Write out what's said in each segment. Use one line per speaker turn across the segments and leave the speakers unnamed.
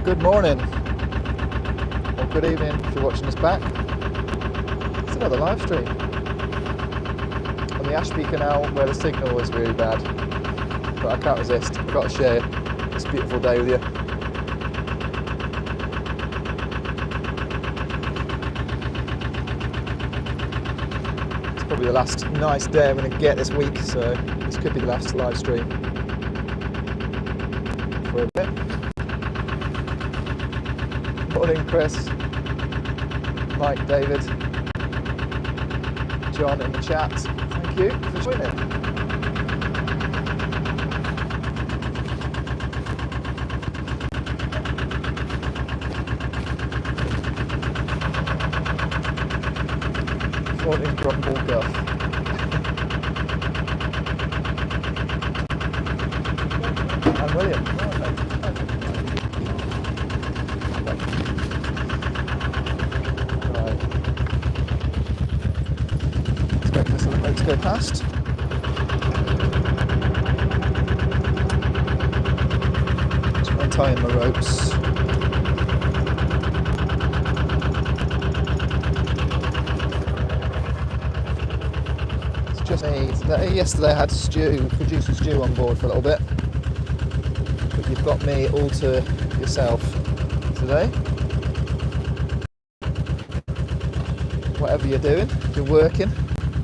Good morning, or good evening if you're watching this back. It's another live stream on the Ashby canal where the signal was really bad, but I can't resist. I've got to share this beautiful day with you. It's probably the last nice day I'm going to get this week, so this could be the last live stream for a bit. Morning, Chris, Mike, David, John in the chat. Thank you for joining. Morning, Grumble Guff. I'm William. Let's go past. Just going to tie in my ropes. It's just me today. Yesterday I had producer Stu on board for a little bit, but you've got me all to yourself today. Whatever you're doing, if you're working,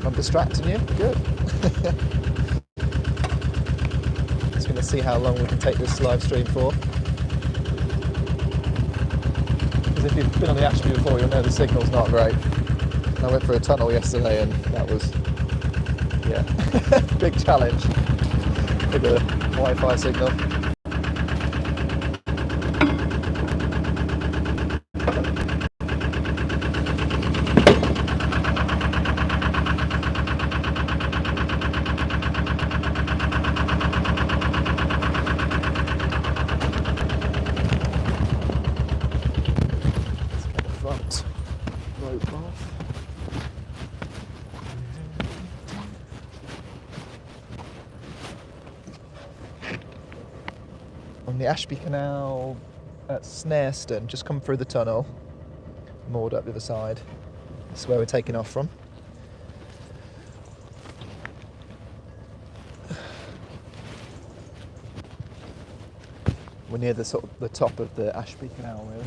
I'm distracting you, good. Just going to see how long we can take this live stream for. Because if you've been on the Ashby before, you'll know the signal's not great. I went for a tunnel yesterday and that was, yeah, big challenge with the Wi-Fi signal. On the Ashby Canal at Snareston, just come through the tunnel, moored up the other side. This is where we're taking off from. We're near the top of the Ashby Canal, really,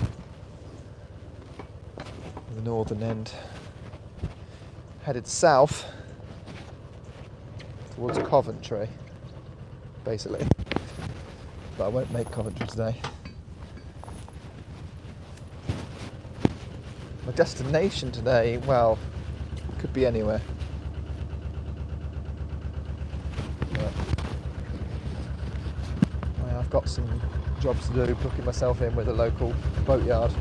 the northern end. Headed south towards Coventry, basically. But I won't make Coventry today. My destination today, well, could be anywhere. But I've got some jobs to do, booking myself in with a local boatyard.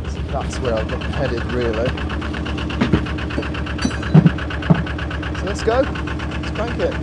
So that's where I'm headed, really. So let's go. Crank it.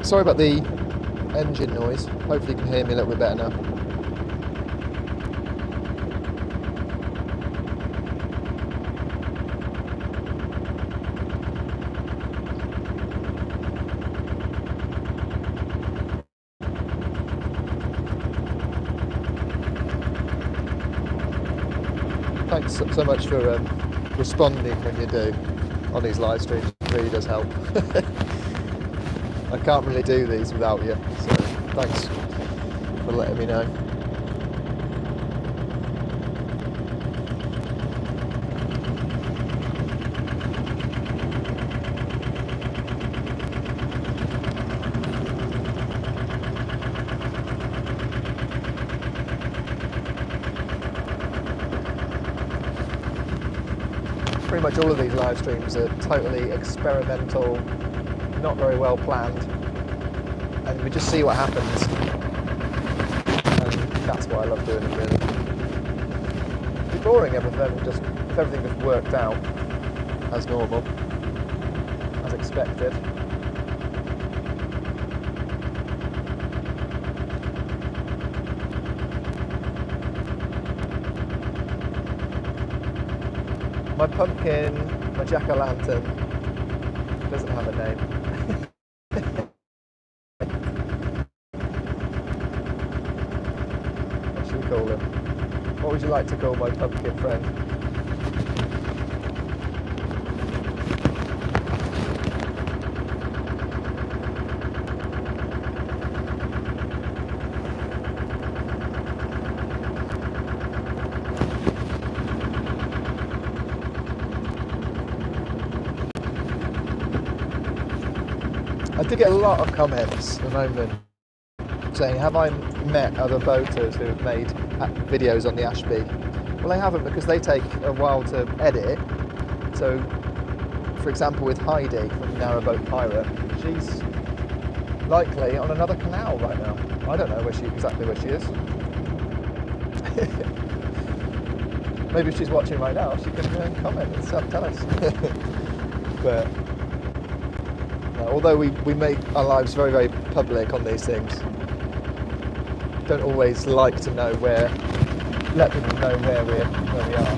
Sorry about the engine noise. Hopefully you can hear me a little bit better now. Thanks so much for responding when you do on these live streams. It really does help. I can't really do these without you, so thanks for letting me know. Pretty much all of these live streams are totally experimental, not very well planned, and we just see what happens, and that's why I love doing it, really. It'd be boring if everything just worked out as normal, as expected. My pumpkin, my jack-o'-lantern, doesn't have a name. What should we call him? What would you like to call my pumpkin friend? I do get a lot of comments at the moment saying, have I met other boaters who have made videos on the Ashby? Well, I haven't, because they take a while to edit. So, for example, with Heidi from Narrowboat Pirate, she's likely on another canal right now. I don't know exactly where she is. Maybe if she's watching right now, she can comment and stuff, tell us. But although we make our lives very, very public on these things, don't always like to know let people know where we are.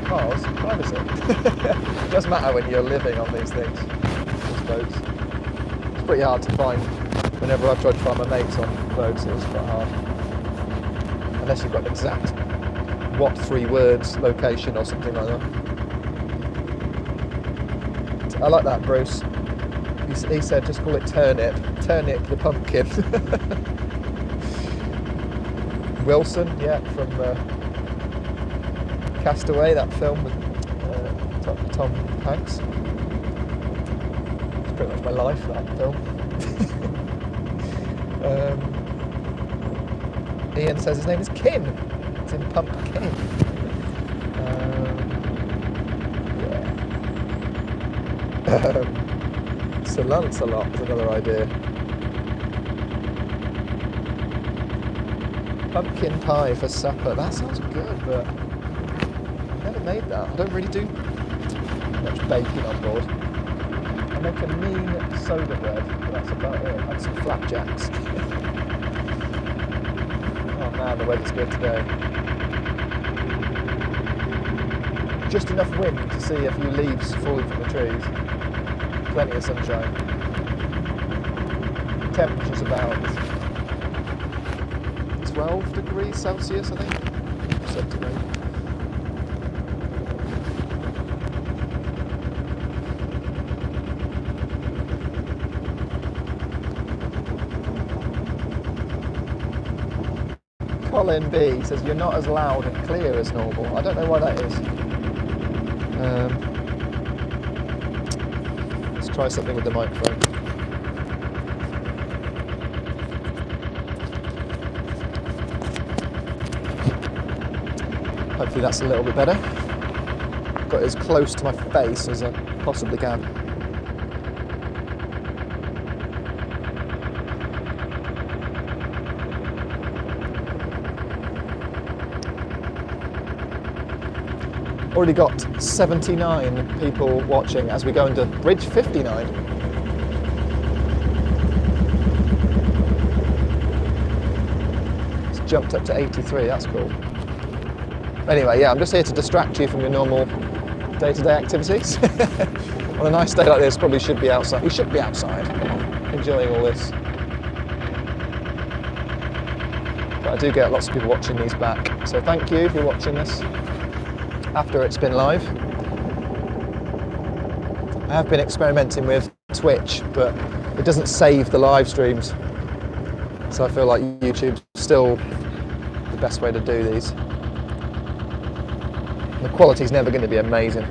Because privacy. It doesn't matter when you're living on these things, these boats. It's pretty hard to find. Whenever I've tried to find my mates on boats, it was quite hard. Unless you've got an exact 3 words location or something like that. I like that, Bruce. He said just call it Turnip the pumpkin. Wilson, yeah, from Castaway, that film with Tom Hanks. It's pretty much my life, that film. Ian says his name is Kin. It's in Pumpkin. Sir Lancelot is another idea. Pumpkin pie for supper. That sounds good, but I've never made that. I don't really do much baking on board. I make a mean soda bread, but that's about it. And some flapjacks. Oh man, the weather's good today. Just enough wind to see a few leaves falling from the trees. Plenty of sunshine. Temperature's about 12 degrees Celsius, I think. Centigrade. Colin B says you're not as loud and clear as normal. I don't know why that is. Let's try something with the microphone. Hopefully that's a little bit better. Got as close to my face as I possibly can. Already got 79 people watching as we go into bridge 59. It's jumped up to 83, that's cool. Anyway, yeah, I'm just here to distract you from your normal day-to-day activities. On a nice day like this, probably should be outside. We should be outside, enjoying all this. But I do get lots of people watching these back, so thank you if you're watching this after it's been live. I have been experimenting with Twitch, but it doesn't save the live streams. So I feel like YouTube's still the best way to do these. The quality's never going to be amazing.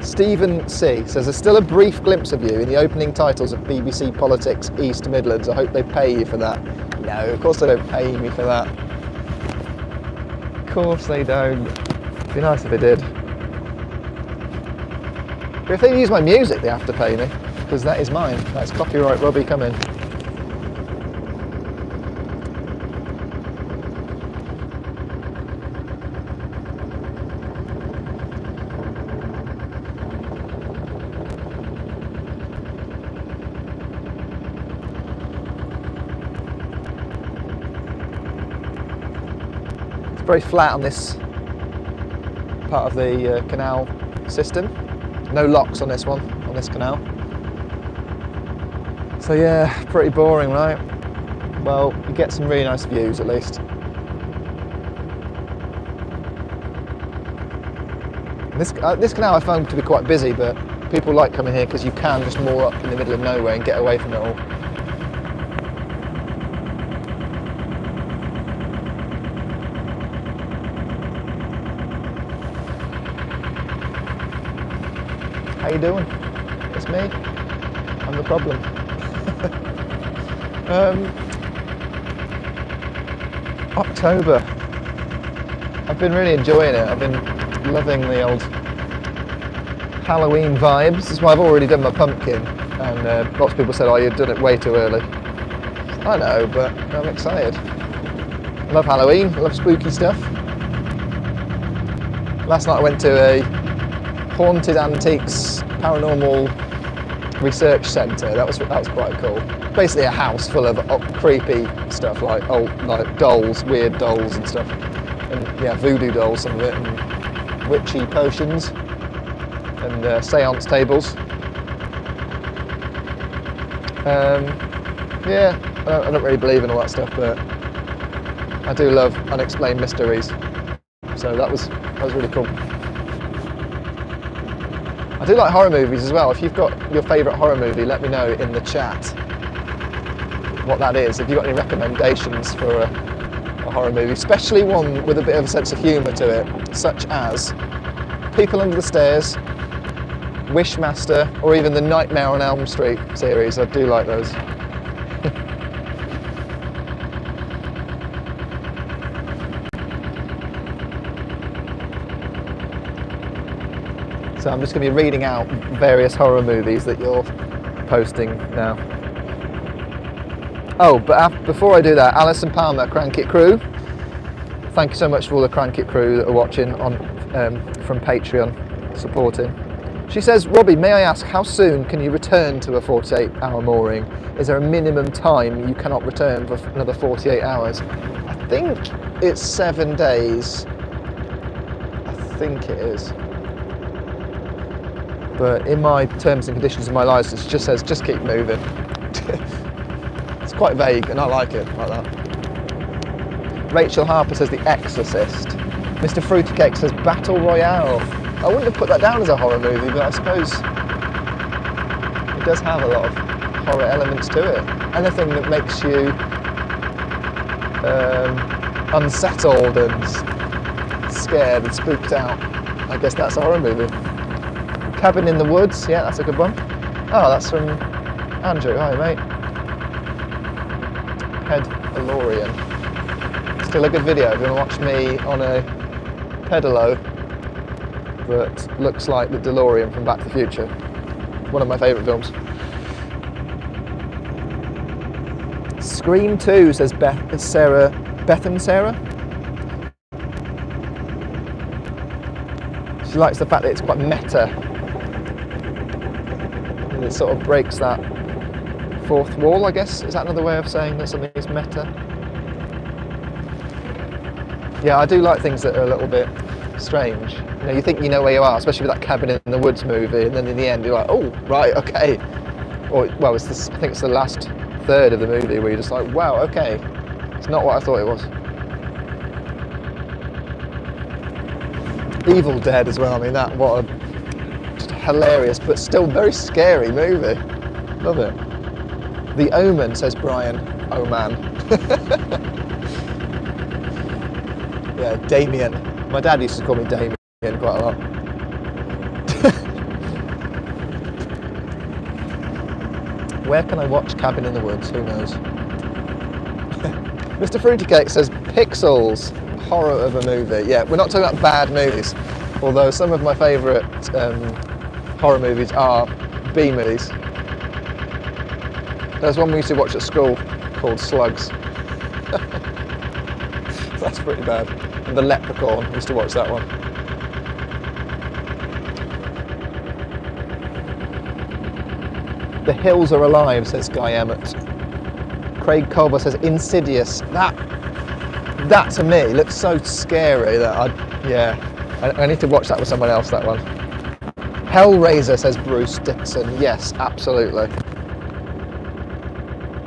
Stephen C says, there's still a brief glimpse of you in the opening titles of BBC Politics East Midlands. I hope they pay you for that. No, of course they don't pay me for that. Of course they don't. It'd be nice if they did. But if they use my music, they have to pay me, because that is mine. That's copyright Robbie Cumming. Very flat on this part of the canal system. No locks on this one, on this canal. So yeah, pretty boring, right? Well, you get some really nice views at least. This canal I found to be quite busy, but people like coming here because you can just moor up in the middle of nowhere and get away from it all. How you doing? It's me. I'm the problem. October. I've been really enjoying it. I've been loving the old Halloween vibes. That's why I've already done my pumpkin. And lots of people said, oh, you've done it way too early. I know, but I'm excited. I love Halloween. I love spooky stuff. Last night I went to a Haunted Antiques Paranormal Research Centre. That was quite cool. Basically a house full of creepy stuff, like dolls, weird dolls and stuff, and yeah, voodoo dolls, some of it, and witchy potions, and seance tables. Yeah, I don't really believe in all that stuff, but I do love unexplained mysteries. So that was really cool. I do like horror movies as well. If you've got your favourite horror movie, let me know in the chat what that is. If you've got any recommendations for a horror movie, especially one with a bit of a sense of humour to it, such as People Under the Stairs, Wishmaster, or even the Nightmare on Elm Street series. I do like those. So I'm just going to be reading out various horror movies that you're posting now. Oh, but before I do that, Alison Palmer, Crank It Crew. Thank you so much for all the Crank It Crew that are watching on from Patreon, supporting. She says, Robbie, may I ask, how soon can you return to a 48-hour mooring? Is there a minimum time you cannot return for another 48 hours? I think it's 7 days. I think it is. But in my terms and conditions of my license, it just says, just keep moving. It's quite vague, and I like it like that. Rachel Harper says The Exorcist. Mr. Fruitcake says Battle Royale. I wouldn't have put that down as a horror movie, but I suppose it does have a lot of horror elements to it. Anything that makes you unsettled and scared and spooked out, I guess that's a horror movie. Cabin in the Woods, yeah, that's a good one. Oh, that's from Andrew. Hi, mate. Pedalorian. Still a good video if you want to watch me on a pedalo that looks like the DeLorean from Back to the Future. One of my favourite films. Scream 2 says Beth and Sarah. She likes the fact that it's quite meta. And it sort of breaks that fourth wall, I guess. Is that another way of saying that something is meta? Yeah, I do like things that are a little bit strange. You know, you think you know where you are, especially with that Cabin in the Woods movie, and then in the end you're like, oh, right, okay. Or, well, it's this, I think it's the last third of the movie where you're just like, wow, okay. It's not what I thought it was. Evil Dead as well, I mean, that, what a just hilarious but still very scary movie. Love it. The Omen, says Brian. Oh man. Yeah, Damien. My dad used to call me Damien quite a lot. Where can I watch Cabin in the Woods? Who knows? Mr. Fruity Cake says Pixels, horror of a movie. Yeah, we're not talking about bad movies, although some of my favourite horror movies are B movies. There's one we used to watch at school called Slugs. That's pretty bad. And The Leprechaun, we used to watch that one. The Hills Are Alive, says Guy Emmett. Craig Culver says Insidious. That to me looks so scary that I need to watch that with someone else, that one. Hellraiser, says Bruce Dixon. Yes, absolutely.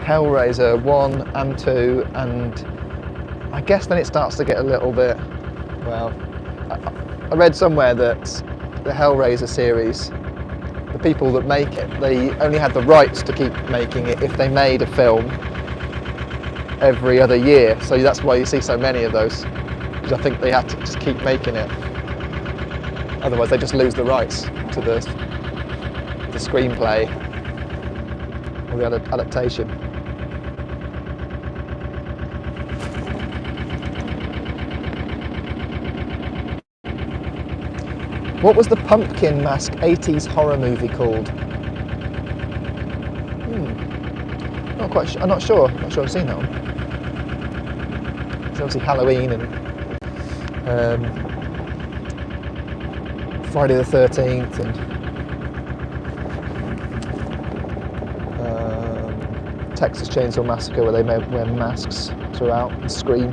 Hellraiser 1 and 2, and I guess then it starts to get a little bit, well, I read somewhere that the Hellraiser series, the people that make it, they only had the rights to keep making it if they made a film every other year. So that's why you see so many of those, because I think they had to just keep making it. Otherwise they just lose the rights to the screenplay or the adaptation. What was the pumpkin mask 80s horror movie called? Not quite sure. I'm not sure. Not sure I've seen that one. It's obviously Halloween and Friday the 13th and Texas Chainsaw Massacre, where they wear masks throughout and scream.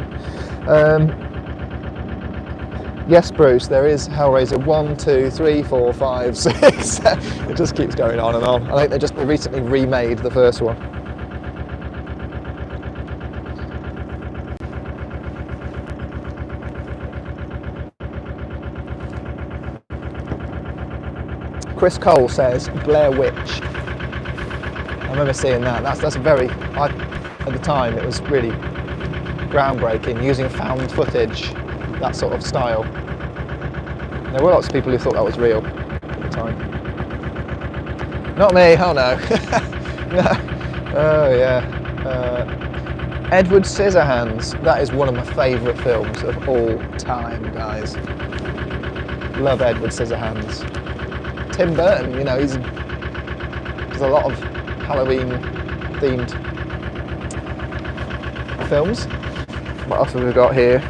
Yes, Bruce, there is Hellraiser 1, 2, 3, 4, 5, 6. It just keeps going on and on. I think they just recently remade the first one. Chris Cole says Blair Witch. I remember seeing that. That's a very, at the time it was really groundbreaking, using found footage, that sort of style. There were lots of people who thought that was real at the time. Not me, oh no. No. Oh yeah. Edward Scissorhands, that is one of my favourite films of all time, guys. Love Edward Scissorhands. Tim Burton, you know, there's a lot of Halloween themed films. What else have we got here?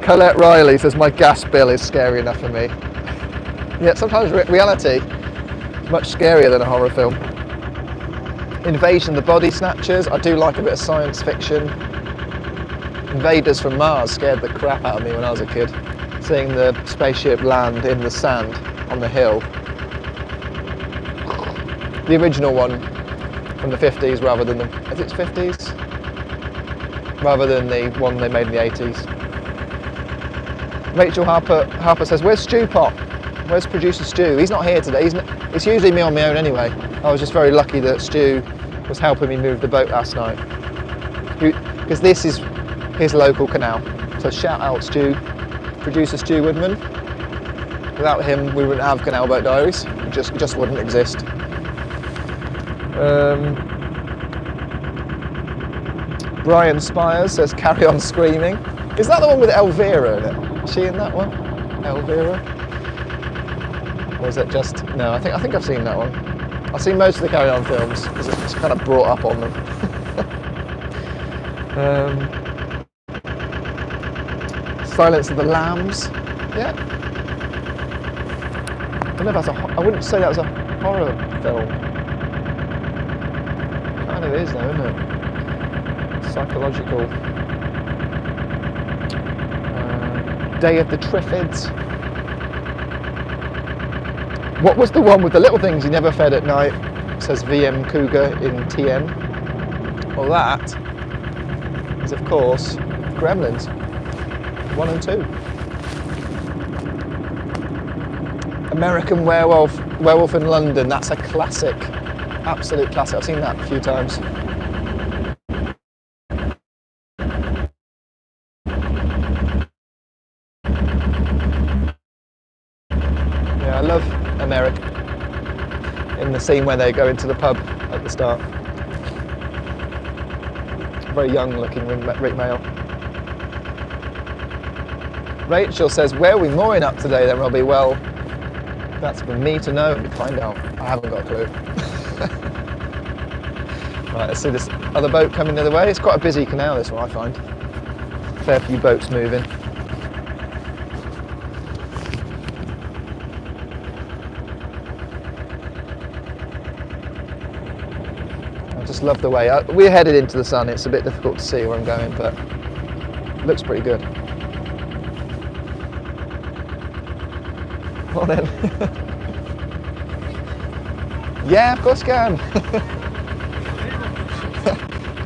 Colette Riley says my gas bill is scary enough for me. Yeah, sometimes reality is much scarier than a horror film. Invasion of the Body Snatchers, I do like a bit of science fiction. Invaders from Mars scared the crap out of me when I was a kid. Seeing the spaceship land in the sand on the hill. The original one from the 50s rather than the, I think it's 50s? Rather than the one they made in the 80s. Rachel Harper says, where's Stu Pop? Where's producer Stu? He's not here today. It's usually me on my own anyway. I was just very lucky that Stu was helping me move the boat last night. Because this is his local canal. So shout out Stu, producer Stu Woodman. Without him, we wouldn't have Canal Boat Diaries. It just wouldn't exist. Brian Spires says, carry on screaming. Is that the one with Elvira in it? Is she in that one? Elvira? Or is it just... No, I think I've seen that one. I've seen most of the Carry On films because it's kind of brought up on them. Silence of the Lambs. Yeah. I don't know if that's I wouldn't say that was a horror film. Kind of is though, isn't it? Psychological. Day of the Triffids. What was the one with the little things you never fed at night? Says VM Cougar in TN. Well, that is of course Gremlins 1 and 2. American Werewolf in London. That's a classic, absolute classic. I've seen that a few times. Yeah, I love America in the scene where they go into the pub at the start. Very young looking Rick Mail. Rachel says, where are we mooring up today then, Robbie? Well, that's for me to know and find out. I haven't got a clue. Right, let's see this other boat coming the other way. It's quite a busy canal, this one, I find. Fair few boats moving. I just love the way. We're headed into the sun. It's a bit difficult to see where I'm going, but it looks pretty good. Well then. Yeah, of course you can.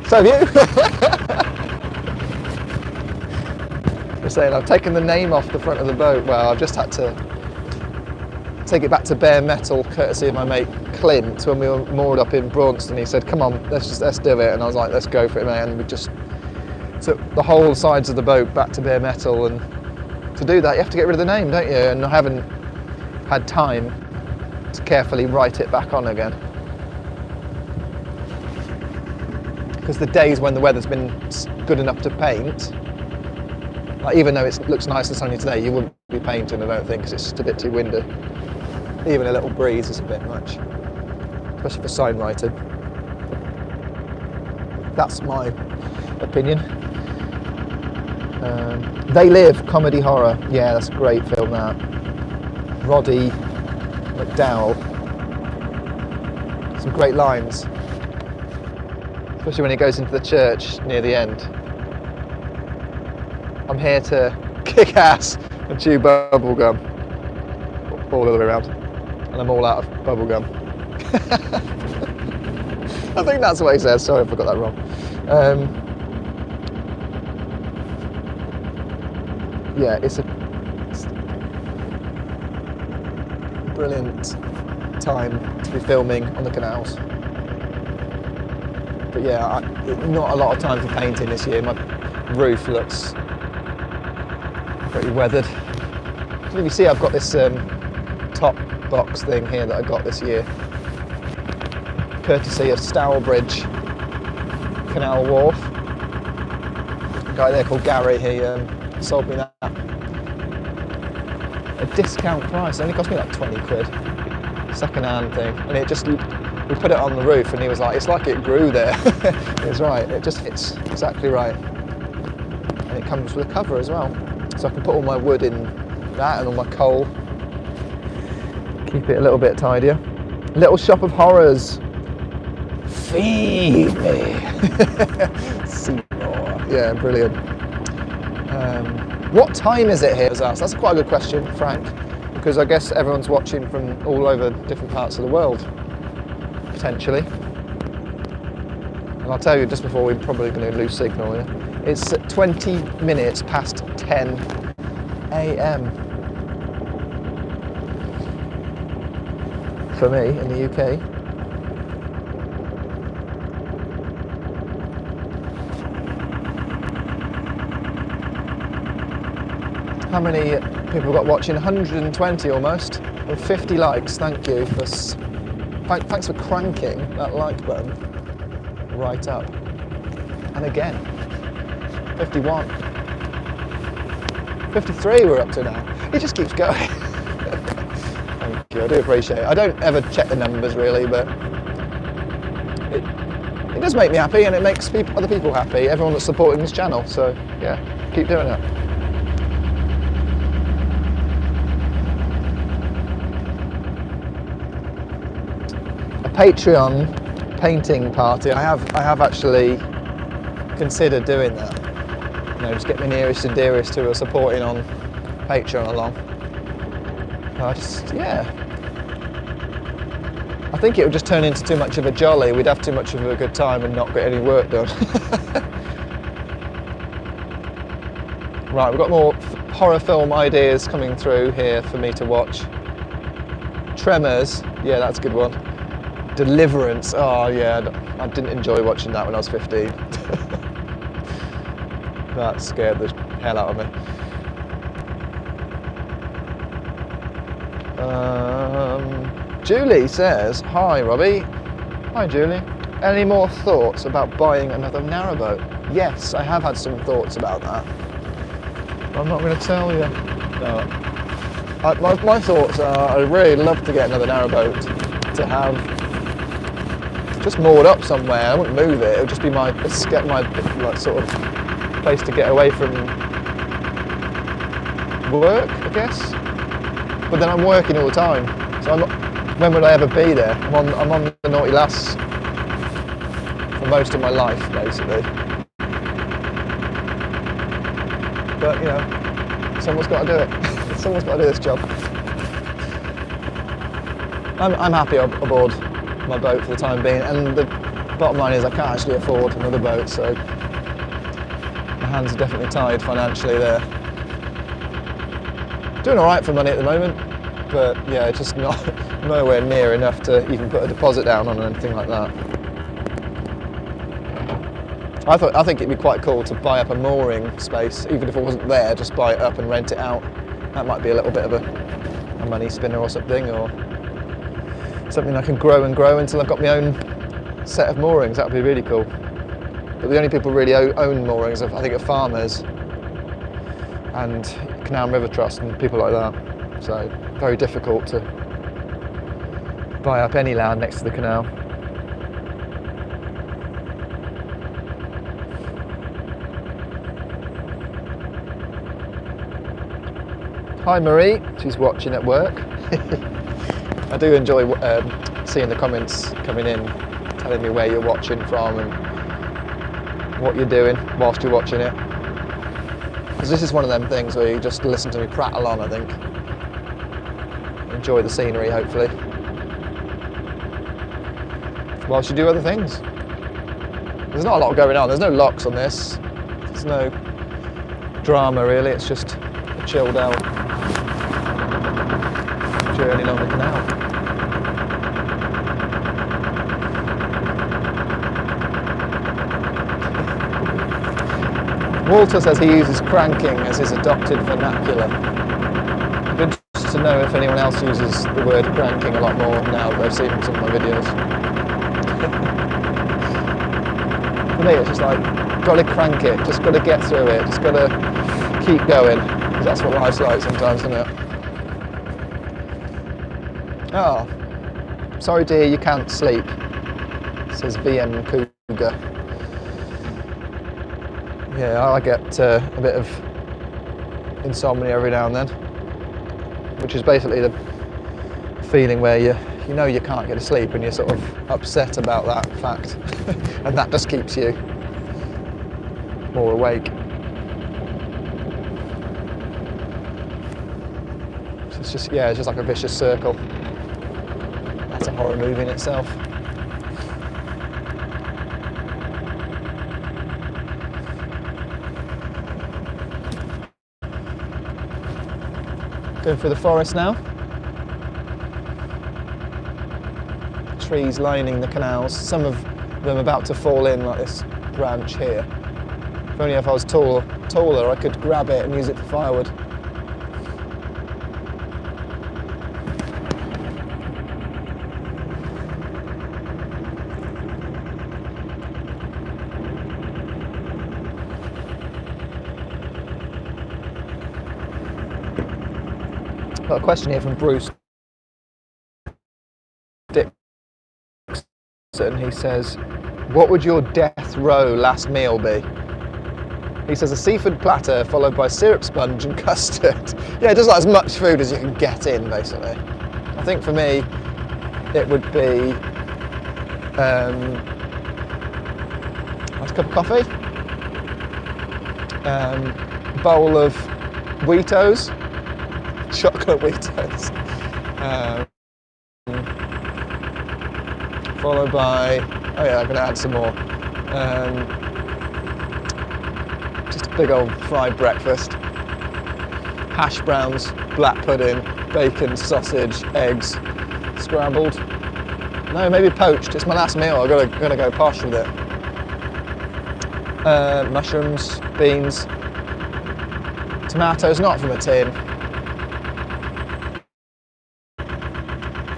So have you. We're saying I've taken the name off the front of the boat. Well, I've just had to take it back to bare metal, courtesy of my mate Clint, when we were moored up in Braunston. He said, come on, let's do it. And I was like, let's go for it, mate. And we just took the whole sides of the boat back to bare metal. And to do that, you have to get rid of the name, don't you? And I haven't had time to carefully write it back on again. Because the days when the weather's been good enough to paint, like even though it looks nice and sunny today, you wouldn't be painting, I don't think, because it's just a bit too windy. Even a little breeze is a bit much, especially for sign writing. That's my opinion. They Live, comedy horror. Yeah, that's a great film, that. Robbie McDowell. Some great lines. Especially when he goes into the church near the end. I'm here to kick ass and chew bubble gum. All the way around. And I'm all out of bubble gum. I think that's what he says. Sorry if I got that wrong. Yeah, it's a brilliant time to be filming on the canals. But yeah, not a lot of time for painting this year. My roof looks pretty weathered. You see I've got this top box thing here that I got this year, courtesy of Stourbridge Canal Wharf. A guy there called Gary, he sold me that. A discount price, it only cost me like 20 quid. Second-hand thing, and it just, we put it on the roof and he was like, it's like it grew there. It's right, it just fits exactly right. And it comes with a cover as well. So I can put all my wood in that and all my coal. Keep it a little bit tidier. Little Shop of Horrors. Feed me. Seymour. Yeah, brilliant. What time is it here? That's quite a good question, Frank, because I guess everyone's watching from all over different parts of the world, potentially. And I'll tell you just before we're probably going to lose signal here, it's 20 minutes past 10 a.m. for me in the UK. How many people got watching? 120 almost, with 50 likes. Thank you for, thanks for cranking that like button right up. And again, 51, 53 we're up to now. It just keeps going. Thank you, I do appreciate it. I don't ever check the numbers really, but it does make me happy, and it makes other people happy, everyone that's supporting this channel, so yeah, keep doing it. A Patreon painting party, I have actually considered doing that. You know, just get my nearest and dearest who are supporting on Patreon along. I think it would just turn into too much of a jolly. We'd have too much of a good time and not get any work done. Right, we've got more horror film ideas coming through here for me to watch. Tremors, yeah, that's a good one. Deliverance, oh yeah, I didn't enjoy watching that when I was 15. That scared the hell out of me. Julie says, hi Robbie. Hi Julie. Any more thoughts about buying another narrowboat? Yes, I have had some thoughts about that. I'm not going to tell you. No. My thoughts are, I'd really love to get another narrowboat to have just moored up somewhere. I wouldn't move it. It would just be my like, sort of place to get away from work, I guess. But then I'm working all the time, so when would I ever be there? I'm on the naughty lass for most of my life, basically. But you know, someone's got to do it. Someone's got to do this job. I'm happy aboard my boat for the time being, and the bottom line is I can't actually afford another boat, so my hands are definitely tied financially there. Doing all right for money at the moment, but yeah, it's just nowhere near enough to even put a deposit down on anything like that. I think it'd be quite cool to buy up a mooring space, even if it wasn't there, just buy it up and rent it out. That might be a little bit of a money spinner or something, or something I can grow and grow until I've got my own set of moorings. That would be really cool. But the only people who really own moorings, I think, are farmers and Canal and River Trust and people like that. So very difficult to buy up any land next to the canal. Hi Marie, she's watching at work. I do enjoy seeing the comments coming in, telling me where you're watching from and what you're doing whilst you're watching it. Because this is one of them things where you just listen to me prattle on, I think. Enjoy the scenery, hopefully. Whilst you do other things. There's not a lot going on, there's no locks on this. There's no drama really, it's just a chilled out journey along the canal. Walter says he uses cranking as his adopted vernacular. I'd be interested to know if anyone else uses the word cranking a lot more now that they've seen some of my videos. For me it's just like, got to crank it, just got to get through it, just got to keep going, because that's what life's like sometimes, isn't it? Oh, sorry dear, you can't sleep, says VM Cougar. Yeah, I get a bit of insomnia every now and then, which is basically the feeling where you know you can't get to sleep and you're sort of upset about that fact, and that just keeps you more awake. So it's just like a vicious circle. That's a horror movie in itself. Going through the forest now. Trees lining the canals, some of them about to fall in, like this branch here. If only if I was taller I could grab it and use it for firewood. Got a question here from Bruce Dixon. He says, What would your death row last meal be? He says a seafood platter followed by syrup sponge and custard. Yeah, just like as much food as you can get in, basically. I think for me, it would be a nice cup of coffee, bowl of Wheatos, chocolate Wheatos, followed by, oh yeah, I'm going to add some more. Just a big old fried breakfast. Hash browns, black pudding, bacon, sausage, eggs, scrambled. No, maybe poached. It's my last meal. I'm gonna go posh with it. Mushrooms, beans, tomatoes, not from a tin.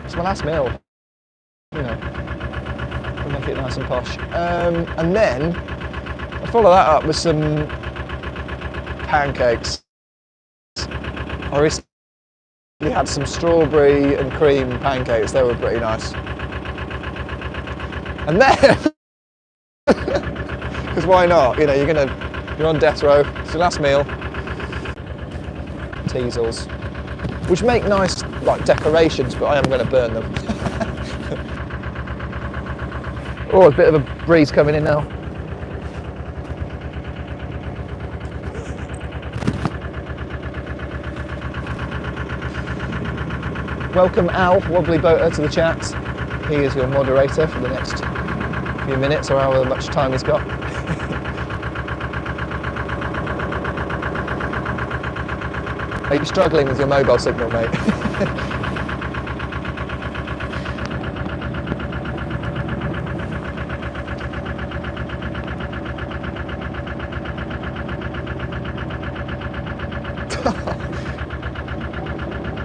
It's my last meal. You know, we'll make it nice and posh. And then I follow that up with some pancakes. I recently had some strawberry and cream pancakes. They were pretty nice. And then, because why not? You know, you're on death row. It's your last meal. Teasels, which make nice like decorations, but I am going to burn them. Oh, a bit of a breeze coming in now. Welcome Al, Wobbly Boater, to the chat. He is your moderator for the next few minutes, or however much time he's got. Are you struggling with your mobile signal, mate?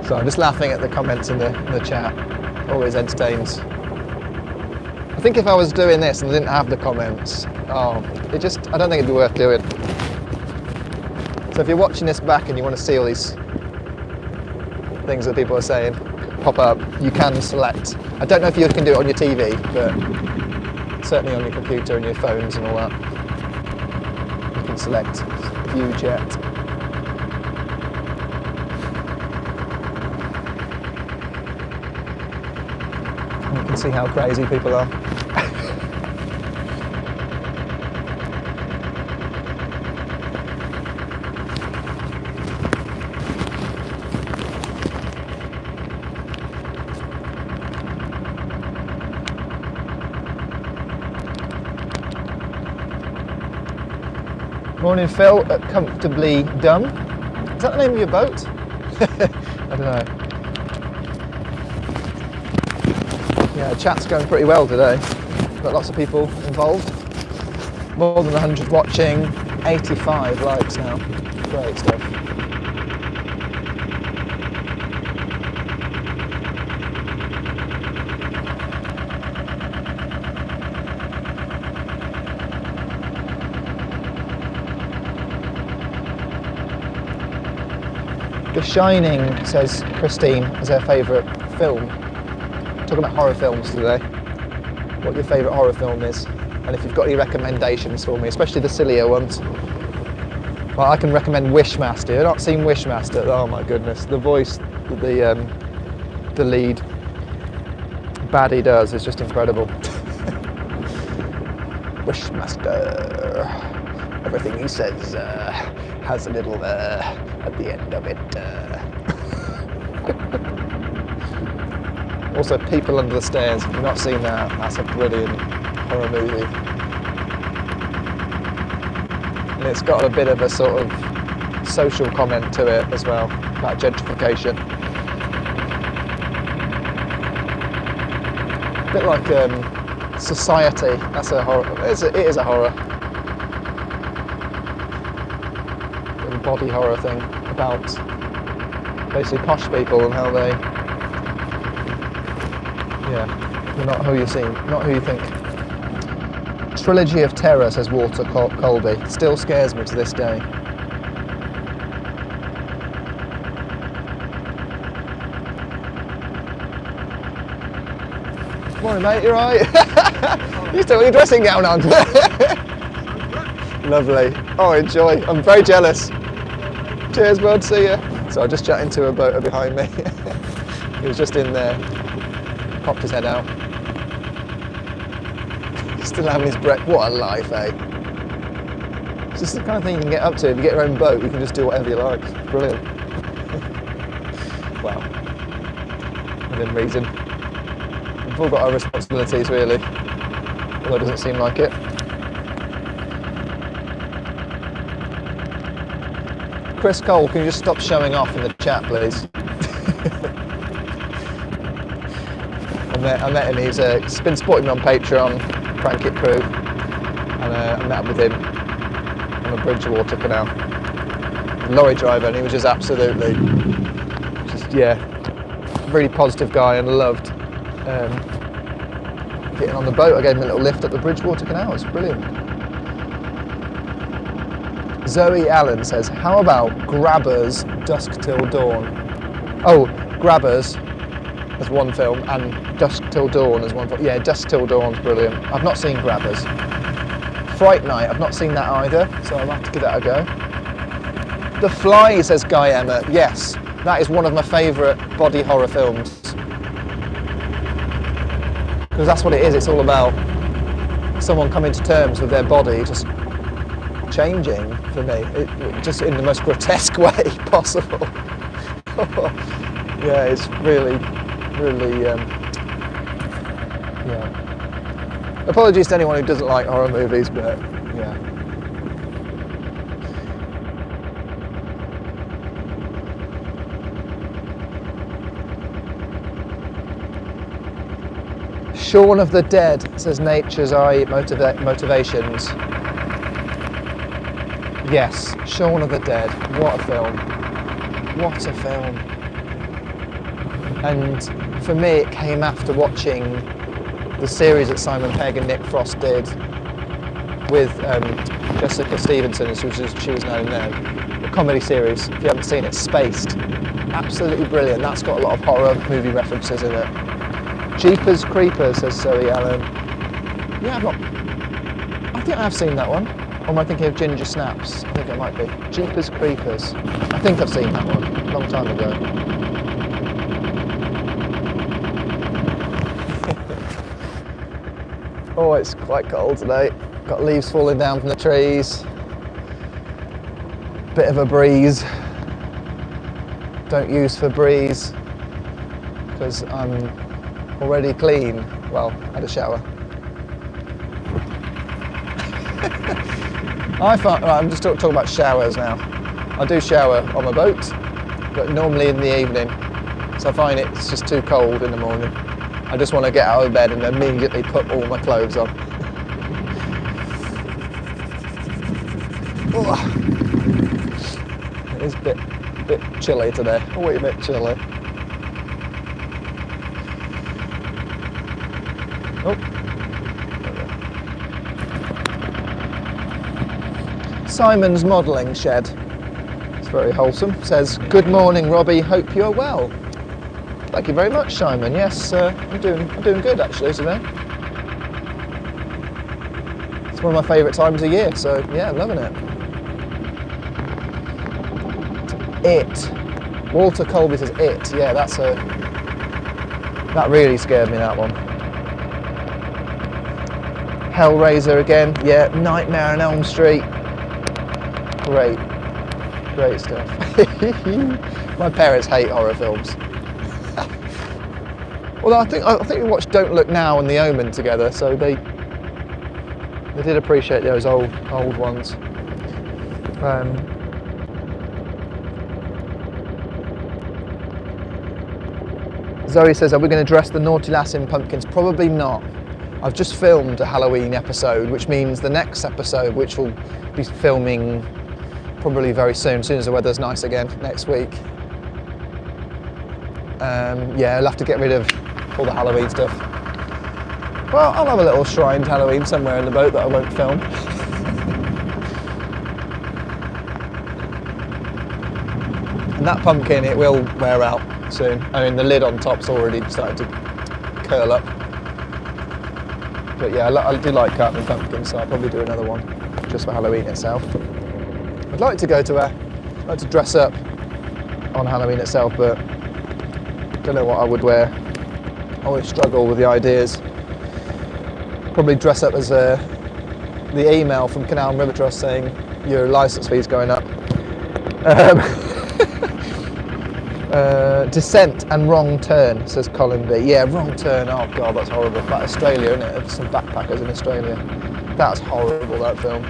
So I'm just laughing at the comments in the chat. Always entertains. I think if I was doing this and I didn't have the comments, I don't think it'd be worth doing. So if you're watching this back and you want to see all these things that people are saying pop up, you can select. I don't know if you can do it on your TV, but certainly on your computer and your phones and all that. You can select view chat. You can see how crazy people are. Morning Phil at Comfortably Dumb. Is that the name of your boat? I don't know. Yeah, chat's going pretty well today. Got lots of people involved. More than 100 watching, 85 likes now. Great stuff. The Shining, says Christine, is her favourite film. Talking about horror films today. What your favourite horror film is, and if you've got any recommendations for me, especially the sillier ones. Well, I can recommend Wishmaster. You've not seen Wishmaster? Oh my goodness, the voice that the lead baddie does is just incredible. Wishmaster. Everything he says has a little at the end of it. Also, People Under the Stairs. If you've not seen that, that's a brilliant horror movie. And it's got a bit of a sort of social comment to it as well, about gentrification. A bit like Society. That's a horror. It is a horror. Body horror thing about basically posh people and how they, they're not who you see, not who you think. Trilogy of Terror, says Walter Colby. Still scares me to this day. Morning, mate, you right? You still got your dressing gown on? Lovely. Oh, enjoy. I'm very jealous. Cheers, bud. See ya. So I'm just chatting to a boater behind me. He was just in there. Popped his head out. Still having his breath. What a life, eh? It's just the kind of thing you can get up to. If you get your own boat, you can just do whatever you like. Brilliant. Wow. Within reason. We've all got our responsibilities, really. Although it doesn't seem like it. Chris Cole, can you just stop showing off in the chat, please? I met him. He's been supporting me on Patreon, Crank It Crew, and I met up with him on the Bridgewater Canal. Lorry driver, and he was just absolutely, really positive guy, and loved getting on the boat. I gave him a little lift up the Bridgewater Canal. It's brilliant. Zoe Allen says, how about Grabbers Dusk Till Dawn? Oh, Grabbers as one film and Dusk Till Dawn as one film. Yeah, Dusk Till Dawn's brilliant. I've not seen Grabbers. Fright Night, I've not seen that either, so I'll have to give that a go. The Fly, says Guy Emmett. Yes, that is one of my favourite body horror films. Because that's what it is, it's all about someone coming to terms with their body just changing for me, just in the most grotesque way possible. Yeah, it's really, yeah. Apologies to anyone who doesn't like horror movies, but yeah. Shaun of the Dead, says Nature's Eye Motivations. Yes, Shaun of the Dead, what a film. What a film. And for me it came after watching the series that Simon Pegg and Nick Frost did with Jessica Stevenson, as she was known then. The comedy series, if you haven't seen it, Spaced. Absolutely brilliant, that's got a lot of horror movie references in it. Jeepers Creepers, says Zoe Allen. Yeah, I think I have seen that one. Or am I thinking of Ginger Snaps? I think it might be. Jeepers Creepers. I think I've seen that one, a long time ago. Oh, it's quite cold today. Got leaves falling down from the trees. Bit of a breeze. Don't use Febreze, because I'm already clean. Well, had a shower. I'm just talking about showers now. I do shower on my boat, but normally in the evening. So I find it's just too cold in the morning. I just want to get out of bed and immediately put all my clothes on. Oh. It is a bit chilly today. A wee bit chilly. Oh. Simon's Modelling Shed. It's very wholesome. Says, good morning, Robbie. Hope you're well. Thank you very much, Simon. Yes, I'm doing good actually today. It's one of my favourite times of year, so yeah, loving it. It. Walter Colby says It. Yeah, that really scared me, that one. Hellraiser again. Yeah, Nightmare on Elm Street. Great stuff. My parents hate horror films. Although I think we watched Don't Look Now and The Omen together, so they did appreciate those old ones. Zoe says, are we going to dress the naughty lass in pumpkins? Probably not. I've just filmed a Halloween episode, which means the next episode, which will be filming probably very soon as the weather's nice again next week. Yeah, I'll have to get rid of all the Halloween stuff. Well, I'll have a little shrine to Halloween somewhere in the boat that I won't film. And that pumpkin, it will wear out soon. I mean, the lid on top's already started to curl up. But yeah, I do like carving pumpkins, so I'll probably do another one just for Halloween itself. I'd like to go to like to dress up on Halloween itself, but don't know what I would wear. I always struggle with the ideas. Probably dress up as the email from Canal and River Trust saying your licence fee's going up. Descent and wrong turn, says Colin B. Yeah, wrong turn. Oh god, that's horrible. Like Australia, isn't it? Some backpackers in Australia. That's horrible, that film.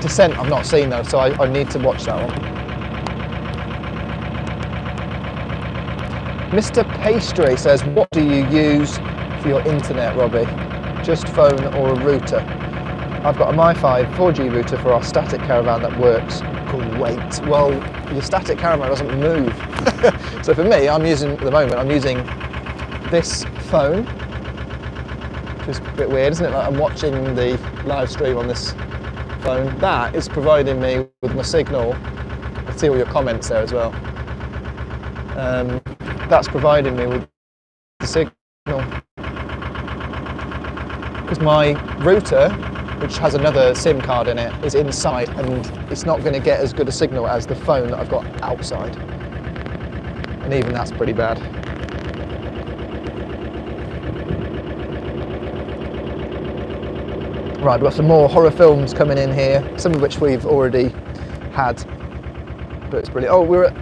Descent I've not seen though, so I need to watch that one. Mr. Pastry says, what do you use for your internet, Robbie? Just phone or a router? I've got a Mi-Fi 4G router for our static caravan that works great. Well, your static caravan doesn't move. So for me, at the moment, I'm using this phone, which is a bit weird, isn't it? Like I'm watching the live stream on this phone. That is providing me with my signal. I see all your comments there as well. That's providing me with the signal. Because my router, which has another SIM card in it, is inside and it's not going to get as good a signal as the phone that I've got outside. And even that's pretty bad. Right, we've got some more horror films coming in here, some of which we've already had, but it's brilliant. Oh, we're at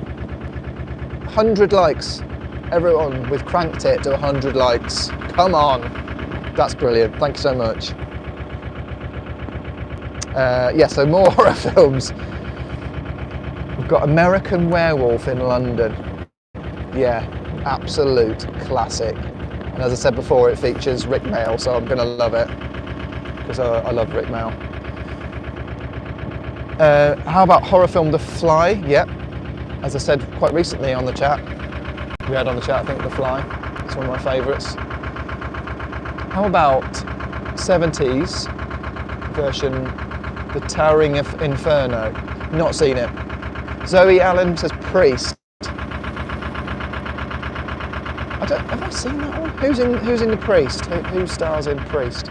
100 likes. Everyone, we've cranked it to 100 likes. Come on. That's brilliant. Thank you so much. Yeah, so more horror films. We've got American Werewolf in London. Yeah, absolute classic. And as I said before, it features Rick Mail, so I'm going to love it. Because I love Rick Mail. How about horror film The Fly? Yep. As I said quite recently on the chat, we had on the chat, I think, The Fly. It's one of my favourites. How about 70s version, The Towering Inferno? Not seen it. Zoe Allen says Priest. Have I seen that one? Who's in The Priest? Who stars in Priest?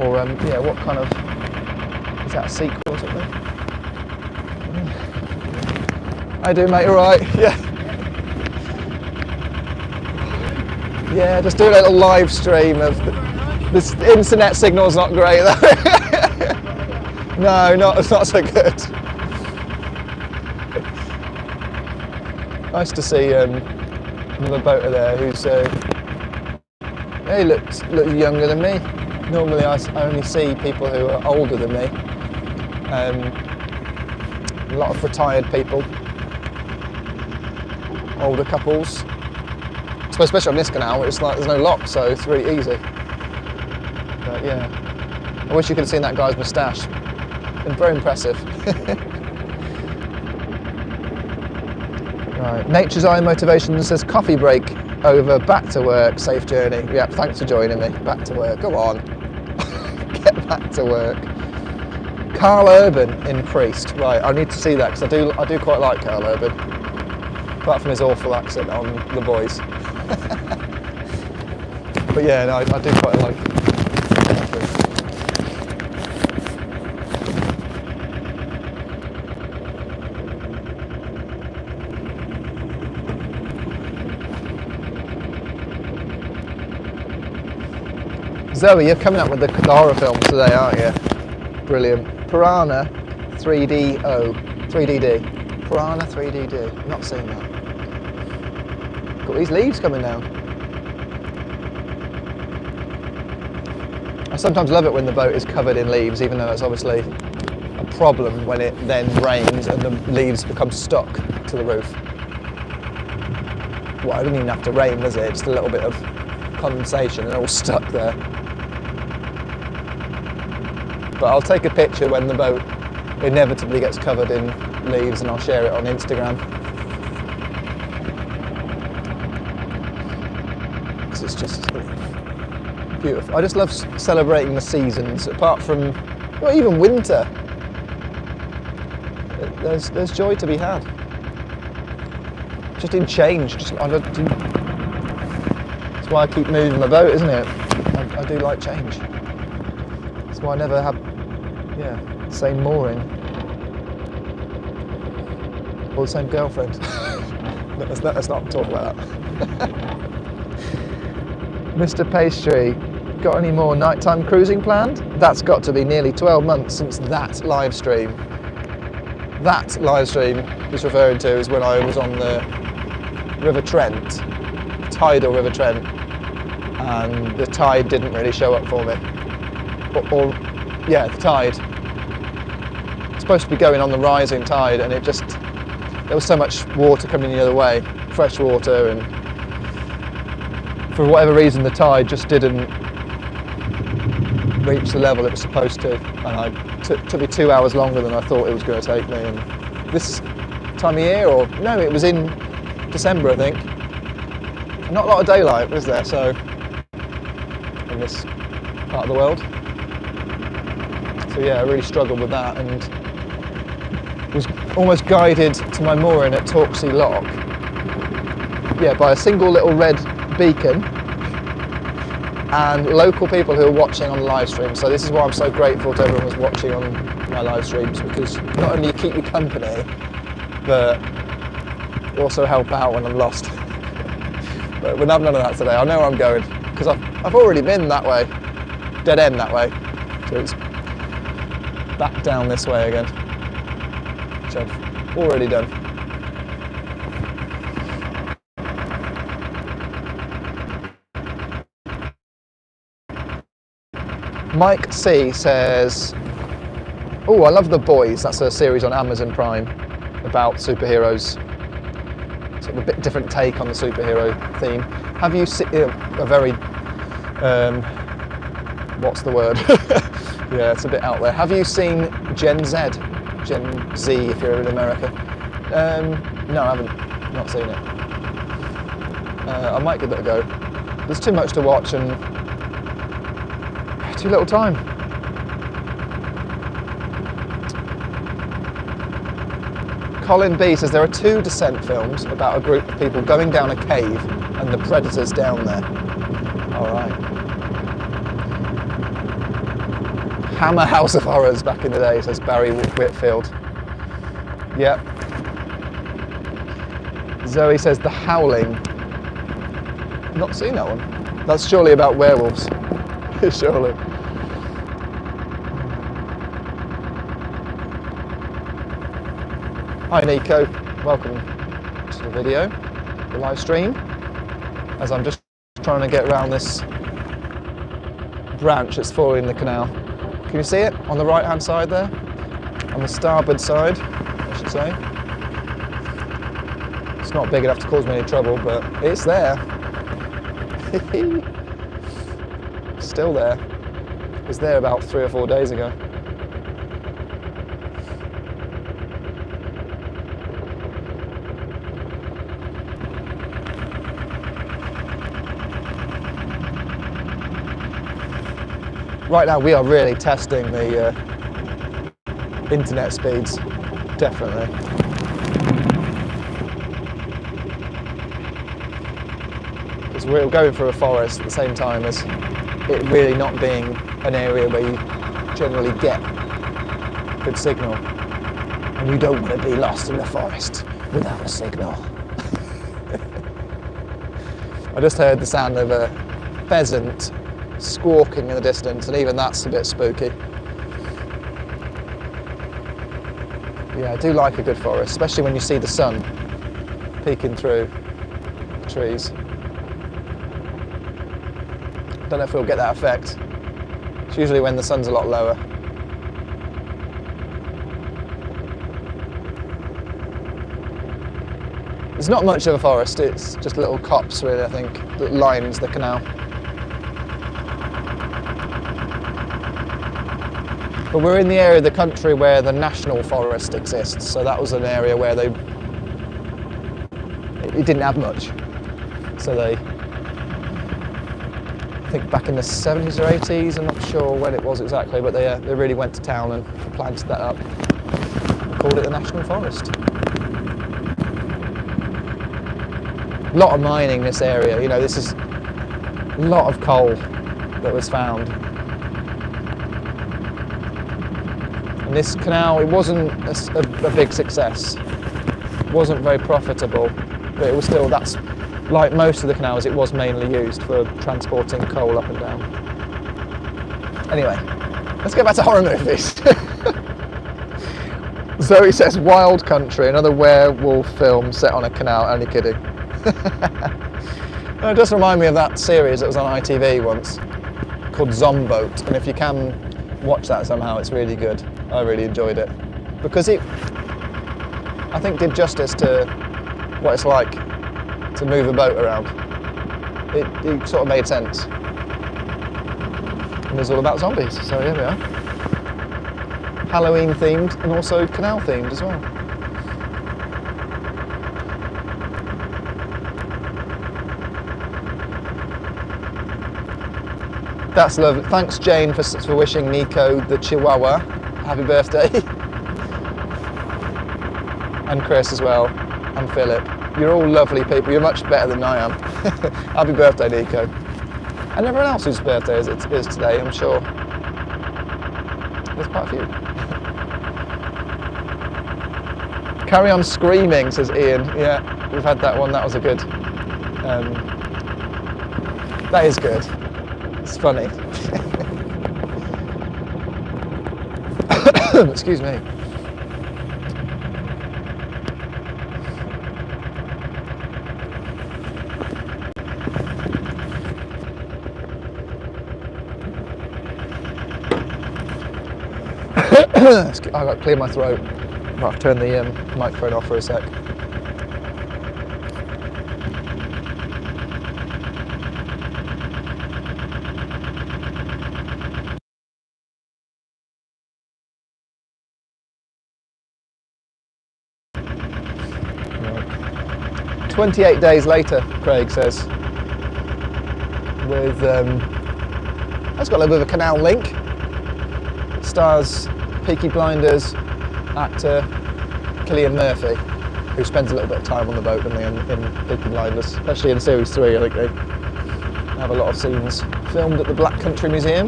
Or yeah, what kind of, is that a sequel or something? I do, mate, alright, yeah. Yeah, just do a little live stream of this internet signal's not great though. No, not so good. Nice to see another boater there who's he looks younger than me. Normally I only see people who are older than me. A lot of retired people, older couples. So especially on this canal, it's like there's no lock, so it's really easy. But yeah, I wish you could have seen that guy's moustache. Been very impressive. Right, Nature's Eye Motivation says coffee break over, back to work, safe journey. Yep, thanks for joining me. Back to work, go on. Get back to work. Carl Urban in Priest. Right, I need to see that because I do quite like Carl Urban. Apart from his awful accent on The Boys. But yeah, no, I do quite like it. Zoe, you're coming up with the horror films today, aren't you? Brilliant. Piranha 3DD. Piranha 3DD. Not seen that. Got these leaves coming down. I sometimes love it when the boat is covered in leaves, even though it's obviously a problem when it then rains and the leaves become stuck to the roof. Well, it doesn't even have to rain, does it? Just a little bit of condensation and all stuck there. But I'll take a picture when the boat inevitably gets covered in leaves and I'll share it on Instagram. Because it's just beautiful. I just love celebrating the seasons, apart from, well, even winter. there's joy to be had. Just in change. That's why I keep moving my boat, isn't it? I do like change. That's why I never have, the same mooring or the same girlfriend. let's not talk about that. Mr. Pastry, got any more nighttime cruising planned? That's got to be nearly 12 months since that live stream. That live stream he's referring to is when I was on the River Trent, tidal River Trent, and the tide didn't really show up for me. The tide. It's supposed to be going on the rising tide, and there was so much water coming the other way, fresh water, and for whatever reason the tide just didn't reach the level it was supposed to, and it took me 2 hours longer than I thought it was going to take me. And this time of year, no, it was in December, I think. Not a lot of daylight, was there? So in this part of the world, so yeah, I really struggled with that, and was almost guided to my mooring at Torksey Lock, by a single little red beacon and local people who are watching on the live stream. So this is why I'm so grateful to everyone who's watching on my live streams, because not only you keep me company, but you also help out when I'm lost. But we'll have none of that today. I know where I'm going, because I've already been that way, dead end that way, so it's back down this way again, which I've already done. Mike C says, oh, I love The Boys. That's a series on Amazon Prime about superheroes. Sort of a bit different take on the superhero theme. Have you seen a very, what's the word? Yeah, it's a bit out there. Have you seen Gen Z? Gen Z, if you're in America. No, I haven't. Not seen it. I might give it a go. There's too much to watch and too little time. Colin B says there are 2 Descent films about a group of people going down a cave and the predators down there. All right. Hammer House of Horrors back in the day, says Barry Whitfield. Yep. Zoe says The Howling. Not seen that one. That's surely about werewolves. Surely. Hi Nico, welcome to the video, the live stream, as I'm just trying to get around this branch that's following the canal. Can you see it on the right hand side there? On the starboard side, I should say. It's not big enough to cause me any trouble, but it's there. Still there. It was there about 3 or 4 days ago. Right now we are really testing the internet speeds, definitely. Because we're going through a forest at the same time as it really not being an area where you generally get good signal. And you don't want to be lost in the forest without a signal. I just heard the sound of a pheasant squawking in the distance, and even that's a bit spooky. Yeah, I do like a good forest, especially when you see the sun peeking through the trees. Don't know if we'll get that effect. It's usually when the sun's a lot lower. It's not much of a forest, it's just little copse really, I think, that lines the canal. But we're in the area of the country where the national forest exists, so that was an area where it didn't have much. So I think back in the 70s or 80s, I'm not sure when it was exactly, but they really went to town and planted that up. called it the National Forest. A lot of mining in this area, you know, this is a lot of coal that was found. And this canal, it wasn't a big success. It wasn't very profitable, but it was still, that's like most of the canals, it was mainly used for transporting coal up and down. Anyway, let's get back to horror movies. Zoe says Wild Country, another werewolf film set on a canal. Only kidding. It does remind me of that series that was on ITV once called Zomboat, and if you can watch that somehow, it's really good. I really enjoyed it because it, I think, did justice to what it's like to move a boat around. It sort of made sense. And it's all about zombies, so here we are. Halloween themed and also canal themed as well. That's lovely. Thanks, Jane, for wishing Nico the Chihuahua happy birthday. And Chris as well, and Philip. You're all lovely people. You're much better than I am. Happy birthday, Nico. And everyone else whose birthday is today, I'm sure. There's quite a few. Carry on screaming, says Ian. Yeah, we've had that one. That was a good. That is good. It's funny. Excuse me. I've got to clear my throat. I'll have to turn the microphone off for a sec. 28 days later, Craig says, with that's got a little bit of a canal link. It stars Peaky Blinders actor Cillian Murphy, who spends a little bit of time on the boat, doesn't he, in Peaky Blinders, especially in series 3. I think they have a lot of scenes filmed at the Black Country Museum.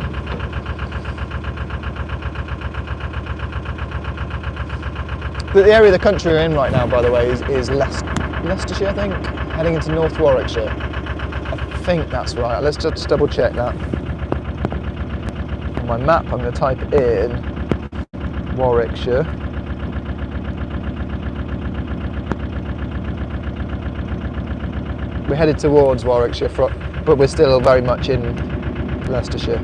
The area of the country we're in right now, by the way, is Leicestershire, I think, heading into North Warwickshire. I think that's right. Let's just double check that. On my map, I'm going to type in Warwickshire. We're headed towards Warwickshire, but we're still very much in Leicestershire.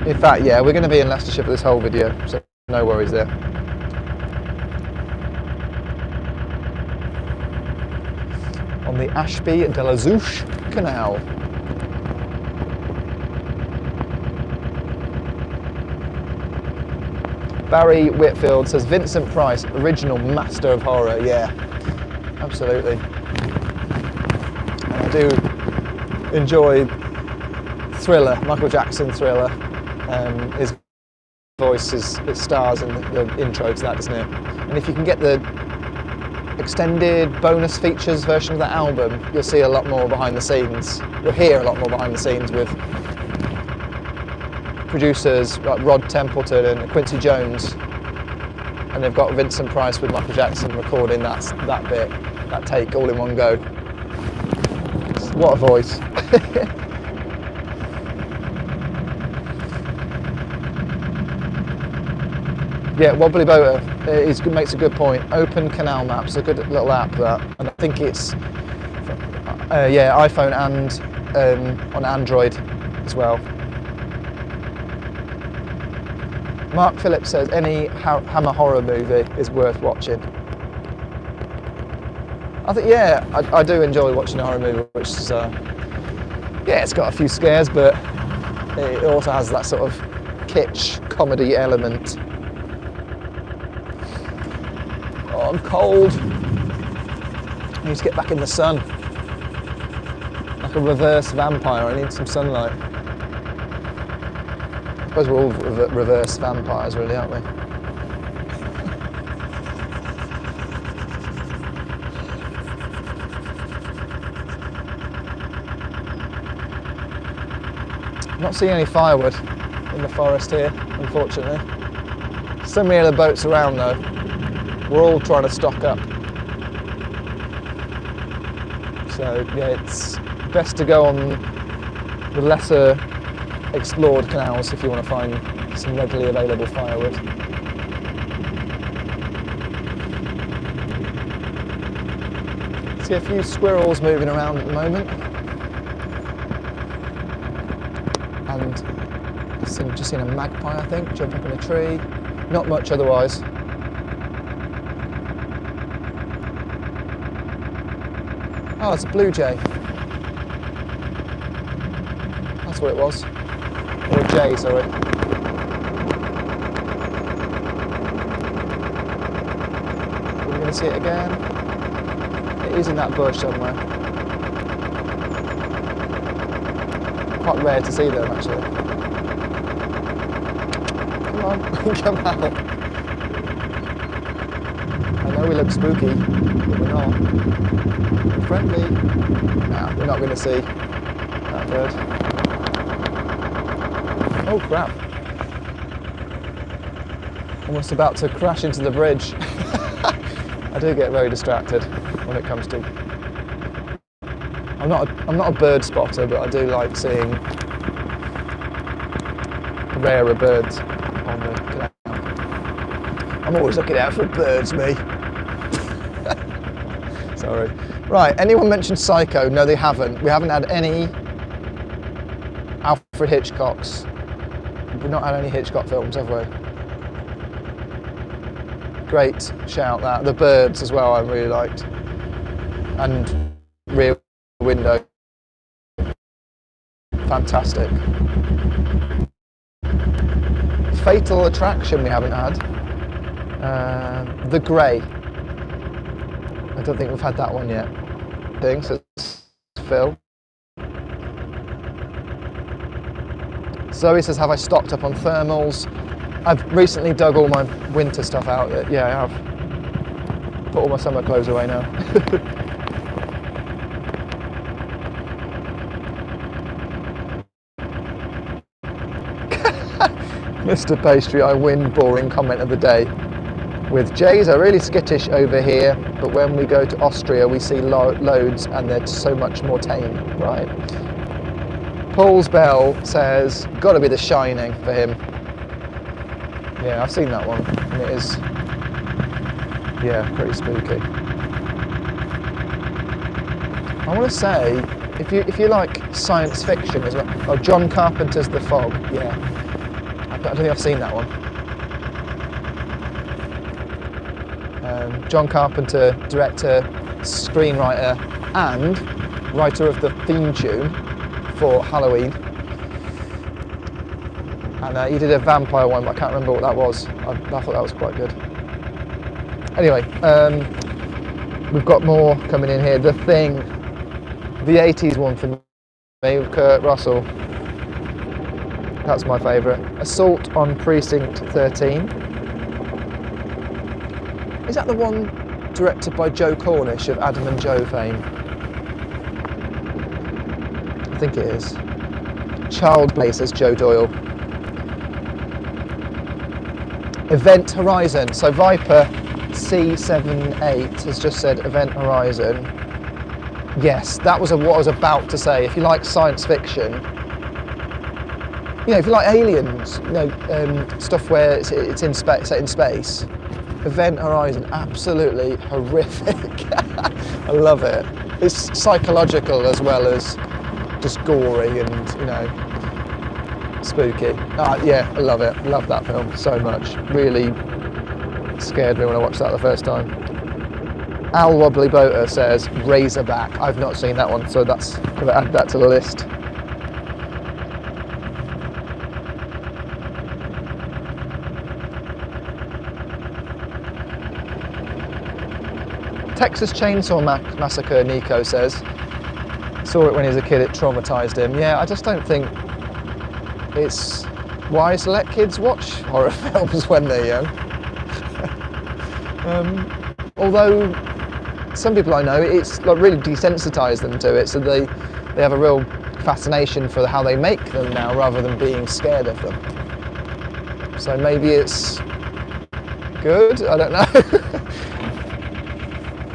In fact, yeah, we're going to be in Leicestershire for this whole video, so no worries there. On the Ashby de la Zouche Canal. Barry Whitfield says Vincent Price, original master of horror. Yeah, absolutely. And I do enjoy Thriller, Michael Jackson Thriller. His voice it stars in the intro to that, doesn't it? And if you can get the extended bonus features version of that album, you'll see a lot more behind the scenes. You'll hear a lot more behind the scenes with producers like Rod Templeton and Quincy Jones, and they've got Vincent Price with Michael Jackson recording that bit, that take, all in one go. What a voice. Yeah, Wobbly Boater makes a good point. Open Canal Maps, a good little app that, and I think it's iPhone and on Android as well. Mark Phillips says any Hammer horror movie is worth watching. I think, yeah, I do enjoy watching a horror movie, which is yeah, it's got a few scares, but it also has that sort of kitsch comedy element. Oh, I'm cold. I need to get back in the sun. Like a reverse vampire, I need some sunlight. suppose we're all reverse vampires, really, aren't we? Not seeing any firewood in the forest here, unfortunately. So many other boats around though. We're all trying to stock up. So yeah, it's best to go on the lesser explored canals if you want to find some readily available firewood. See a few squirrels moving around at the moment. And I've just seen a magpie, I think, jump up in a tree. Not much otherwise. Oh, it's a blue jay. That's what it was. Or a jay, sorry. Are we going to see it again? It is in that bush somewhere. Quite rare to see them, actually. Come on, come out. I know we look spooky, but we're not. We're friendly. Nah, we're not going to see that bird. Oh crap. Almost about to crash into the bridge. I do get very distracted when it comes to... I'm not a bird spotter, but I do like seeing rarer birds on the canal. I'm always looking out for birds, me. Sorry. Right, anyone mentioned Psycho? No, they haven't. We haven't had any Alfred Hitchcocks. We've not had any Hitchcock films, have we? Great shout, that. The Birds as well, I really liked. And Rear Window. Fantastic. Fatal Attraction we haven't had. The Grey. I don't think we've had that one yet. So Phil. Zoe says, have I stocked up on thermals? I've recently dug all my winter stuff out. Yeah, I have. Put all my summer clothes away now. Mr. Pastry, I win boring comment of the day. With Jays are really skittish over here, but when we go to Austria we see loads and they're so much more tame. Right. Paul's Bell says, gotta be The Shining for him. Yeah, I've seen that one, and it is, yeah, pretty spooky. I want to say, if you like science fiction as well, oh, John Carpenter's The Fog, yeah. I don't think I've seen that one. John Carpenter, director, screenwriter, and writer of the theme tune for Halloween. And he did a vampire one, but I can't remember what that was. I thought that was quite good. Anyway, we've got more coming in here. The Thing, the 80s one for me, with Kurt Russell. That's my favourite. Assault on Precinct 13. Is that the one directed by Joe Cornish of Adam and Joe fame? I think it is. Child Play, says Joe Doyle. Event Horizon. So Viper C78 has just said Event Horizon. Yes, that was what I was about to say. If you like science fiction, you know, if you like aliens, you know, stuff where it's in space, set in space. Event Horizon, absolutely horrific. I love it. It's psychological as well as just gory and, you know, spooky. Yeah, I love it. Love that film so much. Really scared me when I watched that the first time. Al Wobbly Boater says Razorback. I've not seen that one, so that's going to add that to the list. Texas Chainsaw Massacre, Nico says. Saw it when he was a kid, it traumatised him. Yeah, I just don't think it's wise to let kids watch horror films when they're young. Although some people I know, it's like really desensitised them to it, so they have a real fascination for how they make them now rather than being scared of them. So maybe it's good, I don't know.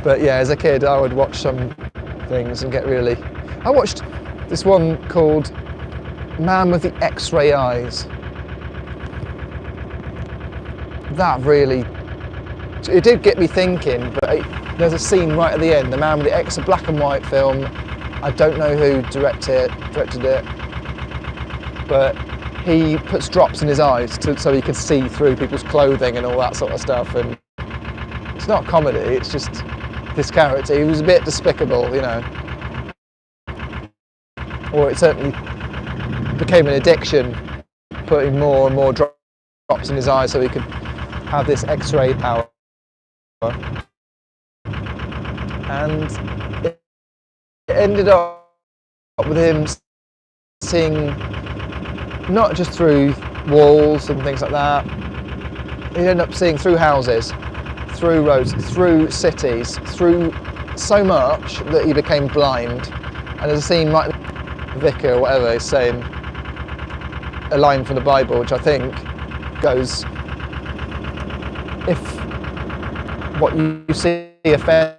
But yeah, as a kid I would watch some things and get really... I watched this one called Man with the X-Ray Eyes. That really... it did get me thinking, but there's a scene right at the end, the Man with the X, a black and white film. I don't know who directed it, but he puts drops in his eyes so he can see through people's clothing and all that sort of stuff. And it's not comedy, it's just this character. He was a bit despicable, you know. Or it certainly became an addiction, putting more and more drops in his eyes so he could have this X-ray power. And it ended up with him seeing not just through walls and things like that. He ended up seeing through houses, through roads, through cities, through so much that he became blind. And there's a scene right, the vicar or whatever is saying a line from the Bible, which I think goes, if what you see offends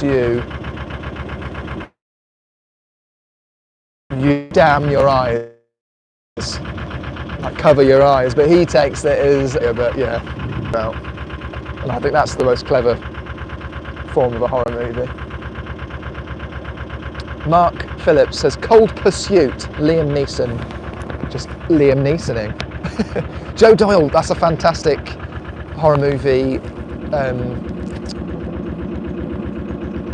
you, you damn your eyes, like cover your eyes. But he takes it as, but yeah, well, and I think that's the most clever form of a horror movie. Mark Phillips says Cold Pursuit, Liam Neeson, just Liam Neesoning. Joe Doyle, that's a fantastic horror movie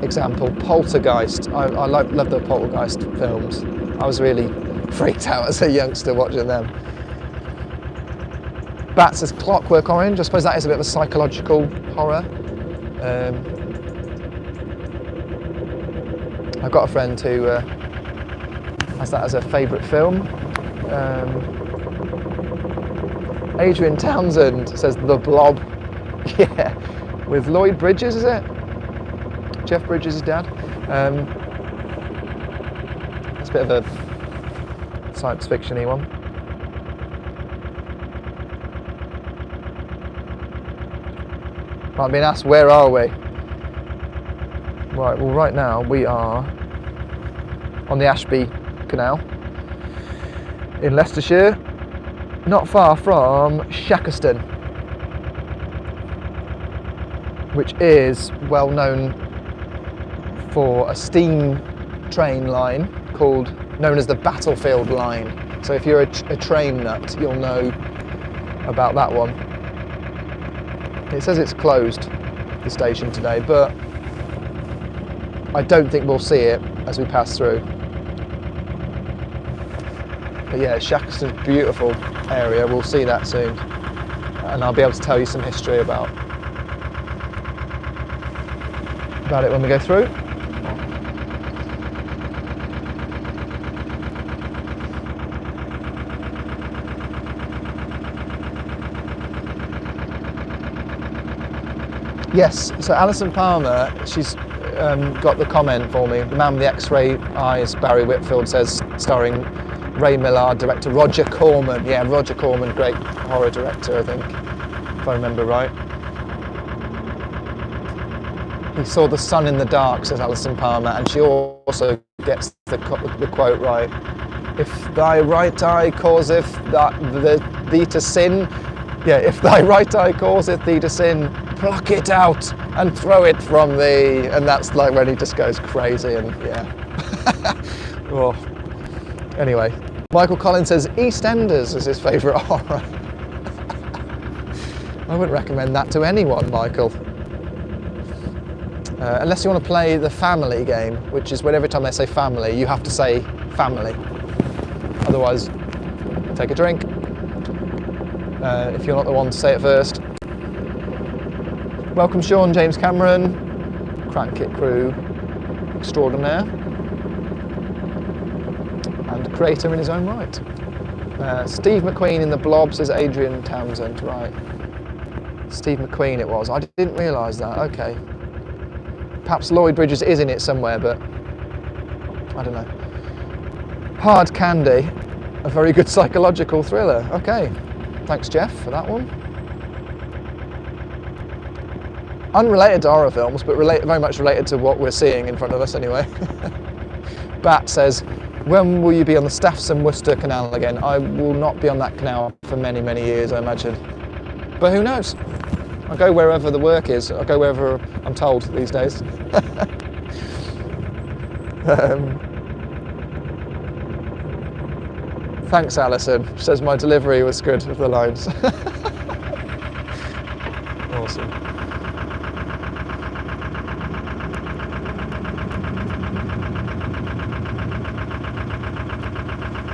example. Poltergeist, I love the Poltergeist films. I was really freaked out as a youngster watching them. Bat says Clockwork Orange, I suppose that is a bit of a psychological horror. I've got a friend who has that as a favourite film. Adrian Townsend says The Blob. Yeah, with Lloyd Bridges, is it? Jeff Bridges' dad. It's a bit of a science fiction-y one. I've been asked, where are we? Right, well right now we are on the Ashby canal in Leicestershire, not far from Shackleton, which is well known for a steam train line known as the Battlefield Line. So if you're a train nut, you'll know about that one. It says it's closed, the station today, but I don't think we'll see it as we pass through. But yeah, Shackleton's a beautiful area, we'll see that soon. And I'll be able to tell you some history about it when we go through. Yes, so Alison Palmer, she's got the comment for me. The Man with the X-Ray Eyes, Barry Whitfield says, starring Ray Millard, director Roger Corman. Yeah, Roger Corman, great horror director, I think, if I remember right. He saw the sun in the dark, says Alison Palmer, and she also gets the quote right. If thy right eye causeth thee to sin, yeah, if thy right eye causeth thee to sin, pluck it out and throw it from thee. And that's like when he just goes crazy and yeah. Oh. Anyway, Michael Collins says EastEnders is his favourite horror. I wouldn't recommend that to anyone, Michael. Unless you want to play the family game, which is when every time they say family, you have to say family. Otherwise, take a drink. If you're not the one to say it first. Welcome Sean James Cameron, Crankit crew extraordinaire, and creator in his own right. Steve McQueen in the blob, says Adrian Townsend. Right. Steve McQueen it was. I didn't realise that. Okay. Perhaps Lloyd Bridges is in it somewhere, but I don't know. Hard Candy, a very good psychological thriller. Okay. Thanks, Jeff, for that one. Unrelated to horror films, but very much related to what we're seeing in front of us anyway. Bat says, when will you be on the Staffson Worcester Canal again? I will not be on that canal for many, many years, I imagine. But who knows? I'll go wherever the work is. I'll go wherever I'm told these days. Thanks, Alison. She says my delivery was good of the lines. Awesome.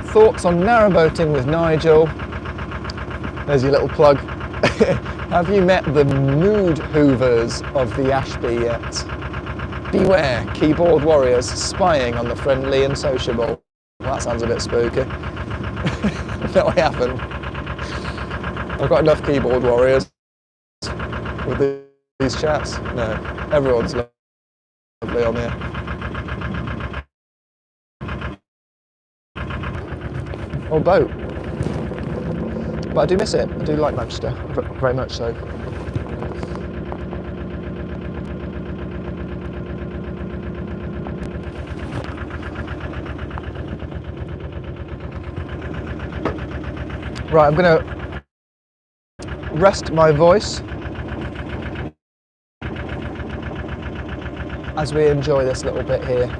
Thoughts on narrowboating with Nigel? There's your little plug. Have you met the mood hoovers of the Ashby yet? Beware, keyboard warriors spying on the friendly and sociable. Well, that sounds a bit spooky. No, I haven't. I've got enough keyboard warriors with these chats. No, everyone's lovely on here. Or boat. But I do miss it. I do like Manchester, very much so. Right, I'm going to rest my voice as we enjoy this little bit here.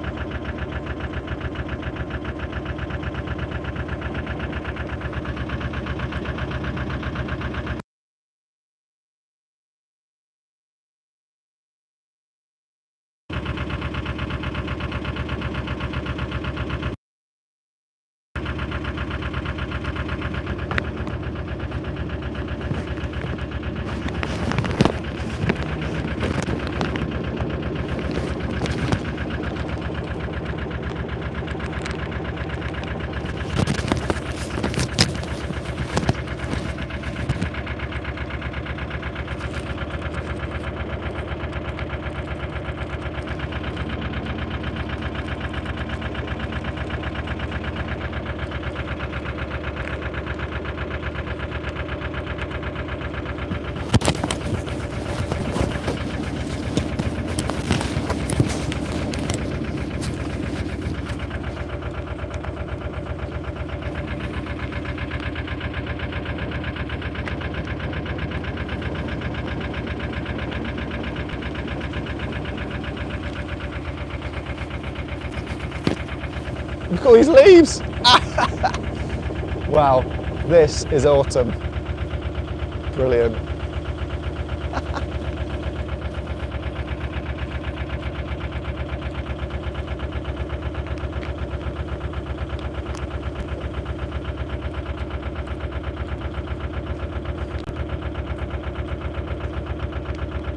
Look at all these leaves! Wow, this is autumn. Brilliant.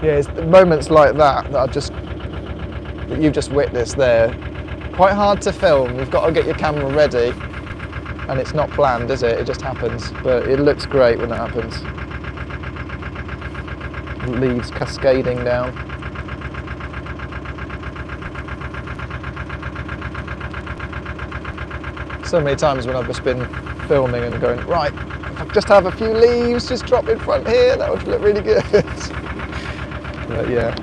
Yeah, it's moments like that that you've just witnessed there. Quite hard to film. You've got to get your camera ready, and it's not planned, is it? It just happens. But it looks great when it happens. Leaves cascading down. So many times when I've just been filming and going, right, if I just have a few leaves just drop in front here, that would look really good. But yeah.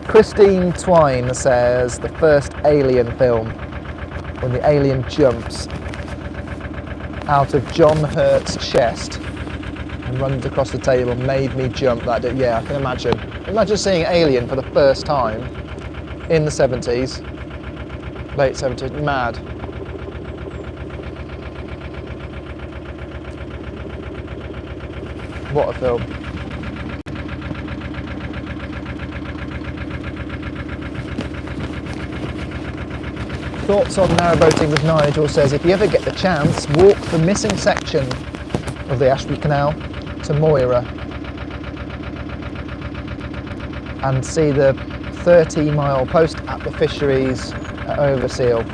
Christine Twine says the first Alien film, when the alien jumps out of John Hurt's chest and runs across the table, made me jump that day. Yeah, I can imagine. Imagine seeing Alien for the first time in the 70s, late 70s, mad. What a film. Thoughts on narrowboating with Nigel says, if you ever get the chance, walk the missing section of the Ashby Canal to Moira and see the 30-mile post at the fisheries at Overseal.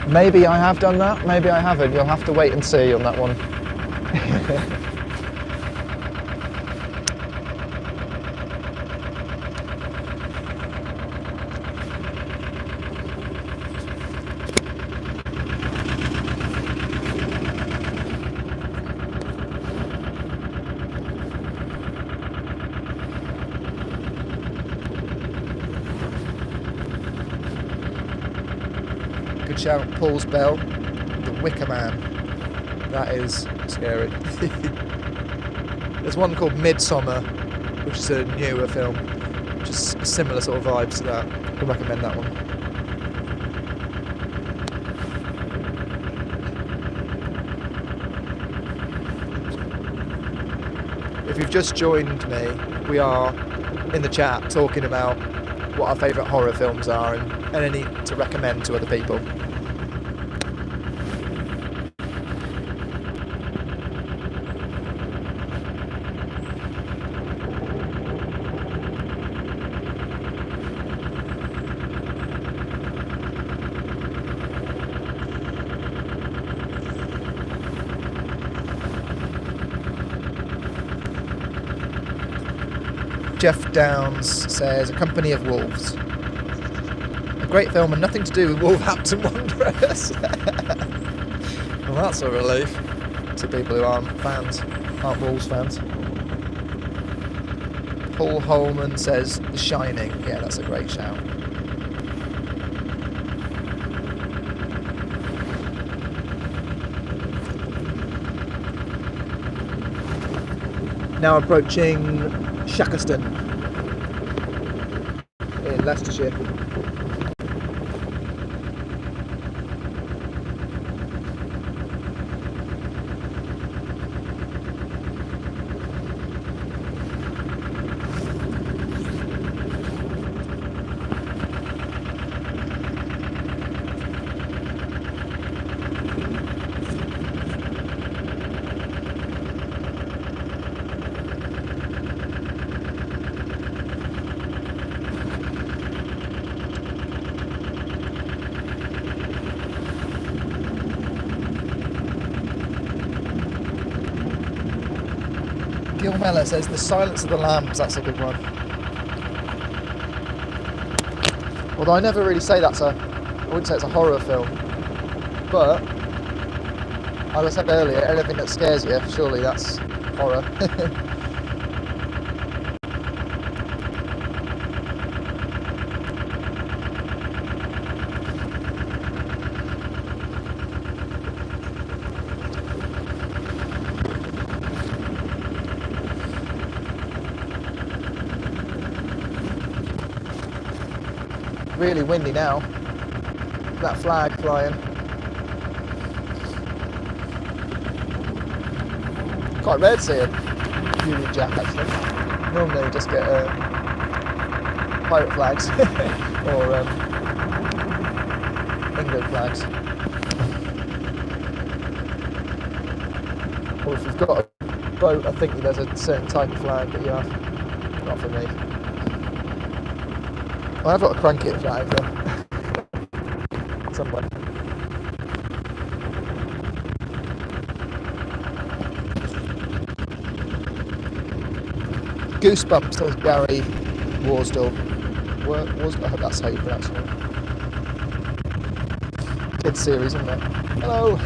Maybe I have done that, maybe I haven't. You'll have to wait and see on that one. Good shout, Paul's Bell, The Wicker Man. That is scary. There's one called Midsummer, which is a newer film, which is a similar sort of vibes to that. I can recommend that one. If you've just joined me, we are in the chat talking about what our favourite horror films are and any to recommend to other people. Jeff Downs says, A Company of Wolves. A great film and nothing to do with Wolverhampton Wanderers. Well, that's a relief to people who aren't Wolves fans. Paul Holman says, The Shining. Yeah, that's a great shout. Now approaching Shackleton in Leicestershire. Gil Mellor says The Silence of the Lambs, that's a good one. Although I never really say I wouldn't say it's a horror film. But, as I said earlier, anything that scares you, surely that's horror. Really windy now. That flag flying. Quite rare to see a Union Jack actually. Normally you just get pirate flags or England flags. Or if you've got a boat, I think there's a certain type of flag that you have. Not for me. Well, I've got a cranky flag though. Somewhere. Goosebumps, says Gary Worsdale. I hope that's how you pronounce it. Kids series, isn't it? Hello!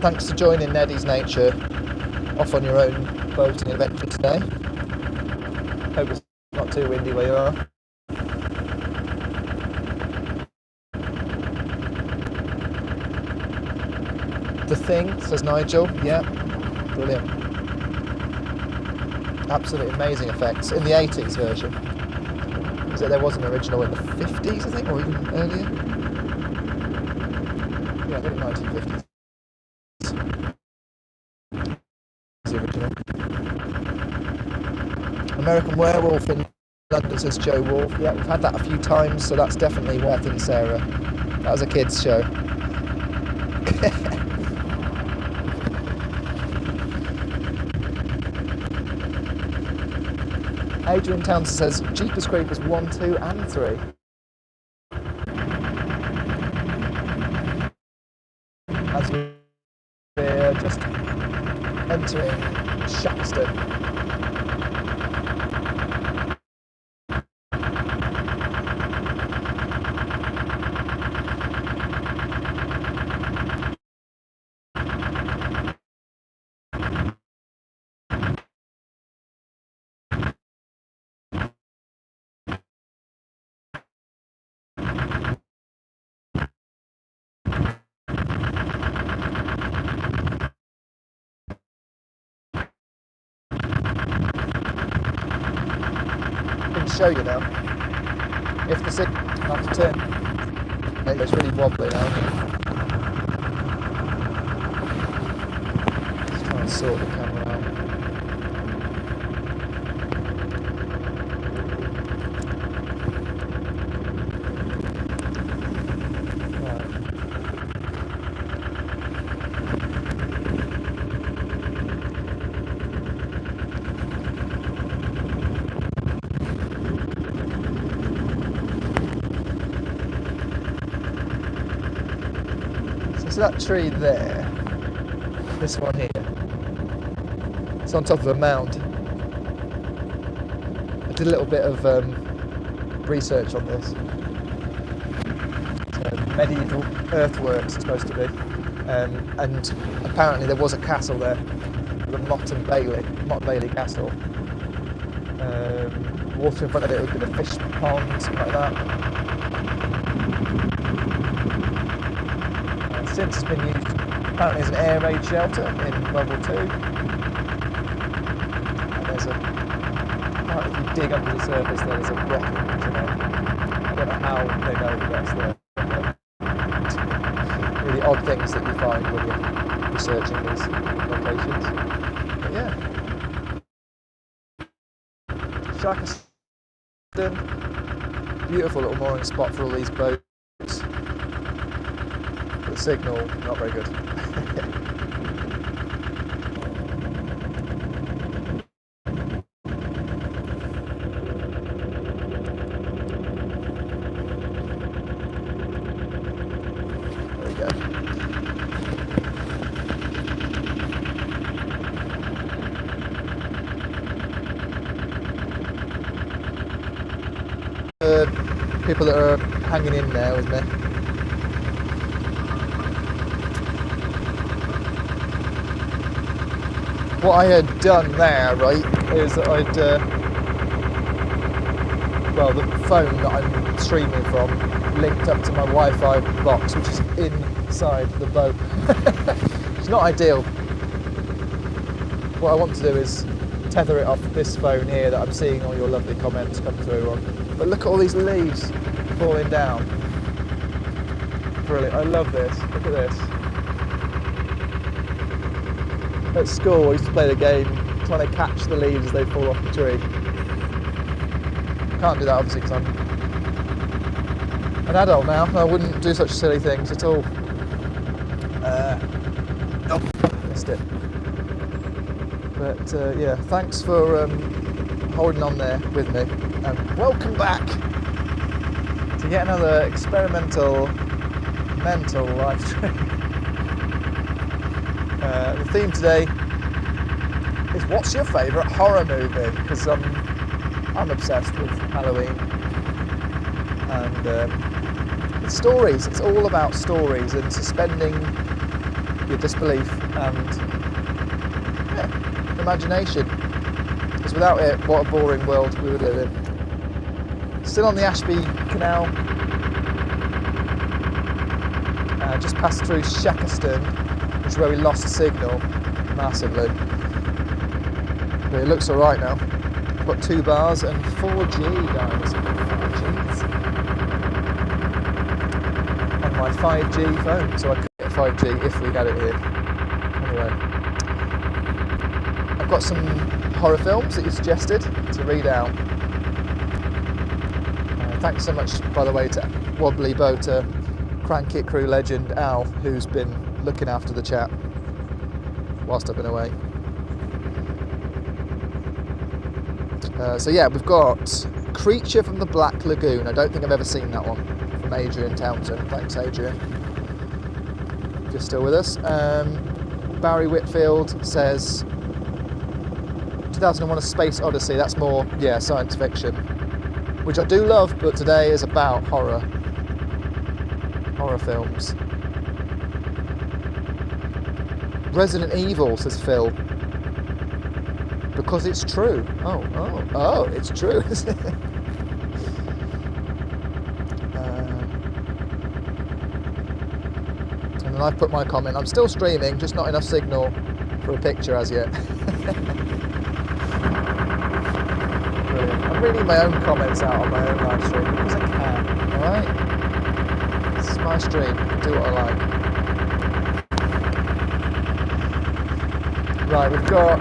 Thanks for joining Neddy's Nature off on your own boating adventure today. Hope it's not too windy where you are. The Thing, says Nigel. Yeah, brilliant. Absolutely amazing effects. In the 80s version. So there was an original in the 50s, I think, or even earlier. Yeah, I think 1950s. The original. American Werewolf in London, says Joe Wolf. Yeah, we've had that a few times, so that's definitely worth it, Sarah. That was a kids' show. Adrian Townsend says Jeepers Creepers 1, 2 and 3. As we're just entering Shaxton. Show you now. If the signal have to turn, it's really wobbly now. Let's try and sort the camera out. So that tree there, this one here, it's on top of a mound. I did a little bit of research on this. So medieval earthworks, it's supposed to be, and apparently there was a castle there, the Motte Bailey Castle. Water in front of it would have been a fish pond, something like that. Since it's been used apparently as an air raid shelter in World War II. And there's apparently if you dig under the surface there's a rocket today. I don't know how they know that that's there. Really odd things that you find when you're researching these locations. But yeah. Shaxton, beautiful little mooring spot for all these boats. The signal, not very good. There we go. People that are hanging in there with me. What I had done there, right, is that I'd, the phone that I'm streaming from linked up to my Wi-Fi box, which is inside the boat. It's not ideal. What I want to do is tether it off this phone here that I'm seeing all your lovely comments come through on. But look at all these leaves falling down. Brilliant, I love this, look at this. At school, I used to play the game trying to catch the leaves as they fall off the tree. Can't do that obviously because I'm an adult now. I wouldn't do such silly things at all. Oh, missed it. But yeah, thanks for holding on there with me. And welcome back to yet another experimental mental live stream. The theme today is what's your favourite horror movie? Because I'm obsessed with Halloween and it's stories. It's all about stories and suspending your disbelief and imagination. Because without it, what a boring world we would live in. Still on the Ashby canal. Just passed through Shaxton, which is where we lost signal massively. But it looks alright now. I've got 2 bars and 4G, guys. 4Gs. On my 5G phone, so I could get 5G if we had it here. Anyway. I've got some horror films that you suggested to read out. Thanks so much, by the way, to Wobbly Boater, Crank It Crew legend Al, who's been looking after the chat whilst I've been away. So yeah, we've got Creature from the Black Lagoon. I don't think I've ever seen that one, from Adrian Townsend. Thanks, Adrian. If you're still with us. Barry Whitfield says 2001: A Space Odyssey. That's more, yeah, science fiction, which I do love, but today is about horror films. Resident Evil, says Phil. Because it's true. Oh, it's true. And then I've put my comment. I'm still streaming, just not enough signal for a picture as yet. Brilliant. I'm reading my own comments out on my own live stream because I can. Alright? This is my stream. I do what I like. Right, we've got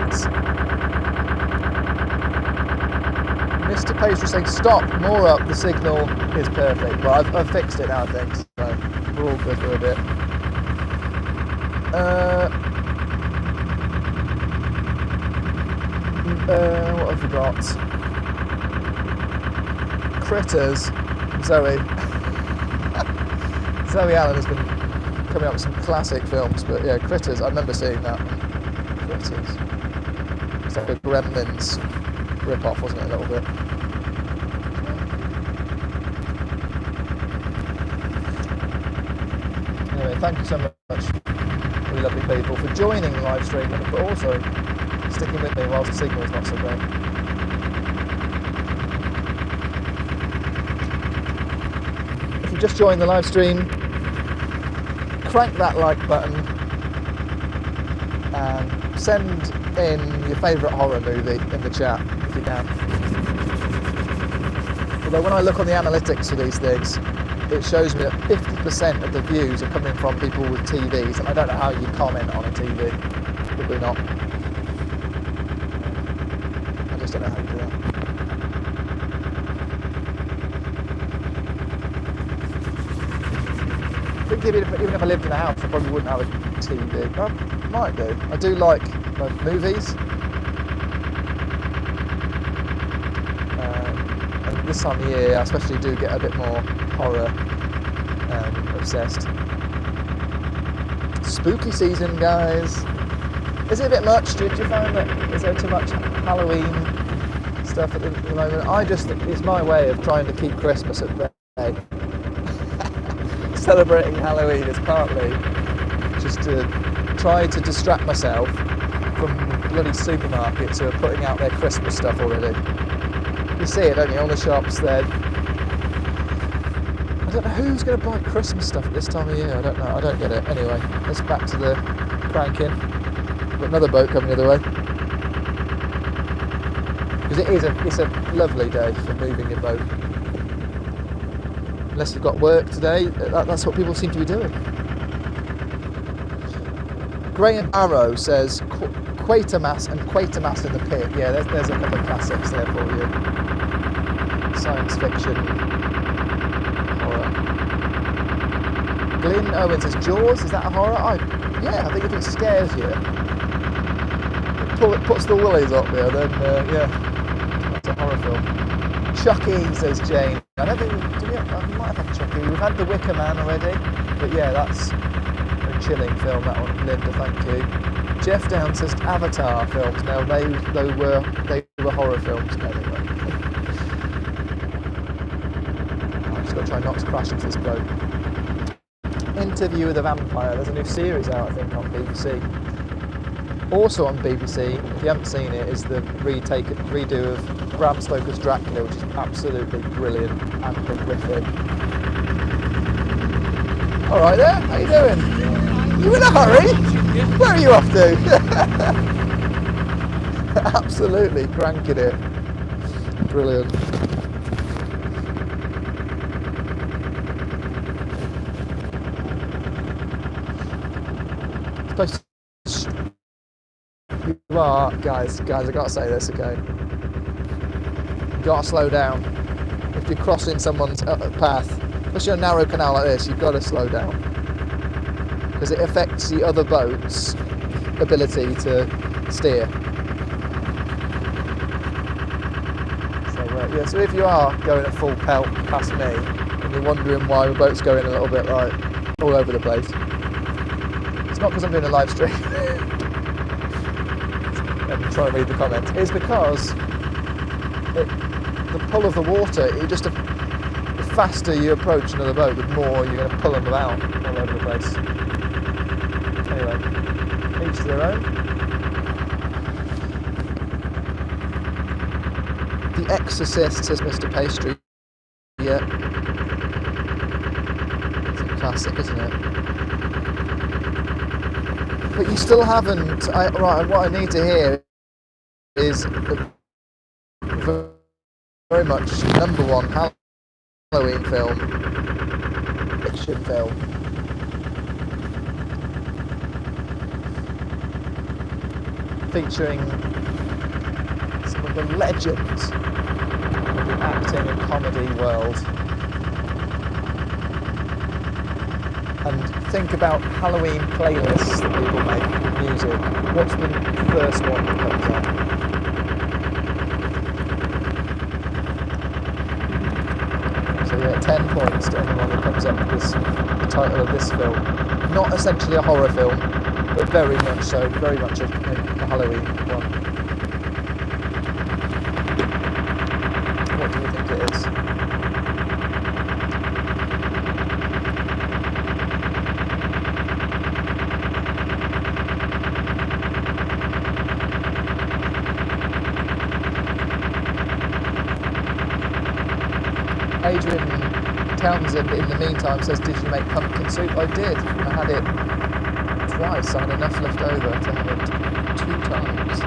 Mr. Pastry saying, stop, more up, the signal is perfect. Well, I've fixed it now, I think, so we're all good for a bit. What have we got? Critters, Zoe. Zoe Allen has been coming up with some classic films, but yeah, Critters, I remember seeing that. Critters. It's like a Gremlins rip-off, wasn't it, a little bit? Anyway, thank you so much, you lovely people, for joining the live stream, but also sticking with me whilst the signal is not so great. If you just joined the live stream, crank that like button and send in your favourite horror movie in the chat if you can. Although when I look on the analytics for these things, it shows me that 50% of the views are coming from people with TVs, and I don't know how you comment on a TV. Probably not. I just don't know how you do that. I think even if I lived in a house, I probably wouldn't have a TV. I might do. I do like movies. And this time of year, I especially do get a bit more horror obsessed. Spooky season, guys. Is it a bit much? Do you find that? Is there too much Halloween stuff at the moment? I just think it's my way of trying to keep Christmas at bay. Celebrating Halloween is partly just to try to distract myself from bloody supermarkets who are putting out their Christmas stuff already. You see it, don't you? All the shops there. I don't know who's going to buy Christmas stuff at this time of year. I don't know. I don't get it. Anyway, let's back to the cranking. Got another boat coming the other way. Because it's a lovely day for moving your boat. Unless you've got work today, that's what people seem to be doing. Graham Arrow says Quatermass and Quatermass in the Pit. Yeah, there's a couple of classics there for you. Science fiction, horror. Glyn Owen says Jaws, is that a horror? Yeah, I think if it scares you, it puts the willies up there, then yeah, that's a horror film. Chucky, says Jane. I don't think we might have had Chucky. We've had The Wicker Man already, but yeah, that's a chilling film, that one. Linda, thank you. Jeff Down says Avatar films. Now they were horror films. No, they weren't. I've just got to try not to crash into this boat. Interview with a Vampire. There's a new series out, I think, on BBC. Also on BBC, if you haven't seen it, is the redo of Bram Stoker's Dracula, which is absolutely brilliant and horrific. All right there, how you doing? You in a hurry? Where are you off to? Absolutely cranking it. Brilliant. You are, guys, I gotta say this, okay? You gotta slow down. If you're crossing someone's path, especially a narrow canal like this, you've got to slow down. Because it affects the other boat's ability to steer. Yeah, so if you are going at full pelt past me and you're wondering why the boat's going a little bit like all over the place, it's not because I'm doing a live stream and trying to read the comments. It's because the pull of the water, the faster you approach another boat, the more you're going to pull them about all over the place. Anyway, each to their own. The Exorcist, says Mr. Pastry. Yeah. It's a classic, isn't it? But you still haven't... right, what I need to hear is very much #1 Halloween film, fiction film. Featuring some of the legends of the acting and comedy world. And think about Halloween playlists that people make with music. What's the first one that comes up? So yeah, 10 points to anyone that comes up with the title of this film. Not essentially a horror film, but very much so, very much a Halloween one. What do you think it is? Adrian Townsend, in the meantime, says, did you make pumpkin soup? I did. I had it twice. I had enough left over to have it 2 times.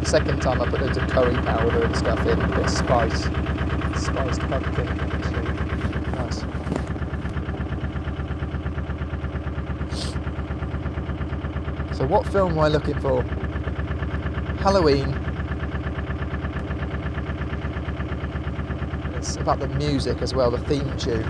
The second time I put a bit of curry powder and stuff in, a bit of spice. Spiced pumpkin soup. Nice. So what film am I looking for? Halloween. It's about the music as well, the theme tune.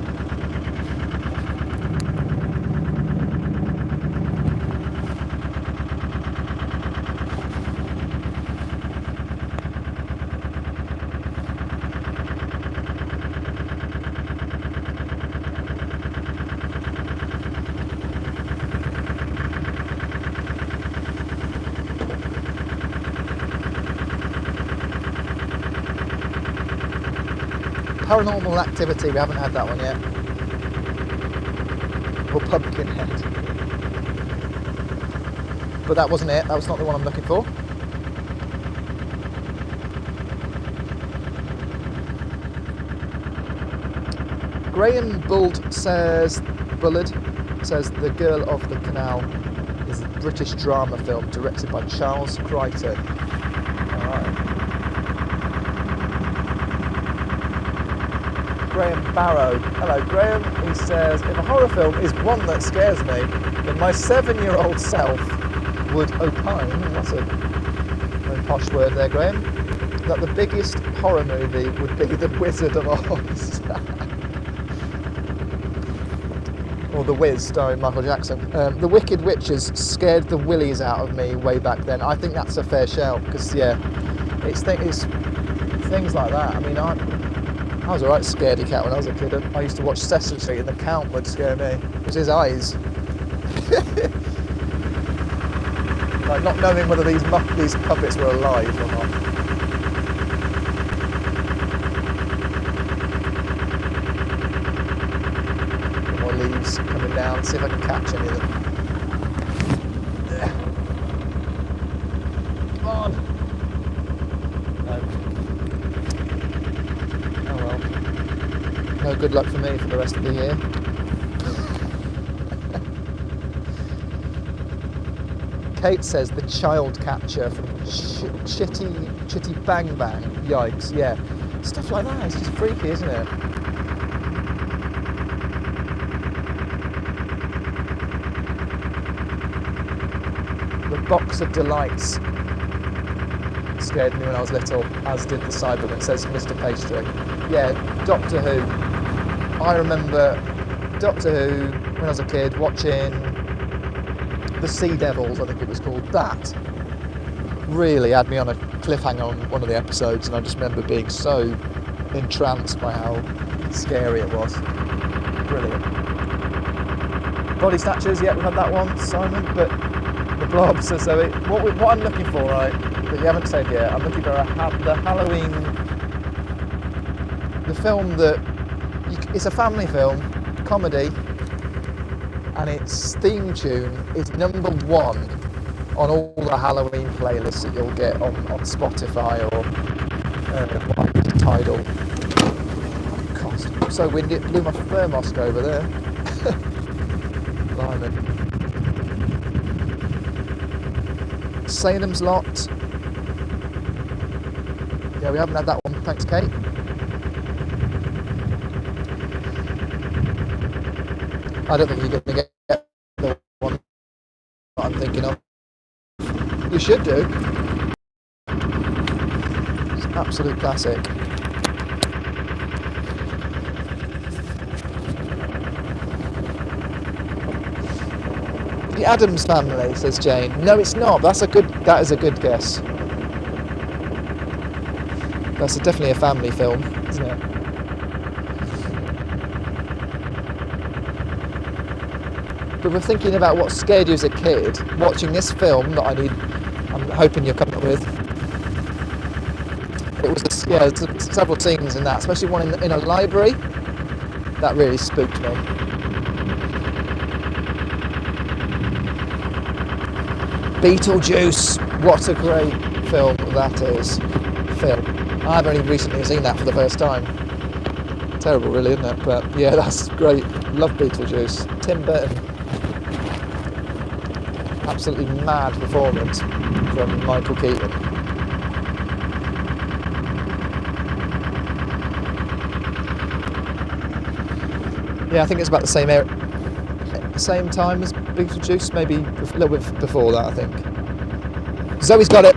Paranormal Activity, we haven't had that one yet. Or Pumpkinhead. But that wasn't it, that was not the one I'm looking for. Graham Bullard says The Girl of the Canal is a British drama film directed by Charles Crichton. Graham Barrow. Hello Graham. He says, if a horror film is one that scares me, then my 7-year-old self would opine, that's a very posh word there Graham, that the biggest horror movie would be The Wizard of Oz. Or The Wiz, starring Michael Jackson. The Wicked Witches scared the willies out of me way back then. I think that's a fair shout, because yeah, it's things like that. I mean, I was a right scaredy cat when I was a kid. I used to watch Sesame Street and the Count would scare me. It was his eyes. Like not knowing whether these puppets were alive or not. More leaves coming down, see if I can catch any of them. Come on! No. Oh well. No good luck for me for the rest of the year. Kate says the child catcher from Chitty Bang Bang. Yikes, yeah. Stuff like that, it's just freaky, isn't it? The Box of Delights scared me when I was little, as did the Cyberman, says Mr. Pastry. Yeah, Doctor Who. I remember Doctor Who when I was a kid watching The Sea Devils, I think it was called. That really had me on a cliffhanger on one of the episodes, and I just remember being so entranced by how scary it was. Brilliant. Body Snatchers, yeah, we've had that one, Simon, but the Blob. So what I'm looking for, right, that you haven't said yet, I'm looking for the Halloween, the film that, it's a family film, comedy, and its theme tune is number 1 on all the Halloween playlists that you'll get on Spotify or Tidal. God, it's so windy, it blew my thermoscope over there. Blimey. Salem's Lot. Yeah, we haven't had that one. Thanks, Kate. I don't think you're going to get the one that I'm thinking of. You should do. It's an absolute classic. The Addams Family, says Jane. No, it's not. That is a good guess. That's definitely a family film, isn't it? But we're thinking about what scared you as a kid. Watching this film that I'm hoping you'll come up with. It was several scenes in that, especially one in a library. That really spooked me. Beetlejuice, what a great film that is. I've only recently seen that for the first time. Terrible really, isn't it? But yeah, that's great. Love Beetlejuice. Tim Burton. Absolutely mad performance from Michael Keaton. Yeah, I think it's about the same time as Beetlejuice, maybe a little bit before that, I think. Zoe's got it.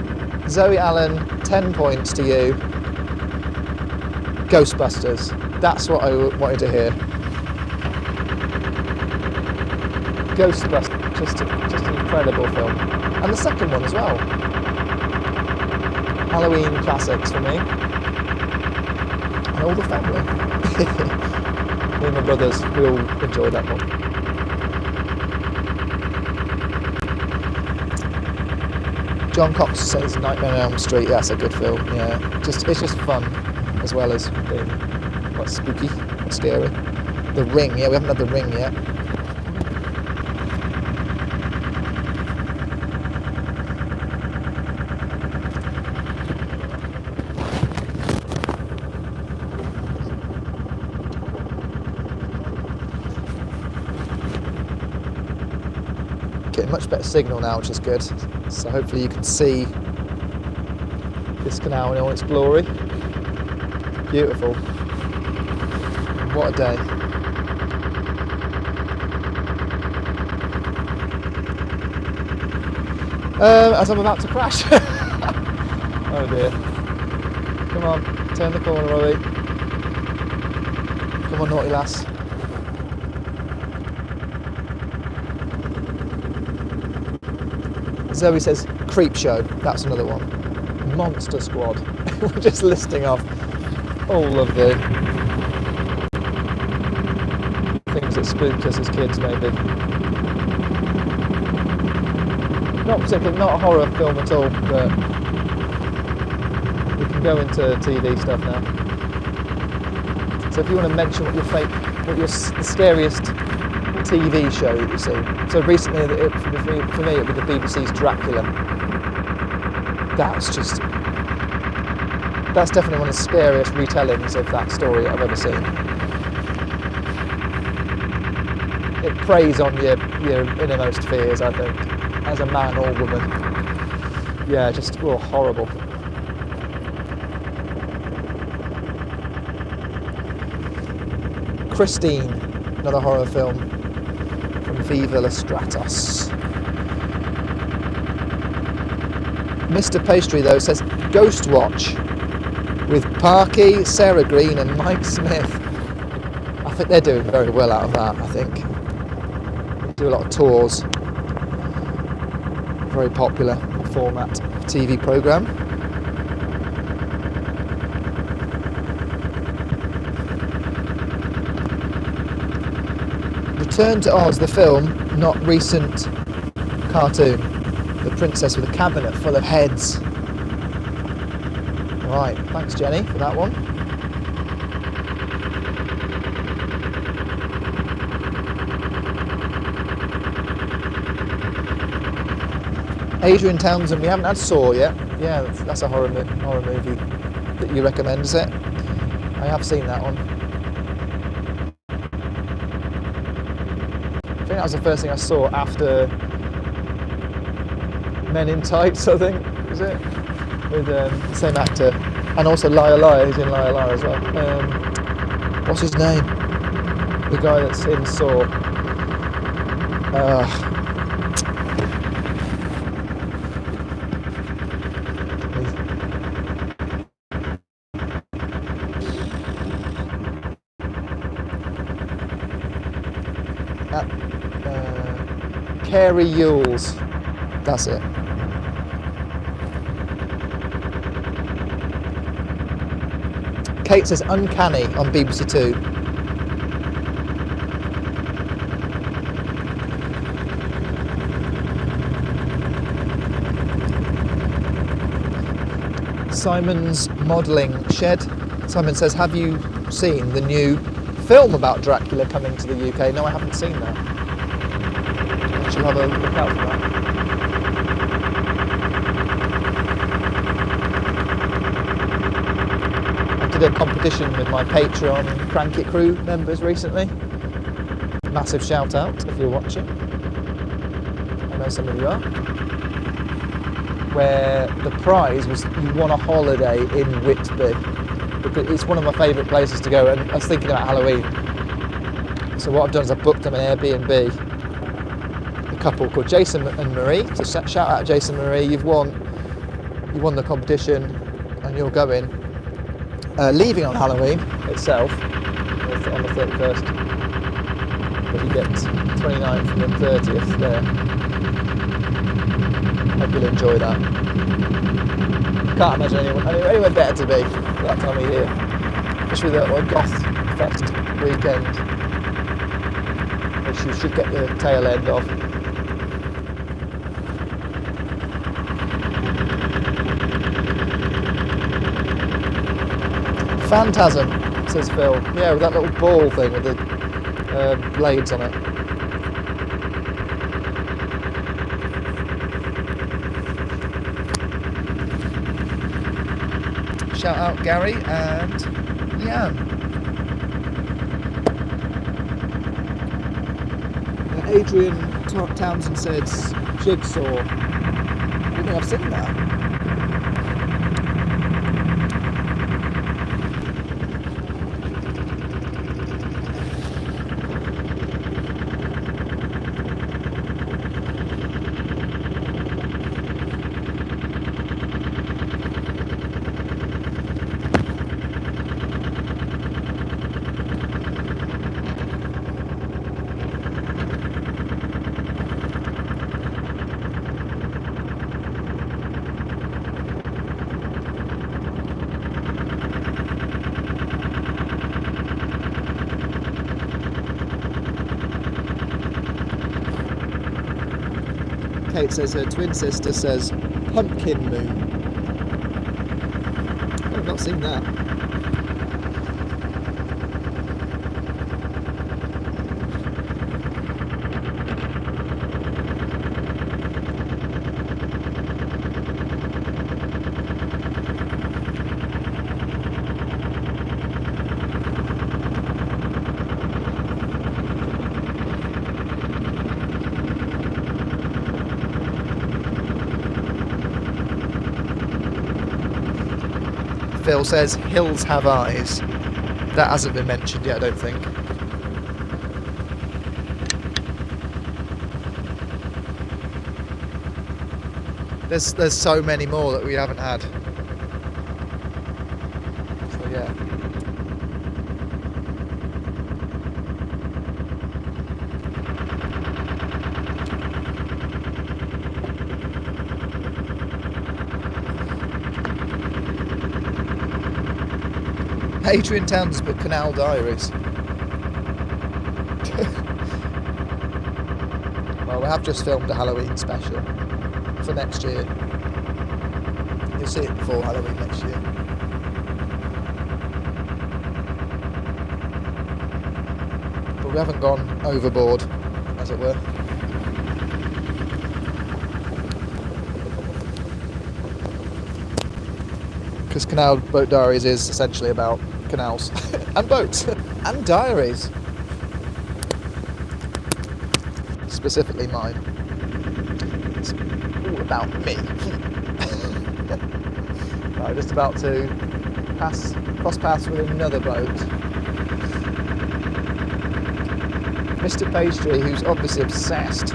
Zoe Allen, 10 points to you. Ghostbusters. That's what I wanted to hear. Ghostbusters, just an incredible film. And the second one as well. Halloween classics for me. And all the family. Me and my brothers, we all enjoyed that one. John Cox says Nightmare on Elm Street. That's a good film. Yeah, it's just fun as well as being quite spooky, quite scary. The Ring. Yeah, we haven't had The Ring yet. Getting much better signal now, which is good. So hopefully you can see this canal in all its glory. Beautiful. What a day. As I'm about to crash. Oh dear. Come on, turn the corner, Robbie. Come on, naughty lass. Zoe says Creep Show. That's another one. Monster Squad. We're just listing off all of the things that spooked us as kids, maybe. Not a horror film at all, but we can go into TV stuff now. So if you want to mention what the scariest TV show that you've seen. So recently, for me, it would be the BBC's Dracula. That's definitely one of the scariest retellings of that story I've ever seen. It preys on your innermost fears, I think, as a man or woman. Yeah, just horrible. Christine, another horror film. Viva La Stratos. Mr. Pastry, though, says Ghost Watch with Parky, Sarah Green and Mike Smith. I think they're doing very well out of that, I think. They do a lot of tours. Very popular format. TV programme. Return to Oz, the film, not recent cartoon. The princess with a cabinet full of heads. Right, thanks Jenny for that one. Adrian Townsend, we haven't had Saw yet. Yeah, that's a horror movie that you recommend, is it? I have seen that one. I think that was the first thing I saw after Men in Tights, I think, was it? With the same actor. And also Liar Liar, he's in Liar Liar as well. What's his name? The guy that's in Saw. Carey Yules. That's it. Kate says Uncanny on BBC Two. Simon's Modelling Shed. Simon says, have you seen the new film about Dracula coming to the UK? No, I haven't seen that. I should have a look out for that. I did a competition with my Patreon Crank It Crew members recently. Massive shout out if you're watching. I know some of you are. Where the prize was you won a holiday in Whitby. Because it's one of my favourite places to go, and I was thinking about Halloween. So what I've done is I've booked them an Airbnb. A couple called Jason and Marie. So shout out to Jason and Marie. You won the competition, and you're going. Leaving on Halloween itself on the 31st, but you get 29th and the 30th there. Hope you'll enjoy that. Can't imagine anywhere better to be that time of year, especially the Goth Fest weekend, which you should get the tail end of. Phantasm, says Phil. Yeah, with that little ball thing with the blades on it. Shout out Gary and Leanne. Adrian Townsend says Jigsaw. I don't think I've seen that. Kate says her twin sister says Pumpkin Moon. I've not seen that. Phil says hills have eyes. That hasn't been mentioned yet, I don't think. There's so many more that we haven't had. So yeah. Adrian Towns, but Canal Diaries. Well, we have just filmed a Halloween special for next year. You'll see it before Halloween next year. But we haven't gone overboard, as it were. Because Canal Boat Diaries is essentially about canals and boats and diaries. Specifically mine. It's all about me. Right, just about to cross paths with another boat. Mr. Pastry, who's obviously obsessed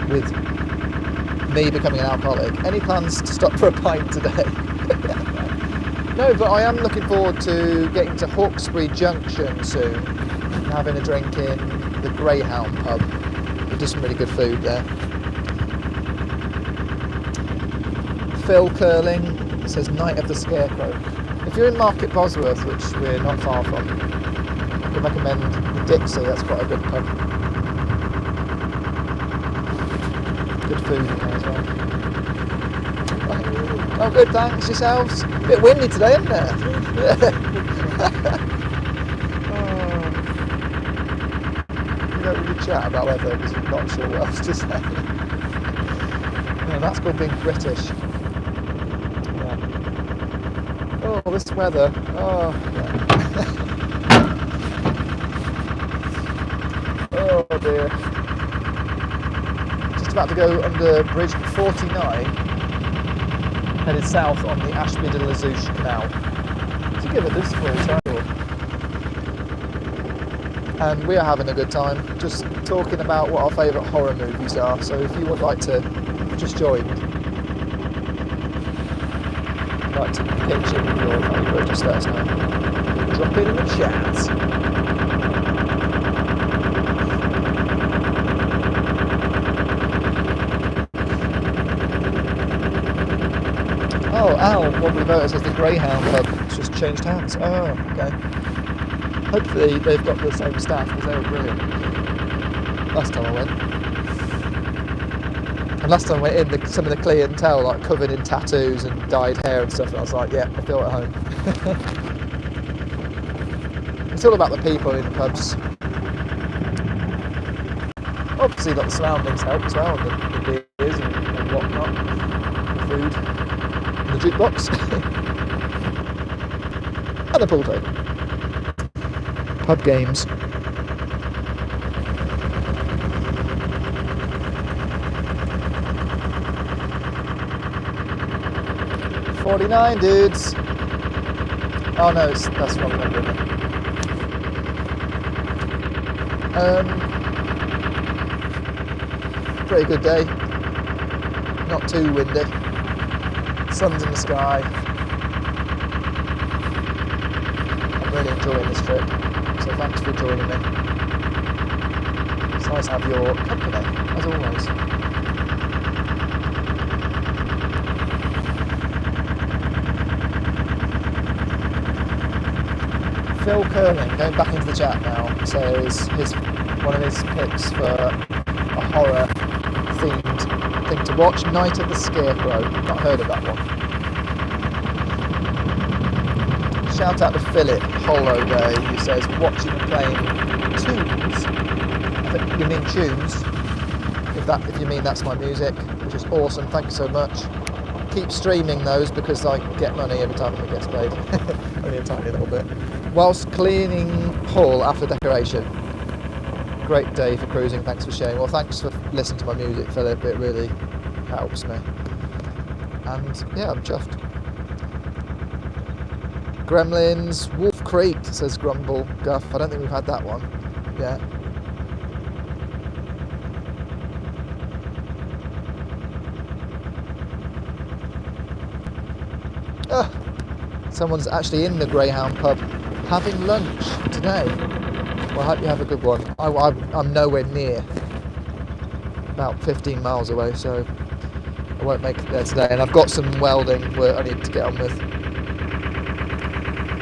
with me becoming an alcoholic. Any plans to stop for a pint today? No, but I am looking forward to getting to Hawkesbury Junction soon and having a drink in the Greyhound pub. They do some really good food there. Phil Curling says Night of the Scarecrow. If you're in Market Bosworth, which we're not far from, I can recommend the Dixie. That's quite a good pub. Good food in there as well. Oh, good, thanks. Yourselves? A bit windy today, isn't it? We don't really chat about weather because we're not sure what else to say. Yeah, that's called being British. Yeah. Oh, this weather. Oh, yeah. Oh dear. Just about to go under Bridge 49. Headed south on the Ashby de la Zouche Canal. To give it this full title. And we are having a good time, just talking about what our favourite horror movies are. So if you would like to just join, like to pitch in your favourite, just let us know. Drop it in the chat. Oh, Al, Wobbly Boater says the Greyhound pub has just changed hands. Oh, okay. Hopefully they've got the same staff because they were brilliant last time I went. And last time I went in, some of the clientele like covered in tattoos and dyed hair and stuff, and I was like, yeah, I feel at home. It's all about the people in the pubs. Obviously, the surroundings help as well, and the beers and whatnot, the food. The jukebox and the pool table. Pub games. $49 dudes. Oh no, that's wrong number. Pretty good day. Not too windy. Sun's in the sky. I'm really enjoying this trip, so thanks for joining me. It's nice to have your company, as always. Phil Curling, going back into the chat now, says one of his picks for a horror themed thing to watch, Night of the Scarecrow. Not heard of that one. Shout out to Philip Holloway, who says watching and playing tunes. I think you mean tunes. If you mean that's my music, which is awesome. Thank you so much. Keep streaming those because I get money every time it gets played. Only a tiny little bit. Whilst cleaning hull after decoration. Great day for cruising, thanks for sharing. Well, thanks for listening to my music, Philip, it really helps me. And yeah, I'm chuffed. Gremlins, Wolf Creek, says Grumble Guff. I don't think we've had that one yet. Someone's actually in the Greyhound pub having lunch today. Well, I hope you have a good one. I'm nowhere near, about 15 miles away, so I won't make it there today. And I've got some welding work I need to get on with.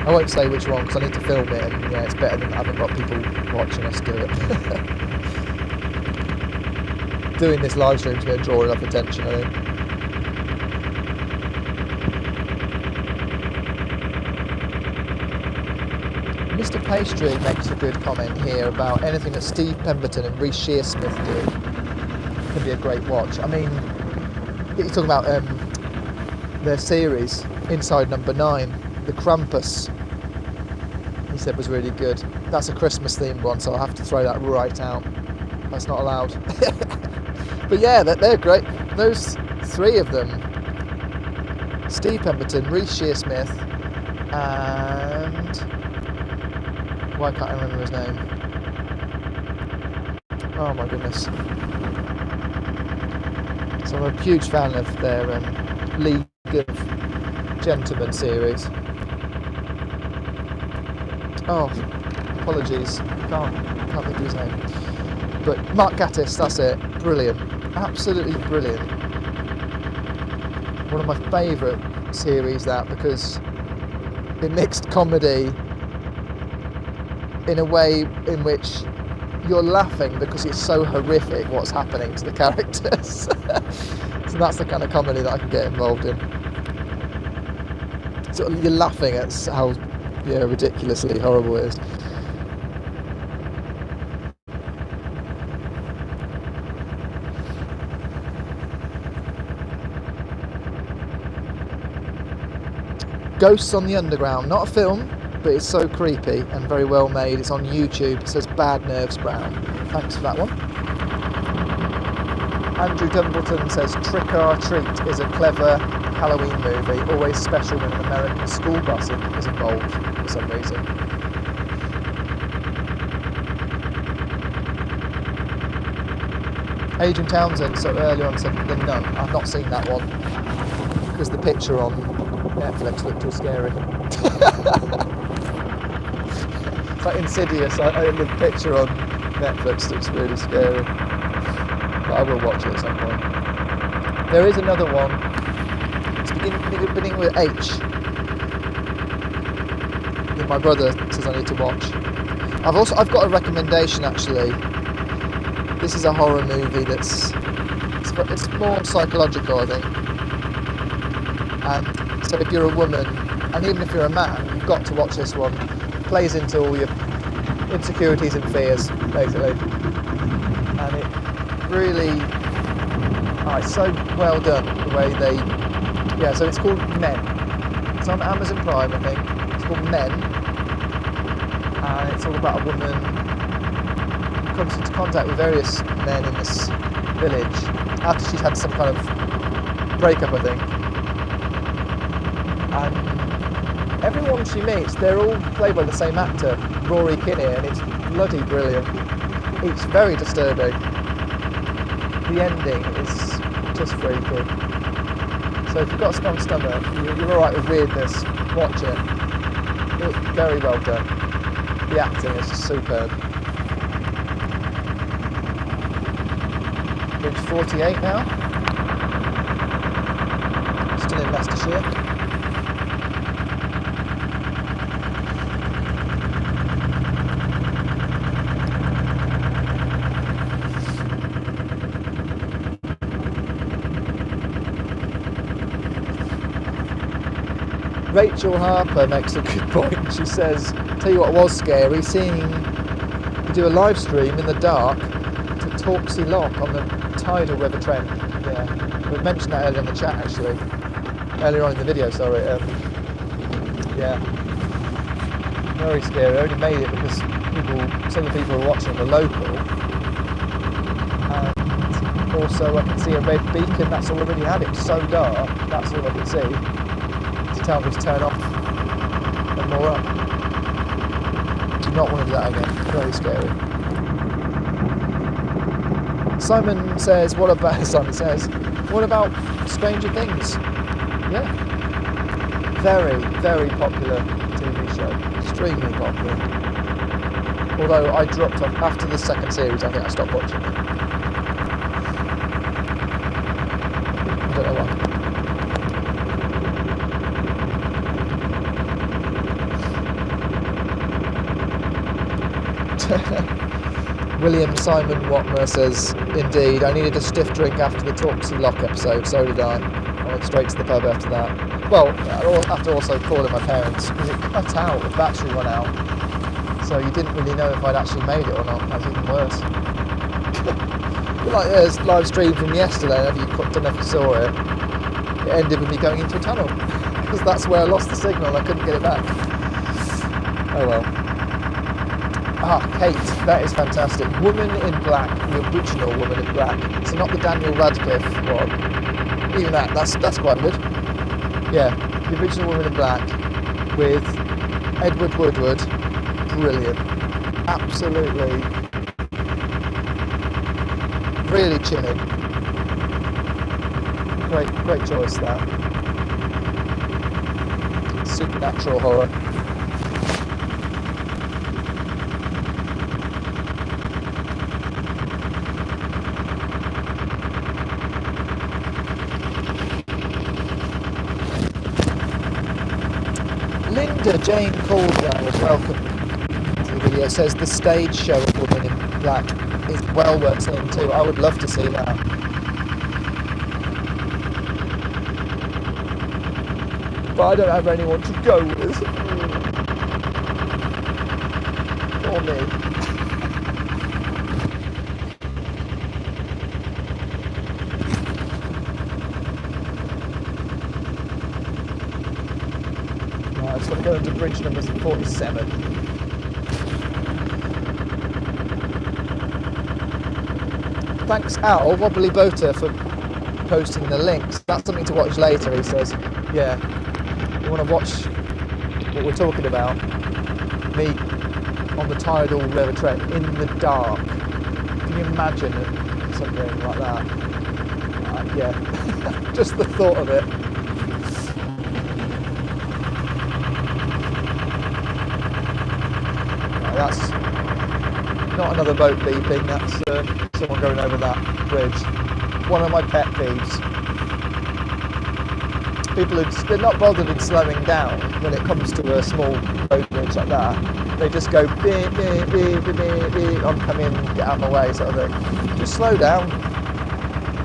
I won't say which one because I need to film it, and yeah, it's better than having got people watching us do it. Doing this live stream is going to draw enough attention, I think. Mr. Pastry makes a good comment here about anything that Steve Pemberton and Reece Shearsmith do can be a great watch. I mean, he's talking about their series, Inside Number 9, the Krampus, he said was really good. That's a Christmas themed one, so I'll have to throw that right out. That's not allowed. But yeah, they're great. Those three of them, Steve Pemberton, Reece Shearsmith, and... why can't I remember his name? Oh my goodness. So I'm a huge fan of their League of Gentlemen series. Oh, apologies. Can't think of his name. But Mark Gatiss, that's it. Brilliant. Absolutely brilliant. One of my favourite series, that, because it mixed comedy in a way in which you're laughing because it's so horrific what's happening to the characters. So that's the kind of comedy that I can get involved in. So you're laughing at how ridiculously horrible it is. Ghosts on the Underground, not a film, but it's so creepy and very well made. It's on YouTube. It says Bad Nerves Brown. Thanks for that one. Andrew Dumbleton says Trick or Treat is a clever Halloween movie, always special when an American school bus is involved for some reason. Adrian Townsend so earlier on said The Nun. I've not seen that one because the picture on Netflix looked too scary. It's like Insidious. The picture on Netflix looks really scary. But I will watch it at some point. There is another one. It's beginning with H. That my brother says I need to watch. I've got a recommendation actually. This is a horror movie it's more psychological, I think. And so if you're a woman, and even if you're a man, you've got to watch this one. It plays into all your insecurities and fears, basically. And it really, it's so well done, the way they, so it's called Men. It's on Amazon Prime, I think. It's called Men. And it's all about a woman who comes into contact with various men in this village after she's had some kind of breakup, I think. And everyone she meets, they're all played by the same actor, Rory Kinnear, and it's bloody brilliant. It's very disturbing. The ending is just freaky. So if you've got a strong stomach, you're alright with weirdness, watch it. It's very well done. The acting is just superb. Bridge 48 now. Still in Leicestershire. Rachel Harper makes a good point. She says, tell you what was scary, seeing you do a live stream in the dark to Torksey Lock on the tidal River Trent. Yeah, we mentioned that earlier in the chat actually. Earlier on in the video, sorry. Yeah, very scary. I only made it because some of the people who are watching are local. And also I can see a red beacon, that's all I really had. It was so dark, that's all I could see. Tell me to turn off and more up. Do not want to do that again. Very scary. Simon says, what about Stranger Things? Yeah. Very, very popular TV show. Extremely popular. Although I dropped off after the second series, I think I stopped watching it. I don't know why. William Simon Watmer says, indeed, I needed a stiff drink after the Torksy Lock episode, so did I. I went straight to the pub after that. Well, after also calling my parents, because it cut out, the battery went out. So you didn't really know if I'd actually made it or not. That's even worse. Like there's live stream from yesterday, if you don't know if you saw it, it ended with me going into a tunnel. Because that's where I lost the signal, I couldn't get it back. Oh well. Ah, Kate, that is fantastic. Woman in Black, the original Woman in Black. So not the Daniel Radcliffe one. Even that's quite good. Yeah, the original Woman in Black with Edward Woodward. Brilliant. Absolutely. Really chilling. Great choice that. Supernatural horror. Linda Jane Caldwell, welcome to the video, says the stage show of Woman in Black is well worth seeing too. I would love to see that. But I don't have anyone to go with. Or me. Right, I've just got to go into bridge number 47. Thanks Al Wobbly Boater for posting the links. That's something to watch later, he says. Yeah, you want to watch what we're talking about? Me on the tidal river trek in the dark. Can you imagine something like that? Yeah, just the thought of it. Right, that's not another boat beeping, that's someone going over that bridge. One of my pet peeves. People they're not bothered in slowing down when it comes to a small boat bridge like that. They just go beep, beep, beep, beep, beep, beep, I'm coming, get out of my way sort of thing. Just slow down.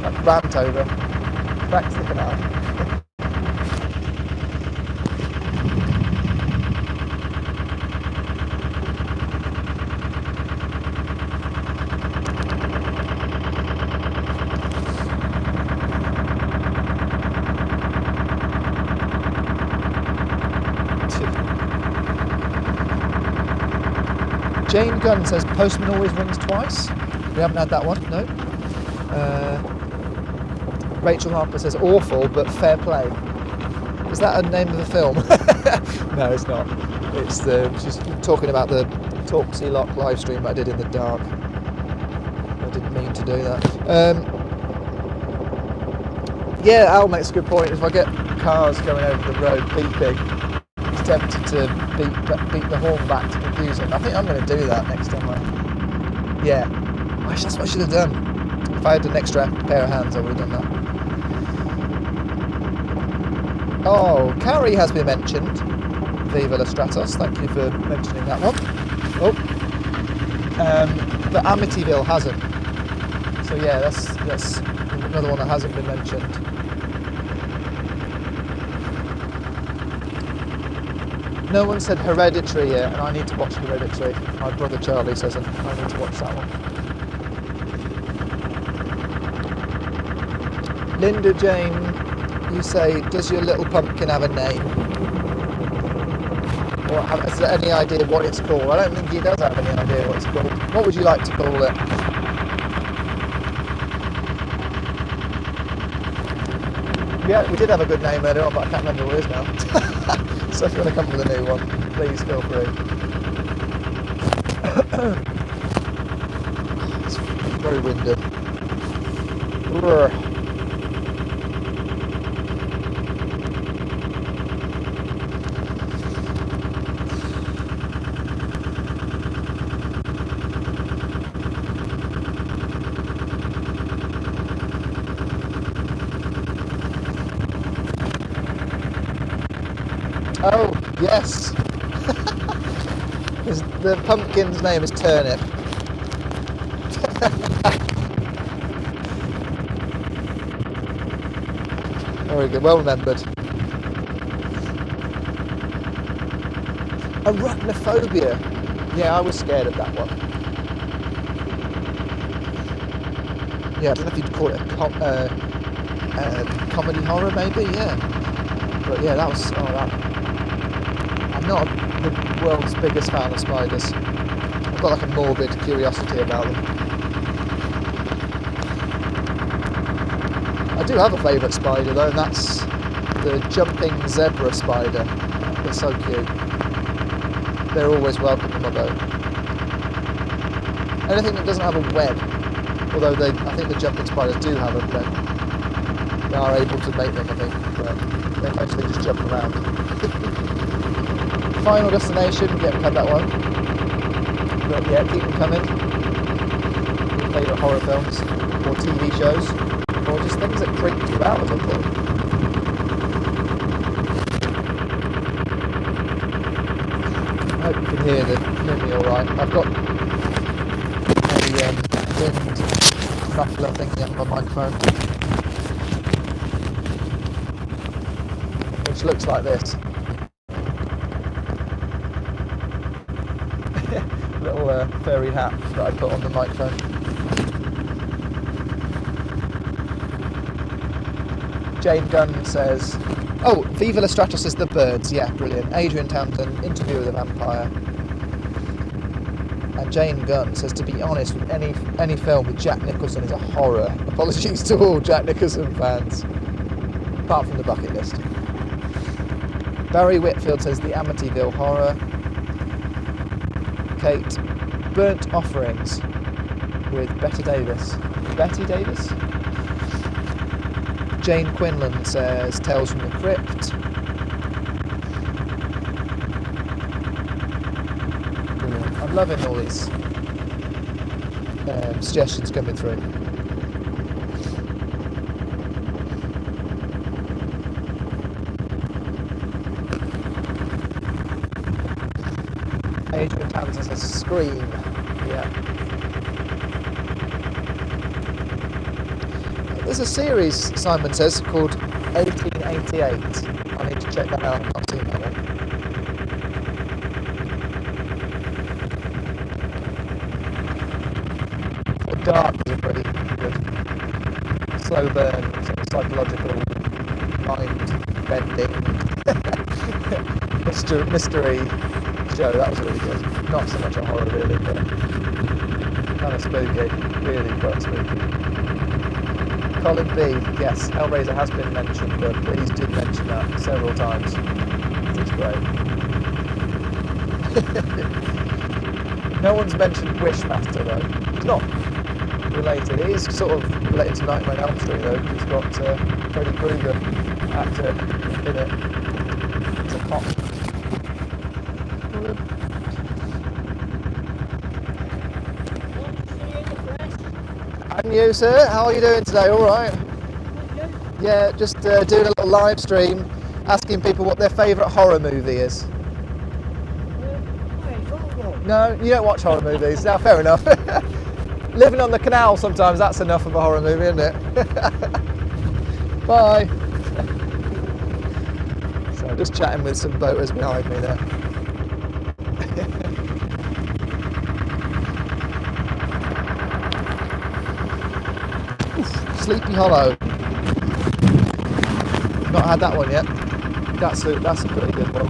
Like rant over. Back to the canal. Jane Gunn says postman always rings twice. We haven't had that one, no. Rachel Harper says awful but fair play. Is that a name of the film? No, it's not. It's she's talking about the Torksy Lock live stream I did in the dark. I didn't mean to do that. Yeah, Al makes a good point. If I get cars going over the road beeping, it's tempted to beat the horn back to confuse them. I think I'm going to do that next time. Yeah, gosh, that's what I should have done. If I had an extra pair of hands, I would have done that. Oh, Carrie has been mentioned. Viva La Stratos, thank you for mentioning that one. Oh, but Amityville hasn't. So yeah, that's another one that hasn't been mentioned. No one said Hereditary yet, and I need to watch Hereditary. My brother Charlie says I need to watch that one. Linda Jane, you say, does your little pumpkin have a name? Or has there any idea what it's called? I don't think he does have any idea what it's called. What would you like to call it? Yeah, we did have a good name earlier on, but I can't remember what it is now. So if you want to come up with a new one, please feel free. It's very windy. Oh, yes. The pumpkin's name is Turnip. Very good, well remembered. Arachnophobia. Yeah, I was scared of that one. Yeah, I don't know if you'd call it a comedy horror, maybe. Yeah, but yeah, that was. I'm not the world's biggest fan of spiders. I've got like a morbid curiosity about them. I do have a favourite spider though, and that's the jumping zebra spider. They're so cute. They're always welcome in my boat. Anything that doesn't have a web, although I think the jumping spiders do have a web. They are able to make them, I think, but they mostly just jump around. Final Destination, yeah, we had that one. But yeah, keep them coming. Your favourite horror films, or TV shows, or just things that creep you out or something. I hope you can hear me alright. I've got a wind muffler thingy on my microphone, which looks like this. Little furry hat that I put on the microphone. Jane Gunn says, oh, Viva La Stratos is the birds. Yeah, brilliant. Adrian Townsend, Interview with a Vampire. And Jane Gunn says, to be honest, with any film with Jack Nicholson is a horror. Apologies to all Jack Nicholson fans, apart from the bucket list. Barry Whitfield says, the Amityville Horror. Kate, Burnt Offerings with Betty Davis. Betty Davis? Jane Quinlan says Tales from the Crypt. Brilliant. I'm loving all these suggestions coming through. Adrian Townsend says Scream. Yeah. There's a series, Simon says, called 1888. I need to check that out. I've not seen that one. Or Dark was a pretty good slow burn, sort of psychological, mind-bending mystery show. That was really good. Not so much a horror really, but kind of spooky. Really quite spooky. Colin B, yes, Hellraiser has been mentioned, but please do mention that several times. It's great. No one's mentioned Wishmaster though. It's not related. It is sort of related to Nightmare on Elm Street though. It's got Freddy Krueger actor in it. It's a cop. And you, sir, how are you doing today? All right? Yeah, just doing a little live stream, asking people what their favourite horror movie is. No, you don't watch horror movies. No, fair enough. Living on the canal sometimes, that's enough of a horror movie, isn't it? Bye. So I'm just chatting with some boaters behind me there. Sleepy Hollow. Not had that one yet. That's a pretty good one.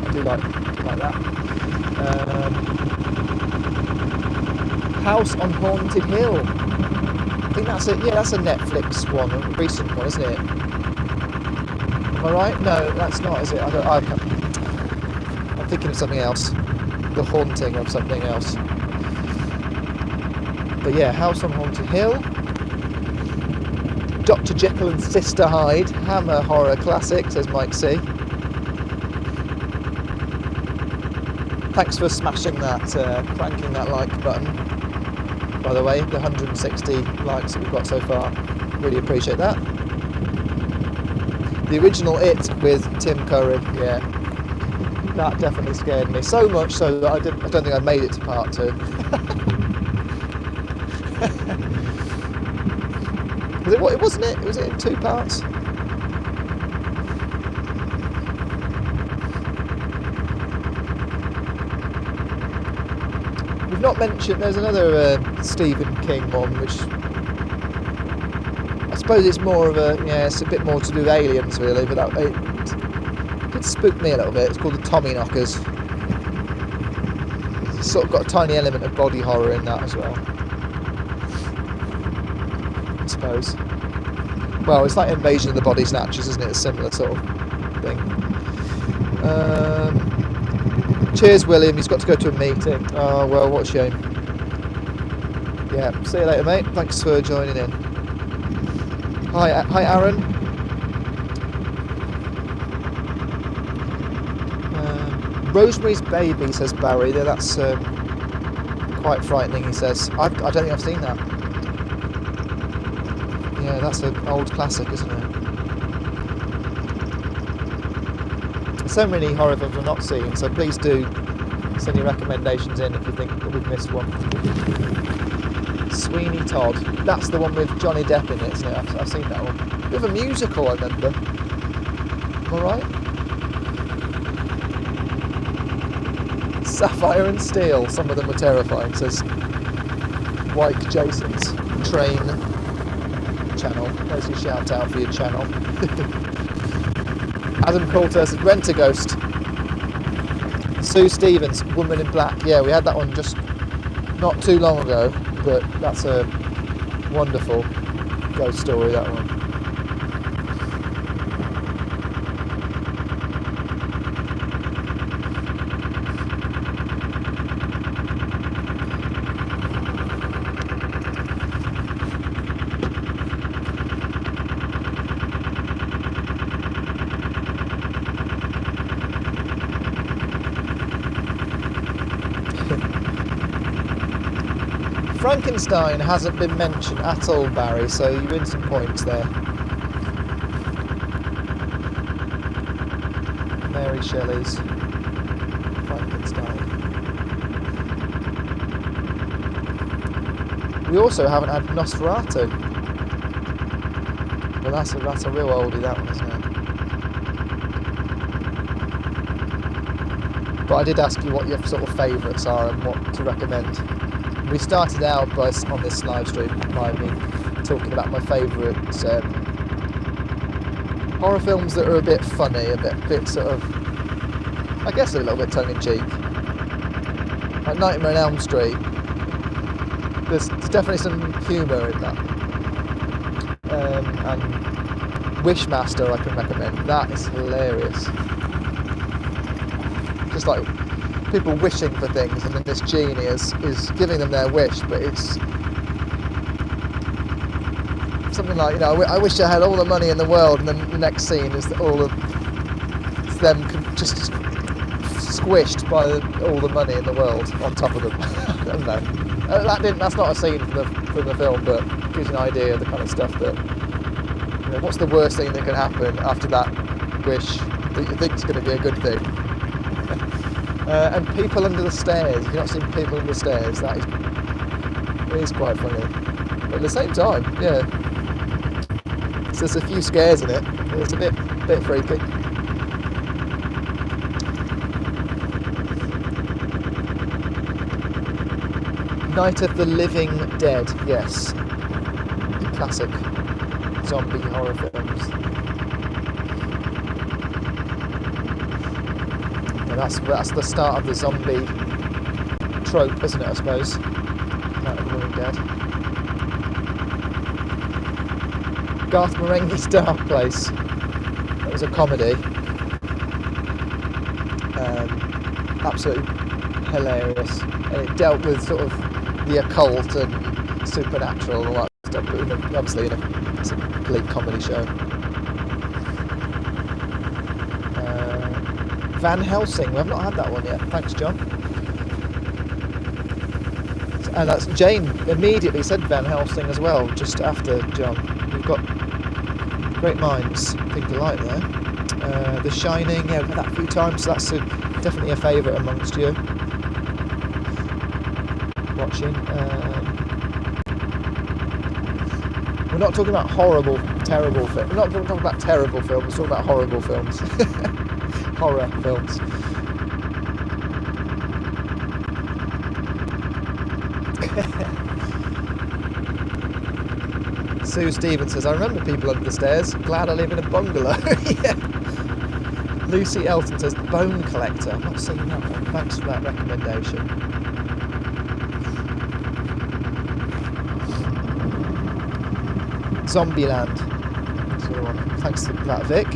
I do like that. House on Haunted Hill. I think that's it. Yeah, that's a Netflix one, a recent one, isn't it? Am I right? No, that's not, is it? I'm thinking of something else. The Haunting of something else. But yeah, House on Haunted Hill. Dr. Jekyll and Sister Hyde, Hammer horror classic, says Mike C. Thanks for smashing that, cranking that like button. By the way, the 160 likes that we've got so far, really appreciate that. The original It with Tim Curry, yeah. That definitely scared me. So much so that I don't think I made it to part 2. Wasn't it? Was it in 2 parts? We've not mentioned, there's another Stephen King one, which I suppose it's more of it's a bit more to do with aliens really, but it did spook me a little bit. It's called The Tommy Knockers. It's sort of got a tiny element of body horror in that as well, I suppose. Well, it's like Invasion of the Body Snatchers, isn't it? A similar sort of thing. Cheers, William. He's got to go to a meeting. Oh, well, what a shame. Yeah, see you later, mate. Thanks for joining in. Hi, Aaron. Rosemary's Baby, says Barry. That's quite frightening, he says. I don't think I've seen that. Yeah, that's an old classic, isn't it? There's so many horror films I've not seen, so please do send your recommendations in if you think that we've missed one. Sweeney Todd. That's the one with Johnny Depp in it, isn't it? I've seen that one. Bit of a musical, I remember. Am I right? Sapphire and Steel. Some of them were terrifying, says Wyke Jason's Train channel. There's your shout out for your channel. Adam Coulter says Rent a Ghost. Sue Stevens, Woman in Black. Yeah, we had that one just not too long ago, but that's a wonderful ghost story, that one. Frankenstein hasn't been mentioned at all, Barry, so you win some points there. Mary Shelley's Frankenstein. We also haven't had Nosferatu. Well, that's a real oldie, that one, isn't it? But I did ask you what your sort of favourites are and what to recommend. We started out on this live stream by me talking about my favourite horror films that are a bit funny, a bit sort of, I guess a little bit tongue-in-cheek. Like Nightmare on Elm Street. There's definitely some humour in that. And Wishmaster I can recommend. That is hilarious. Just like people wishing for things, and then this genie is giving them their wish, but it's something like, I wish I had all the money in the world, and then the next scene is that it's them just squished by all the money in the world on top of them. I don't know. That's not a scene from the film, but it gives you an idea of the kind of stuff that, what's the worst thing that can happen after that wish that you think is going to be a good thing. And People Under the Stairs. If you've not seen People Under the Stairs, it is quite funny. But at the same time, yeah, so there's a few scares in it. It's a bit freaky. Night of the Living Dead. Yes, classic zombie horror films. That's the start of the zombie trope, isn't it, I suppose? Night of the Living Dead. Garth Marenghi's Dark Place. It was a comedy. Absolutely hilarious. And it dealt with sort of the occult and supernatural and all that stuff, but obviously it's a complete comedy show. Van Helsing, we have not had that one yet. Thanks, John. And that's Jane immediately said Van Helsing as well, just after John. We've got great minds think alike there. The Shining, yeah, we've had that a few times, so that's definitely a favourite amongst you watching. We're not talking about horrible, terrible films. We're not talking about terrible films. We're talking about horrible films. Horror films. Sue Stevens says, I remember people under the stairs. Glad I live in a bungalow. Yeah. Lucy Elton says, Bone Collector. I've not seen that one. Thanks for that recommendation. Zombieland. Thanks for that, Vic.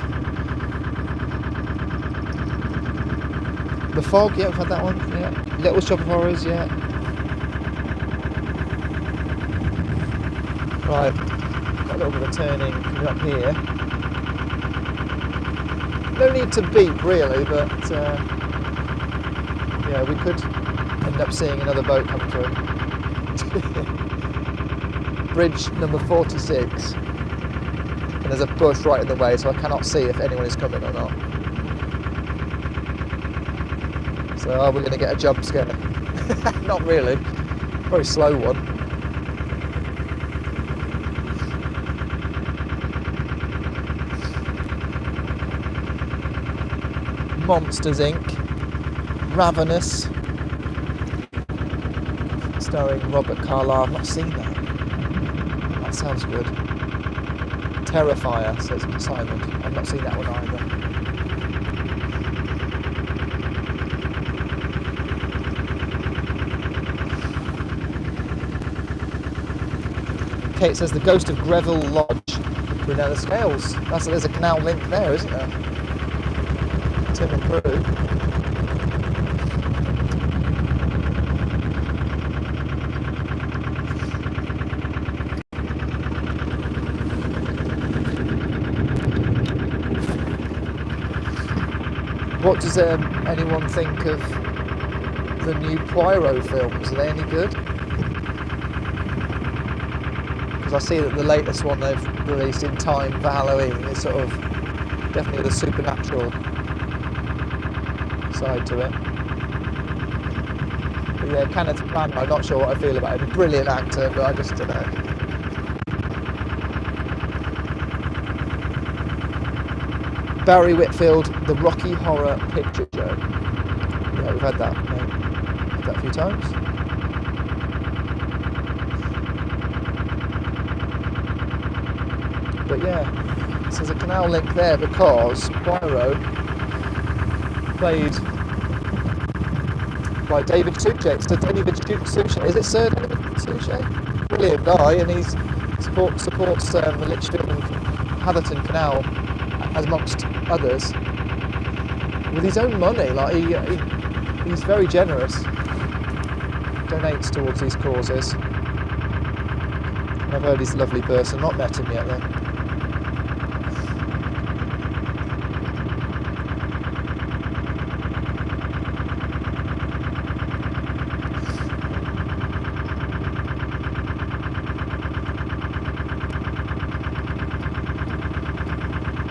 The Fog, yeah, we've had that one. Yeah. Little Shop of Horrors, yeah. Right, got a little bit of turning coming up here. No need to beep really, but yeah, we could end up seeing another boat come through. Bridge number 46, and there's a bush right in the way, so I cannot see if anyone is coming or not. So are we going to get a jump scare? Not really. Very slow one. Monsters Inc. Ravenous, starring Robert Carlyle. I've not seen that. That sounds good. Terrifier, says Simon. I've not seen that one either. Kate says the Ghost of Greville Lodge, Brunella Scales. There's a canal link there, isn't there? Tim and Crew. What does anyone think of the new Poirot films? Are they any good? Because I see that the latest one they've released in time for Halloween is sort of definitely the supernatural side to it. But yeah, Kenneth Branagh, I'm not sure what I feel about him. Brilliant actor, but I just don't know. Barry Whitfield, The Rocky Horror Picture Show. Yeah, we've had that. Had that a few times. But yeah, so there's a canal link there because Poirot, played by David Suchet. So David Suchet, is it Sir David Suchet? Brilliant guy, and he supports the Lichfield and Hatherton Canal, as amongst others, with his own money. Like he's very generous, donates towards these causes. And I've heard he's a lovely person. Not met him yet though.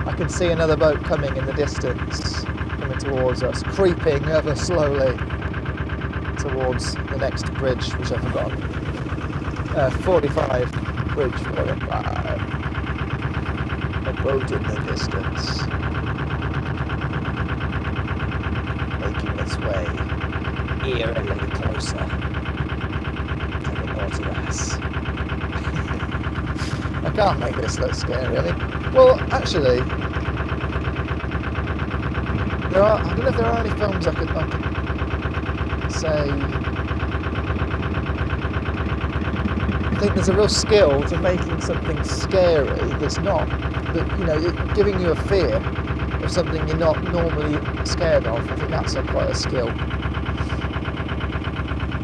I can see another boat coming in the distance, coming towards us, creeping ever slowly towards the next bridge, which I've forgotten. 45, bridge 45. A boat in the distance, making its way eerily closer to the naughty ass. I can't make this look scary, really. Well, actually, I don't know if there are any films I could say. I think there's a real skill to making something scary that's not, giving you a fear of something you're not normally scared of. I think that's quite a skill.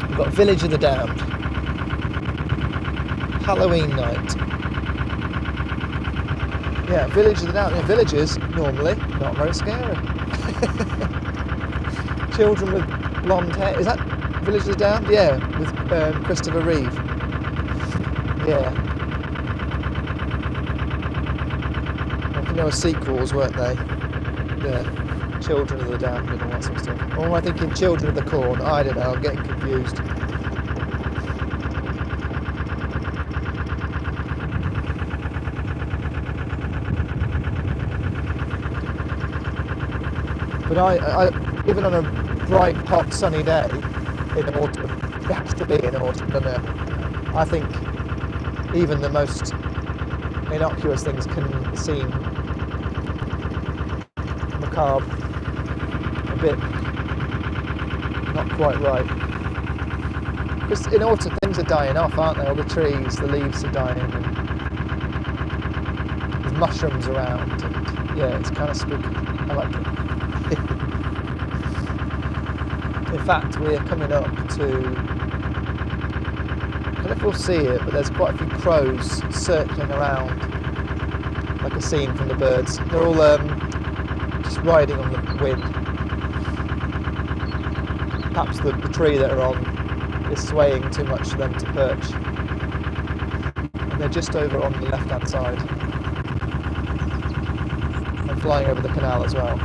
We've got Village of the Damned, Halloween Night. Yeah, Village of the Damned. Villages, normally, not very scary. Children with blonde hair. Is that Village of the Damned? Yeah, with Christopher Reeve. Yeah. I think there were sequels, weren't they? Yeah. Children of the Damned and all that sort of stuff. Or am I thinking Children of the Corn? I don't know, I'm getting confused. But I even on a bright, hot, sunny day in autumn, it has to be in autumn, doesn't it? I think even the most innocuous things can seem macabre, a bit not quite right. Because in autumn things are dying off, aren't they? All the trees, the leaves are dying, and there's mushrooms around, and yeah, it's kind of spooky. I like it. In fact, we are coming up to, I don't know if we'll see it, but there's quite a few crows circling around, like a scene from the birds. They're all just riding on the wind. Perhaps the tree that are on is swaying too much for them to perch. And they're just over on the left-hand side. And flying over the canal as well.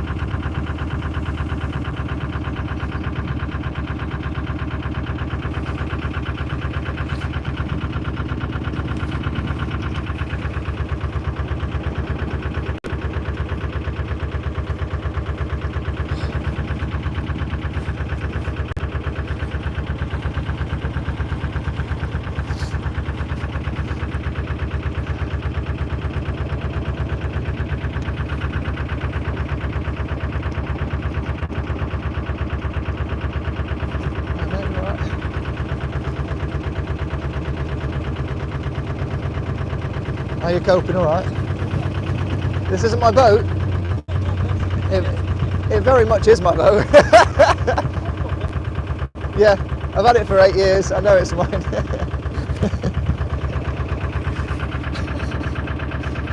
Are you coping all right? This isn't my boat. It very much is my boat. Yeah, I've had it for 8 years. I know it's mine.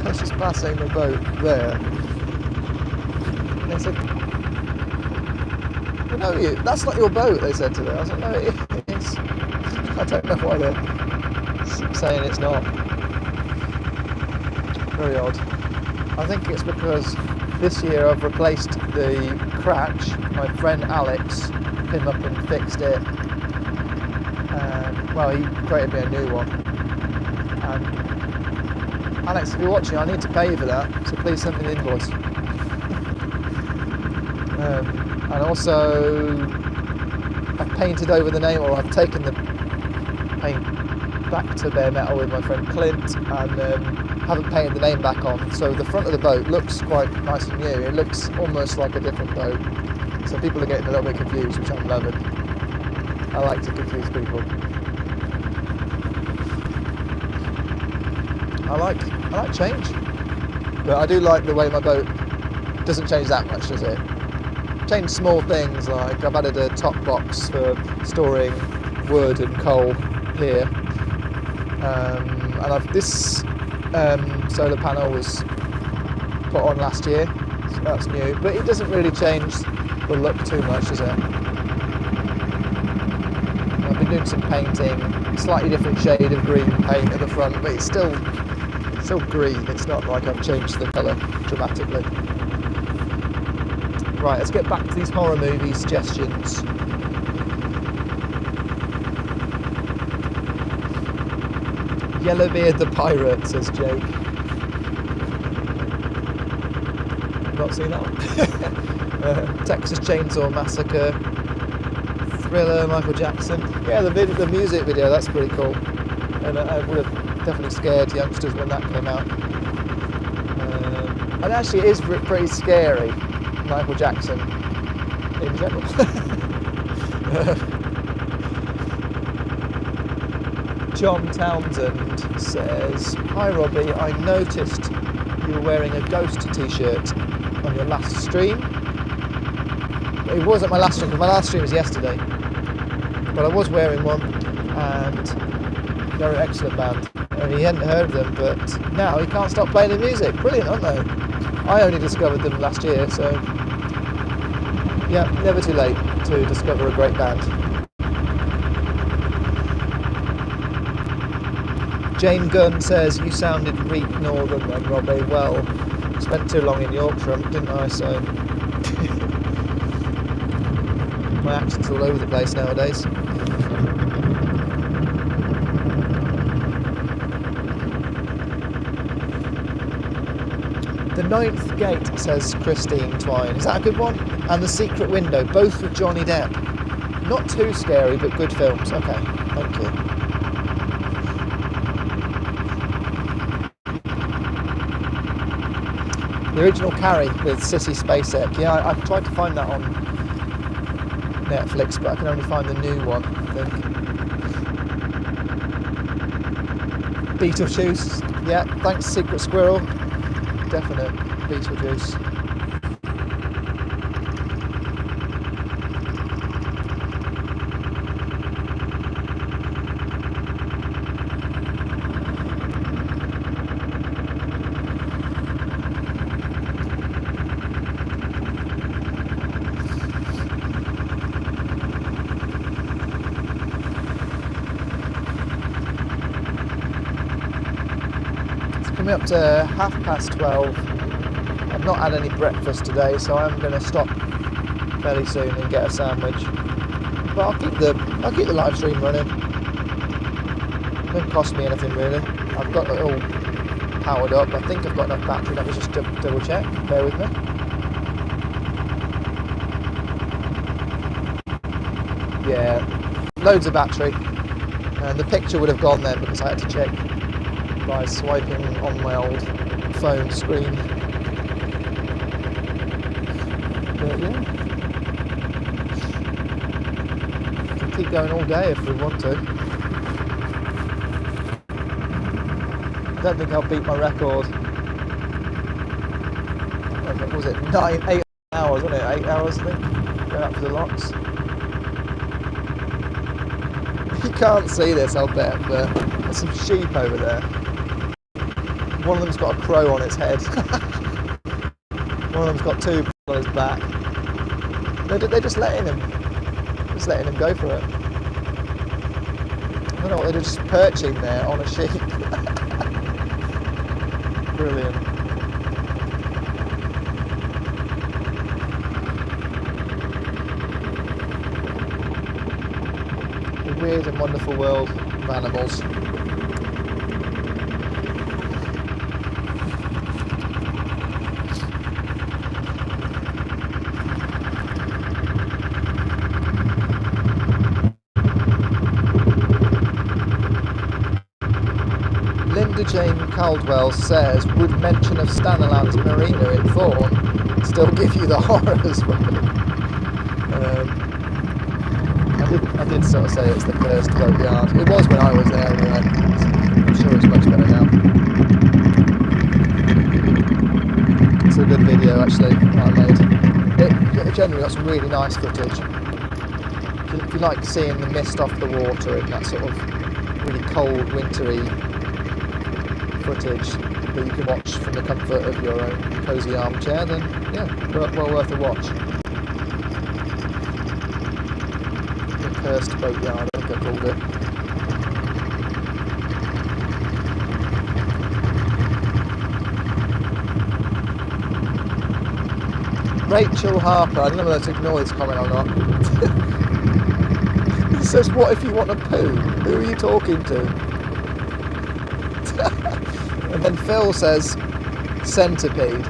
I was just passing the boat there. And they said, "Well, no, that's not your boat," they said to me. I was like, "No, it is." I don't know why they're saying it's not. Very odd. I think it's because this year I've replaced the crutch. My friend Alex came up and fixed it. Well, he created me a new one. And Alex, if you're watching, I need to pay you for that, so please send me an invoice. And also, I've painted over the name, or I've taken the paint back to bare metal with my friend Clint, and haven't painted the name back on, so the front of the boat looks quite nice and new. It looks almost like a different boat, so people are getting a little bit confused, which I'm loving. I like to confuse people. I like change, but I do like the way my boat doesn't change that much, does it? Change small things, like I've added a top box for storing wood and coal here, and this solar panel was put on last year, so that's new, but it doesn't really change the look too much, does it? I've been doing some painting, slightly different shade of green paint at the front, but it's still green. It's not like I've changed the colour dramatically. Right, let's get back to these horror movie suggestions. Yellowbeard the Pirate, says Jake. Not seen that one. Texas Chainsaw Massacre, Thriller, Michael Jackson. Yeah, the music video, that's pretty cool. And I would have definitely scared youngsters when that came out. And actually it is pretty scary, Michael Jackson in general. John Townsend says, "Hi Robbie, I noticed you were wearing a Ghost t-shirt on your last stream." It wasn't my last stream, because my last stream was yesterday. But I was wearing one, and they're an excellent band. And he hadn't heard of them, but now he can't stop playing the music. Brilliant, aren't they? I only discovered them last year, so yeah, never too late to discover a great band. Jane Gunn says, "You sounded reek northern then, Robbie." Well, spent too long in Yorkshire, didn't I? So My accent's all over the place nowadays. The Ninth Gate, says Christine Twine. Is that a good one? And The Secret Window, both with Johnny Depp. Not too scary, but good films. Okay, thank you. The original Carrie with Sissy Spacek. Yeah, I've tried to find that on Netflix, but I can only find the new one, I think. Beetlejuice. Yeah, thanks Secret Squirrel. Definite Beetlejuice. Coming up to 12:30. I've not had any breakfast today, so I'm going to stop fairly soon and get a sandwich. But I'll keep the live stream running. It doesn't cost me anything really. I've got it all powered up. I think I've got enough battery. Let me just double check. Bear with me. Yeah, loads of battery. And the picture would have gone then because I had to check by swiping on my old phone screen. But yeah, we can keep going all day if we want to. I don't think I'll beat my record. What was it? 8 hours, wasn't it? 8 hours, I think. Going up to the locks. You can't see this, I'll bet, but there's some sheep over there. One of them's got a crow on its head. One of them's got two on his back. They're just letting him go for it. I don't know what they're just perching there on a sheep. Brilliant. The weird and wonderful world of animals. Jane Caldwell says, would mention of Staniland's Marina in Thorn still give you the horrors? I did sort of say it's the cursed boatyard. It was when I was there anyway. I'm sure it's much better now. It's a good video actually that I made. It generally got some really nice footage. If you like seeing the mist off the water in that sort of really cold, wintry footage that you can watch from the comfort of your own cosy armchair, then yeah, well worth a watch. The cursed boatyard, I think I called it. Rachel Harper, I don't know whether to ignore this comment or not. It says, what if you want a poo? Who are you talking to? And then Phil says, Centipede.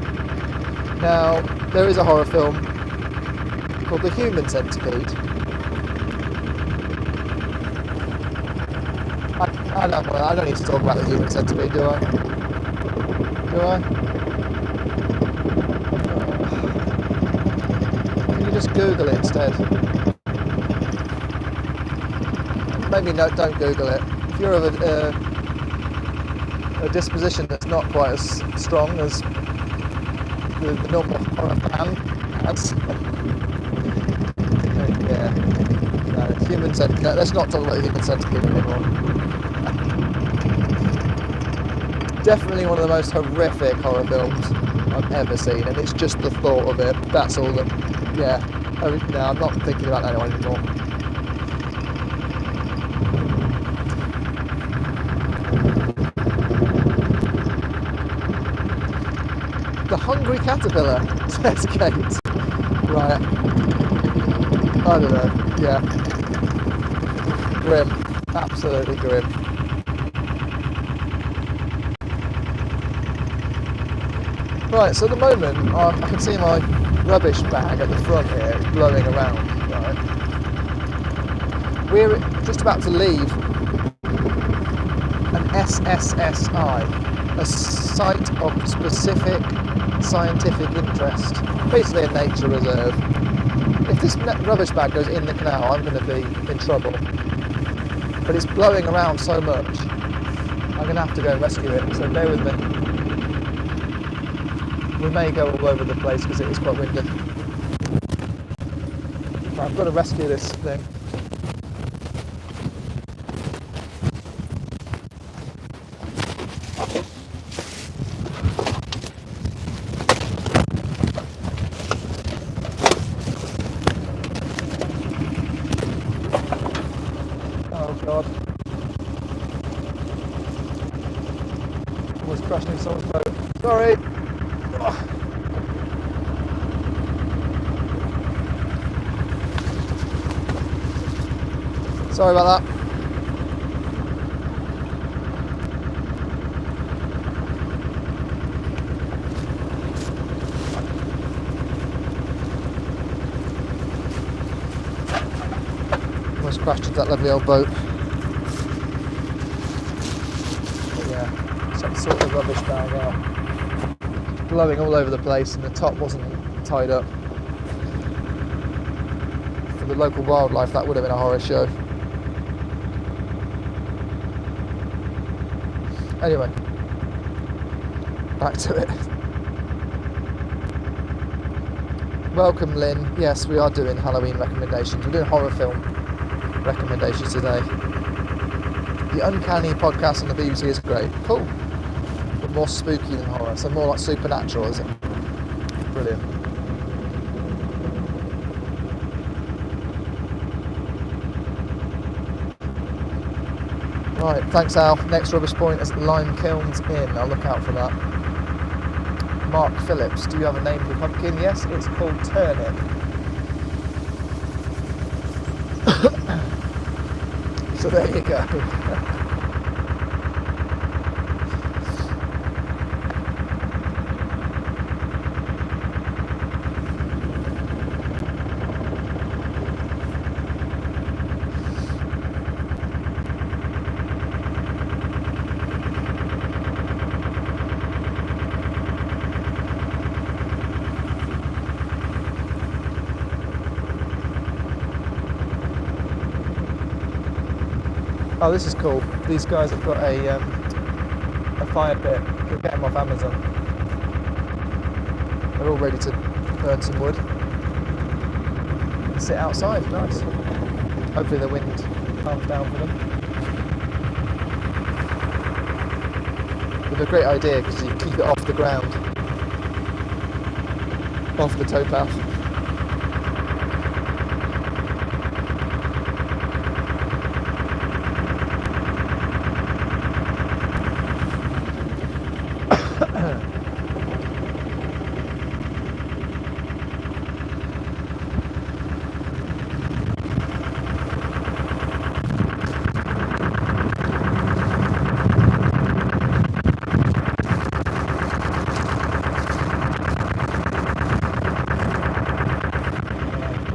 Now, there is a horror film called The Human Centipede. I don't need to talk about The Human Centipede, do I? Do I? Can you just Google it instead? Maybe no, don't Google it. If you're of a disposition that's not quite as strong as the normal horror fan has. Yeah. No, Human Centipede. No, let's not talk about the Human Centipede anymore. Definitely one of the most horrific horror films I've ever seen, and it's just the thought of it. That's all that. Yeah. No, I'm not thinking about that anymore. The Hungry Caterpillar, says Kate. Right. I don't know, yeah. Grim, absolutely grim. Right, so at the moment, I can see my rubbish bag at the front here is blowing around, right? We're just about to leave an SSSI, a Site of Specific Scientific Interest, basically a nature reserve. If this rubbish bag goes in the canal, I'm going to be in trouble. But it's blowing around so much, I'm going to have to go and rescue it, so bear with me. We may go all over the place because it is quite windy. Right, I've got to rescue this thing. Oh God. Almost crashed into someone's boat. Sorry. Sorry about that. Almost crashed into that lovely old boat. But yeah, so sort of rubbish bag out. Blowing all over the place and the top wasn't tied up. For the local wildlife, that would have been a horror show. Anyway, back to it. Welcome, Lynn. Yes, we are doing Halloween recommendations. We're doing horror film recommendations today. The Uncanny podcast on the BBC is great. Cool. But more spooky than horror, so more like supernatural, is it? Brilliant. Right, thanks Al. Next rubbish point is Lime Kilns Inn. I'll look out for that. Mark Phillips, do you have a name for pumpkin? Yes, it's called Turnip. So there you go. Oh, this is cool. These guys have got a fire pit. You can get them off Amazon. They're all ready to burn some wood. And sit outside. Nice. Hopefully the wind calms down for them. But a great idea because you keep it off the ground, off the towpath.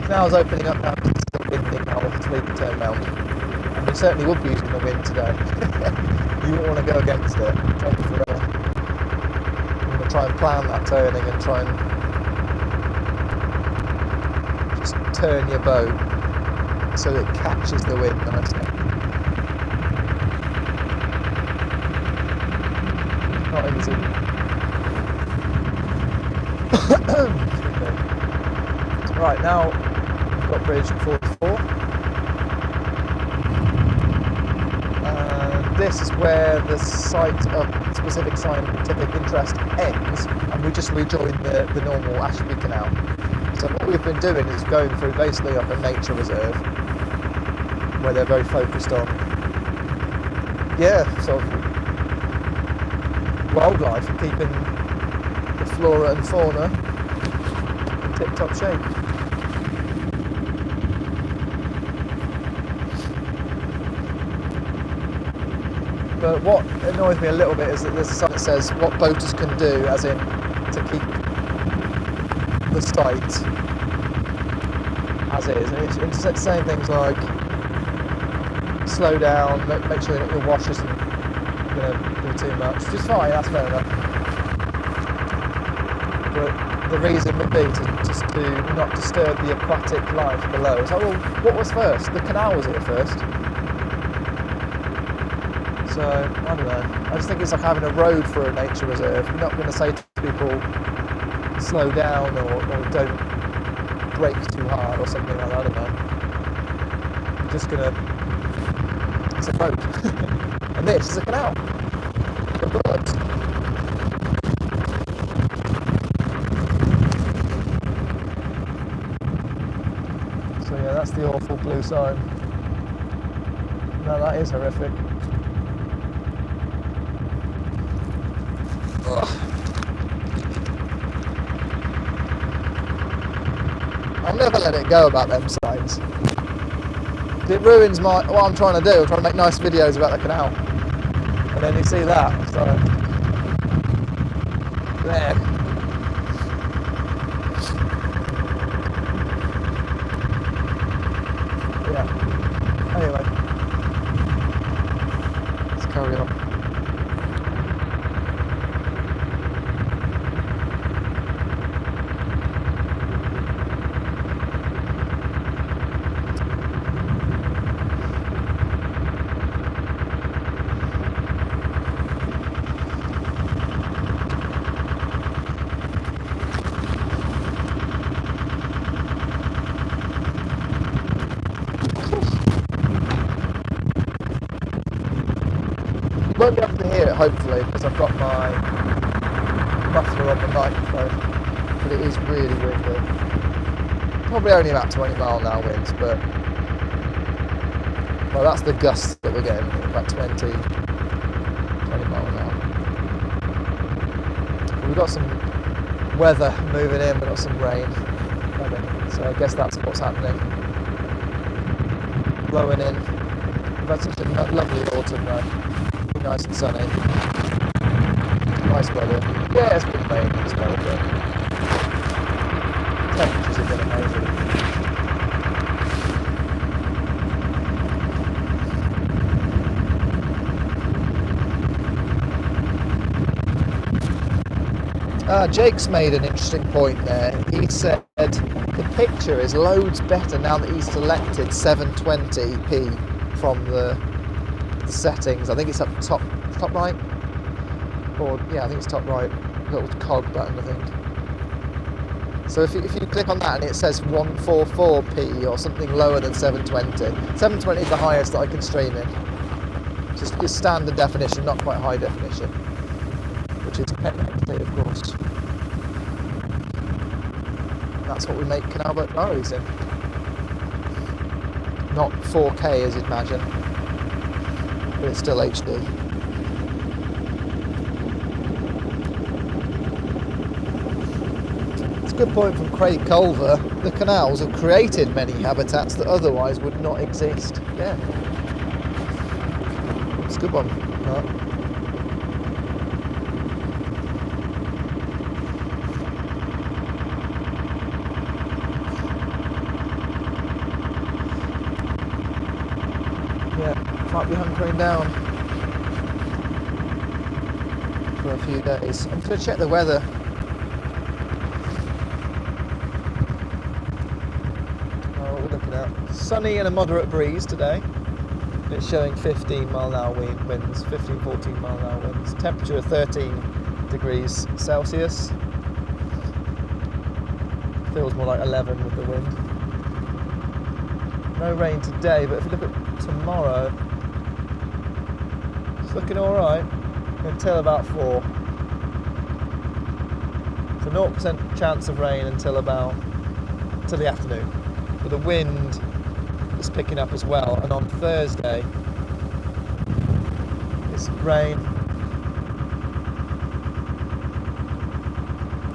Now it's opening up now because it's still windy. I'll leave the turn round. And we certainly would be using the wind today. You wouldn't want to go against it. Take it forever. I'm going to try and plan that turning and try and just turn your boat so that it catches the wind nicely. Not easy. Right, now we've got bridge 44. And this is where the site of specific scientific interest ends, and we just rejoin the normal Ashby canal. So what we've been doing is going through basically like a nature reserve where they're very focused on, sort of wildlife and keeping the flora and fauna in tip-top shape. But what annoys me a little bit is that there's a sign that says what boaters can do, as in to keep the site as it is. And it's saying things like slow down, make sure that your wash isn't going to be too much, which is fine, that's fair enough. But the reason would be to not disturb the aquatic life below. It's like, well, what was first? The canal was here first. So, I don't know. I just think it's like having a road for a nature reserve. You're not going to say to people, slow down or don't brake too hard or something like that. I don't know. You're just going to... It's a road. And this is a canal. For birds. So yeah, that's the awful blue sign. No, that is horrific. I'll never let it go about them signs. It ruins what I'm trying to do. I'm trying to make nice videos about the canal. And then you see that, it's like, there. Yeah. Anyway. Let's carry on. Won't be able to hear it hopefully because I've got my muffler on the microphone, but it is really windy. Probably only about 20 mile an hour winds, but well, that's the gusts that we're getting, about 20 mile an hour. But we've got some weather moving in, we've got some rain coming, so I guess that's what's happening. Blowing in. We've had such a lovely autumn though. Nice and sunny. Nice weather. Yeah, it's been raining as well, but temperatures have been amazing. Jake's made an interesting point there. He said the picture is loads better now that he's selected 720p from the settings. I think it's up top right, or yeah, I think it's top right, little cog button I think. So if you click on that and it says 144p or something lower than 720. 720 is the highest that I can stream in. Just your standard definition, not quite high definition, which is 1080p of course. And that's what we make canal boat diaries in. Not 4K as you'd imagine. But it's still HD. It's a good point from Craig Culver. The canals have created many habitats that otherwise would not exist. Yeah. It's a good one. Right. Might be hunkering down for a few days. I'm going to check the weather. What we're looking at. Sunny and a moderate breeze today. It's showing 15 mile an hour winds, 14 mile an hour winds. Temperature of 13 degrees Celsius. Feels more like 11 with the wind. No rain today, but if you look at tomorrow, looking alright until about 4. So 0% chance of rain until the afternoon. But the wind is picking up as well, and on Thursday it's rain,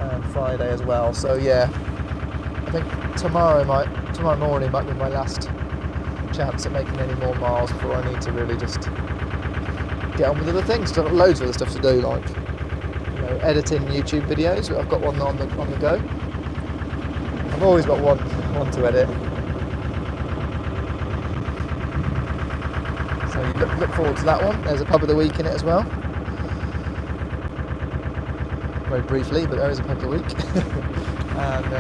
and Friday as well. So yeah, I think tomorrow morning might be my last chance at making any more miles before I need to really just get on with other things. I've got loads of other stuff to do, like, you know, editing YouTube videos. I've got one on the go. I've always got one to edit. So you look forward to that one. There's a pub of the week in it as well. Very briefly, but there is a pub of the week. And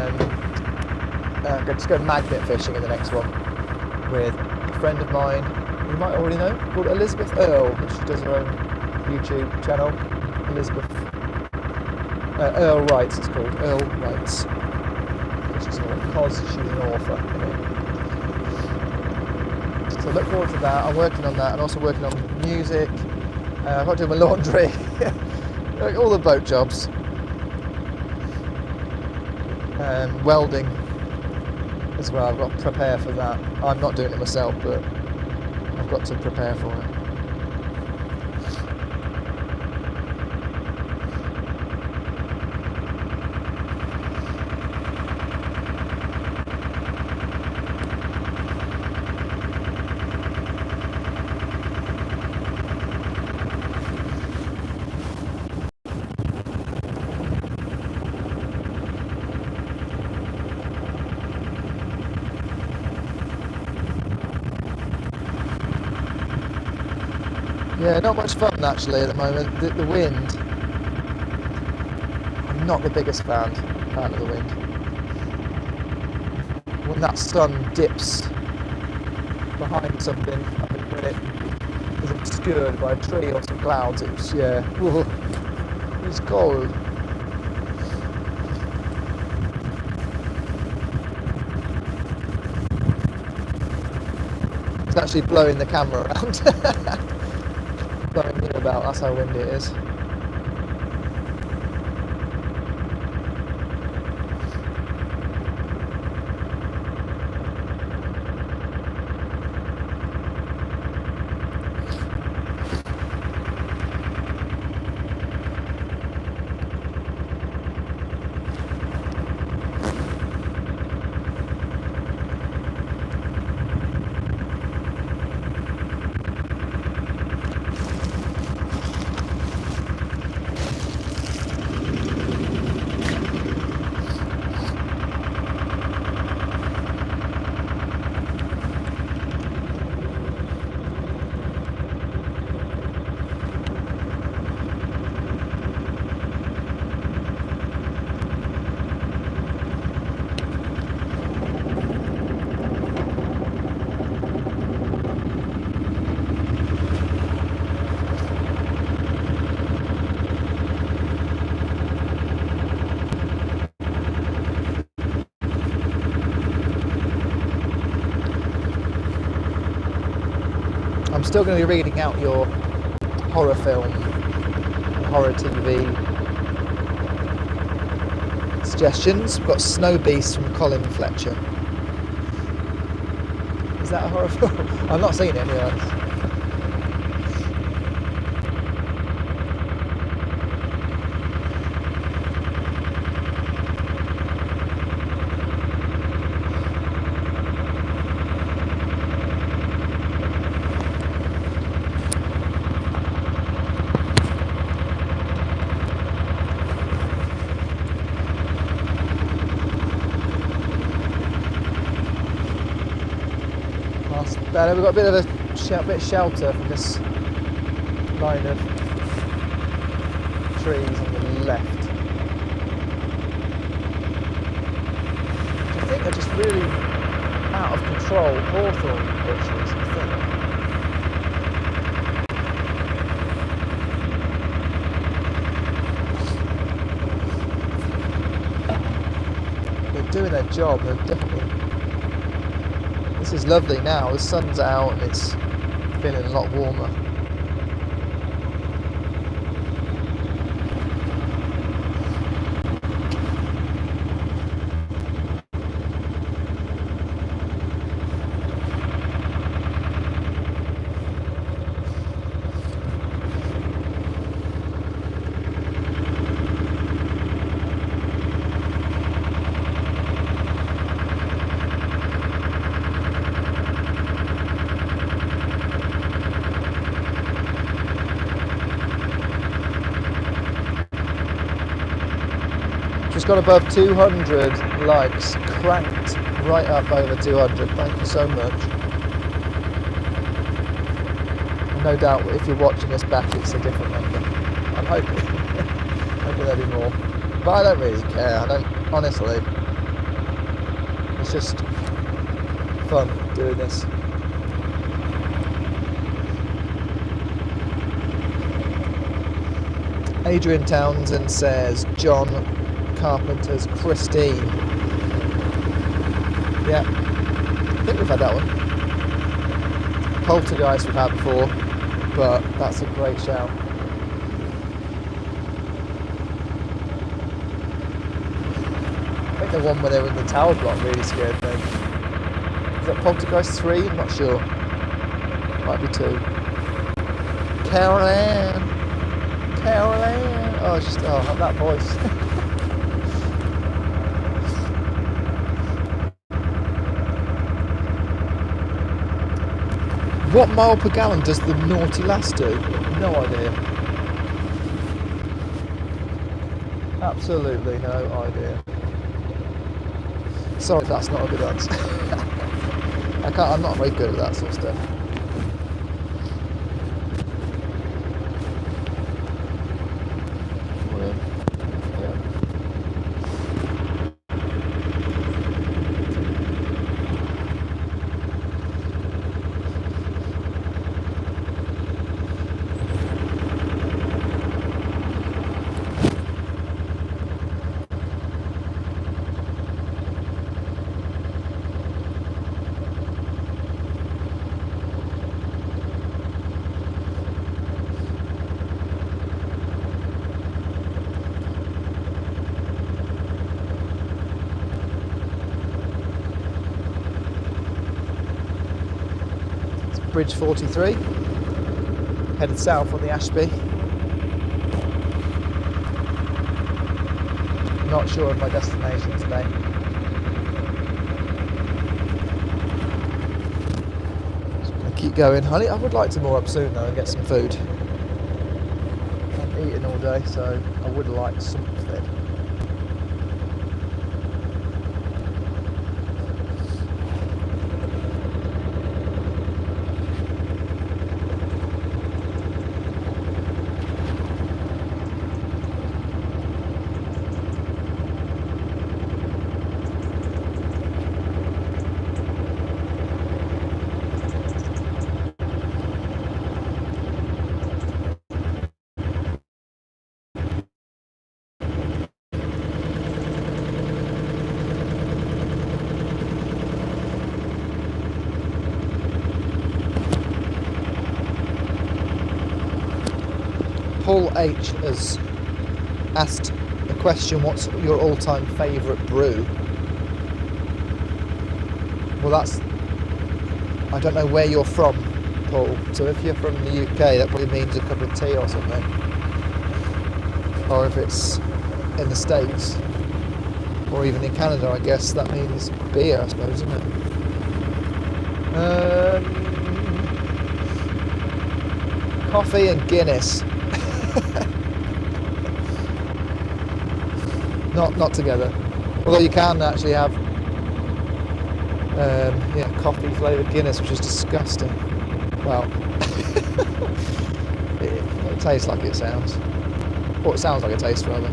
I'm just going magnet fishing in the next one with a friend of mine you might already know, called Elizabeth Earl. She does her own YouTube channel. Elizabeth Earl Writes, it's called. Earl Writes. Because she's an author. So look forward to that. I'm working on that and also working on music. I've got to do my laundry. All the boat jobs. Welding as well. I've got to prepare for that. I'm not doing it myself, but I've got to prepare for it. Yeah, not much fun actually at the moment. The wind, I'm not the biggest fan of the wind. When that sun dips behind something, when it is obscured by a tree or some clouds, it's, yeah, it's cold. It's actually blowing the camera around. Blowing me about, that's how windy it is. I'm still going to be reading out your horror film, horror TV suggestions. We've got Snow Beast from Colin Fletcher. Is that a horror film? I've not seen it anyway. We've got a bit of a bit of shelter from this line of trees on the left. Which I think are just really out of control hawthorn bushes, I think. They're doing their job, they're definitely. This is lovely now, the sun's out and it's feeling a lot warmer. got above 200 likes, cranked right up over 200. Thank you so much. No doubt if you're watching this back it's a different number. I'm hoping, hoping there'll be more. But I don't really care, I don't, honestly. It's just fun doing this. Adrian Townsend says, John Carpenter's Christine. Yeah, I think we've had that one. Poltergeist we've had before, but that's a great shout. I think the one where they were in the tower block really scared me. Is that Poltergeist 3? I'm not sure. Might be 2. Caroline! Oh, just, oh, that voice. What mile per gallon does the Naughty Lass do? No idea. Absolutely no idea. Sorry if that's not a good answer. I'm not very good at that sort of stuff. Bridge 43, headed south on the Ashby. Not sure of my destination today. Just gonna keep going. I would like to more up soon though and get some food. I'm eating all day, so I would like something. Paul H has asked the question, what's your all-time favourite brew? Well, that's, I don't know where you're from, Paul, so if you're from the UK that probably means a cup of tea or something, or if it's in the States or even in Canada, I guess that means beer, I suppose, isn't it? Coffee and Guinness. Not together. Although you can actually have coffee flavoured Guinness, which is disgusting. Well, it tastes like it sounds. Or it sounds like it tastes, rather.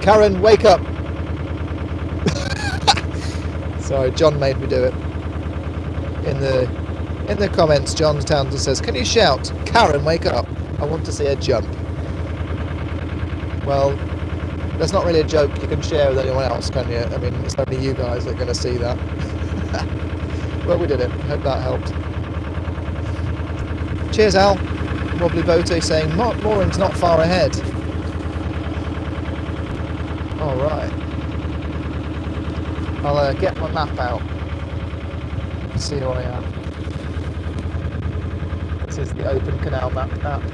Karen, wake up! Sorry, John made me do it. In the comments, John Townsend says, can you shout, Karen, wake up? I want to see a jump. Well, that's not really a joke you can share with anyone else, can you? I mean, it's only you guys that are going to see that. Well, we did it. Hope that helped. Cheers, Al. Wobbly Boaty saying, mooring's not far ahead. Alright. I'll get my map out. See who I am. This is the open canal map.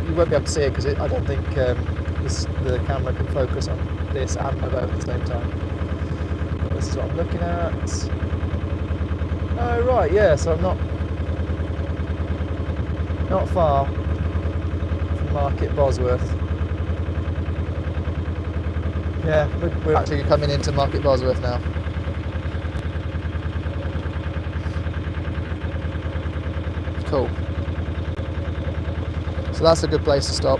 You won't be able to see it because I don't think the camera can focus on this and my boat at the same time. But this is what I'm looking at. Oh right, yeah, so I'm not far from Market Bosworth. Yeah, we're actually coming into Market Bosworth now. Cool. So that's a good place to stop.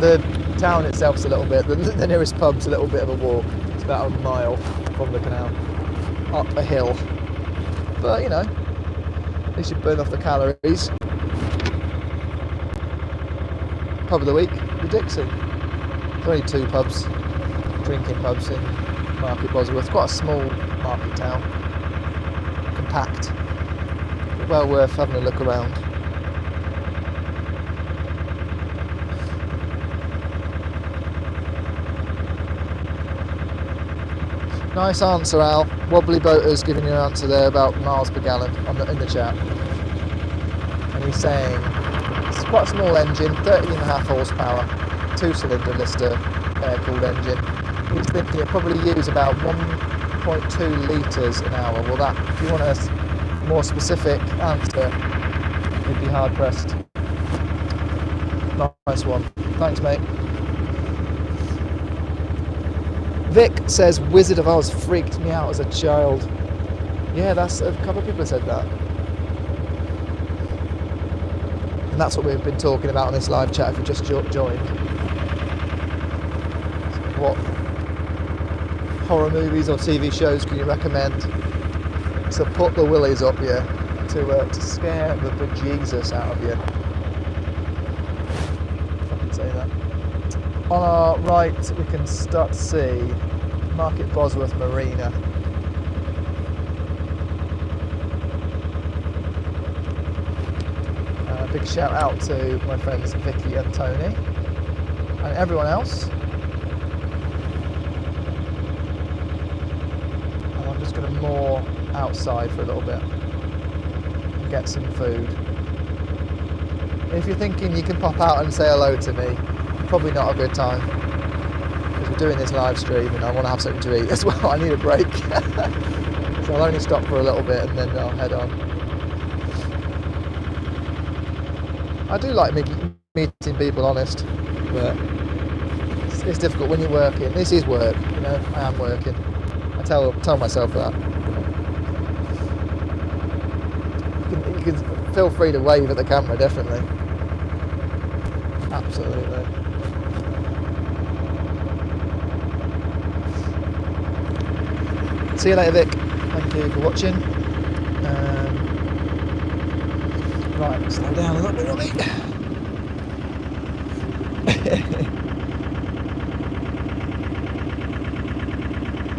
The town itself's a little bit, the nearest pub's a little bit of a walk. It's about a mile from the canal, up a hill. But you know, at least you burn off the calories. Pub of the week, the Dixie. There's only 2 pubs, drinking pubs in Market Bosworth. Quite a small market town, compact, but well worth having a look around. Nice answer, Al. Wobbly Boater's giving you an answer there about miles per gallon in the chat. And he's saying it's quite a small engine, 13.5 horsepower, 2-cylinder Lister air-cooled engine. He's thinking it probably use about 1.2 litres an hour. Well, that, if you want a more specific answer, you'd be hard pressed. Nice one. Thanks, mate. Vic says Wizard of Oz freaked me out as a child. Yeah, that's a couple of people have said that. And that's what we've been talking about on this live chat if you just joined. What horror movies or TV shows can you recommend to put the willies up you, to scare the bejesus out of you? If I can say that. On our right, we can start to see Market Bosworth Marina. Big shout out to my friends Vicky and Tony and everyone else. And I'm just going to moor outside for a little bit and get some food. If you're thinking you can pop out and say hello to me, probably not a good time, because we're doing this live stream and I want to have something to eat as well. I need a break. So I'll only stop for a little bit and then I'll head on. I do like meeting people, honest, but it's difficult when you're working. This is work, you know, I am working. I tell myself that. You can feel free to wave at the camera, definitely. Absolutely. See you later, Vic. Thank you for watching. Right, slow down a little bit, Robbie.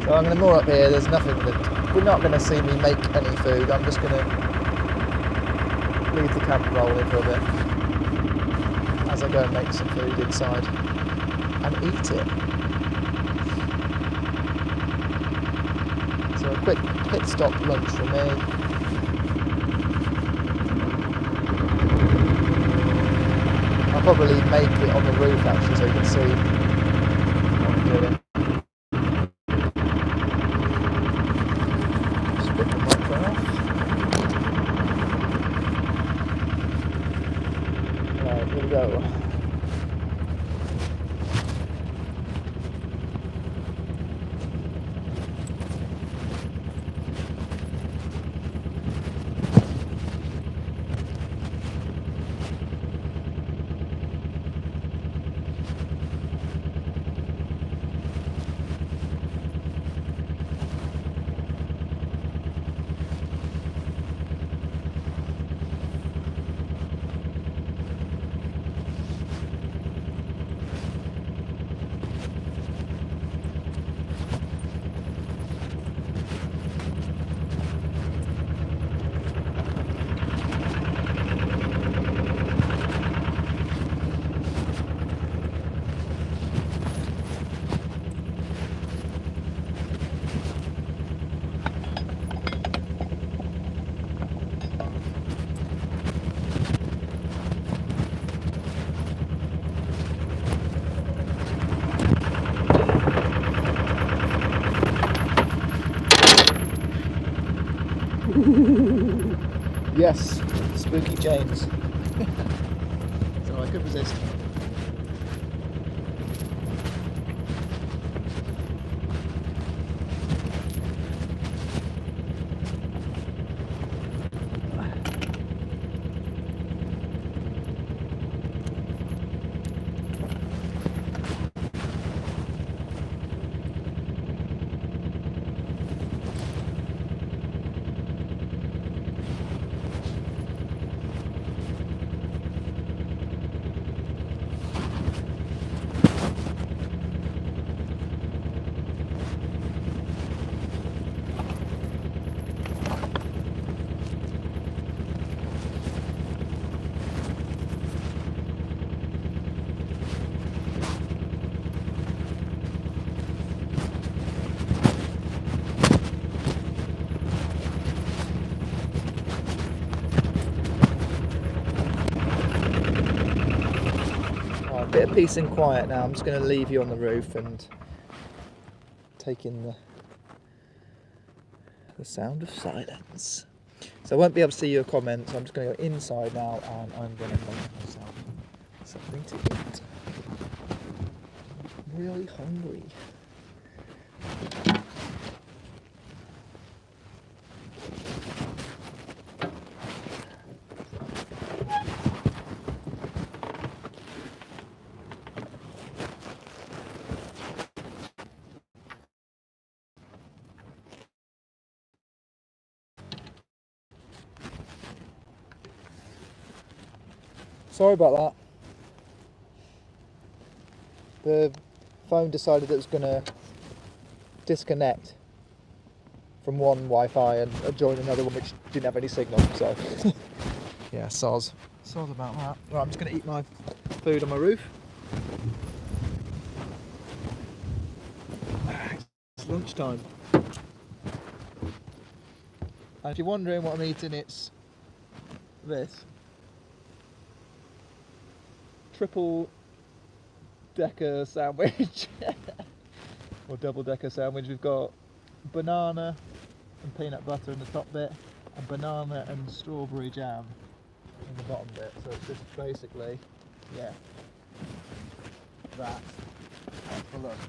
So I'm going to moor up here. There's nothing that we're not going to see me make any food. I'm just going to leave the camera rolling for a bit as I go and make some food inside and eat it. So a quick pit stop lunch for me. I'll probably make it on the roof actually so you can see what I'm doing. Just put the microphone off. Right, here we go. Yes, Spooky James. So I could resist. Bit of peace and quiet now. I'm just going to leave you on the roof and take in the sound of silence. So I won't be able to see your comments. I'm just going to go inside now and I'm going to make myself something to eat. I'm really hungry. Sorry about that. The phone decided it was going to disconnect from one Wi-Fi and join another one which didn't have any signal, so yeah, soz about that. Right, I'm just going to eat my food on my roof. It's lunchtime. And if you're wondering what I'm eating, it's this. Triple decker sandwich. Or double decker sandwich. We've got banana and peanut butter in the top bit, and banana and strawberry jam in the bottom bit. So it's just basically, yeah, that's for lunch.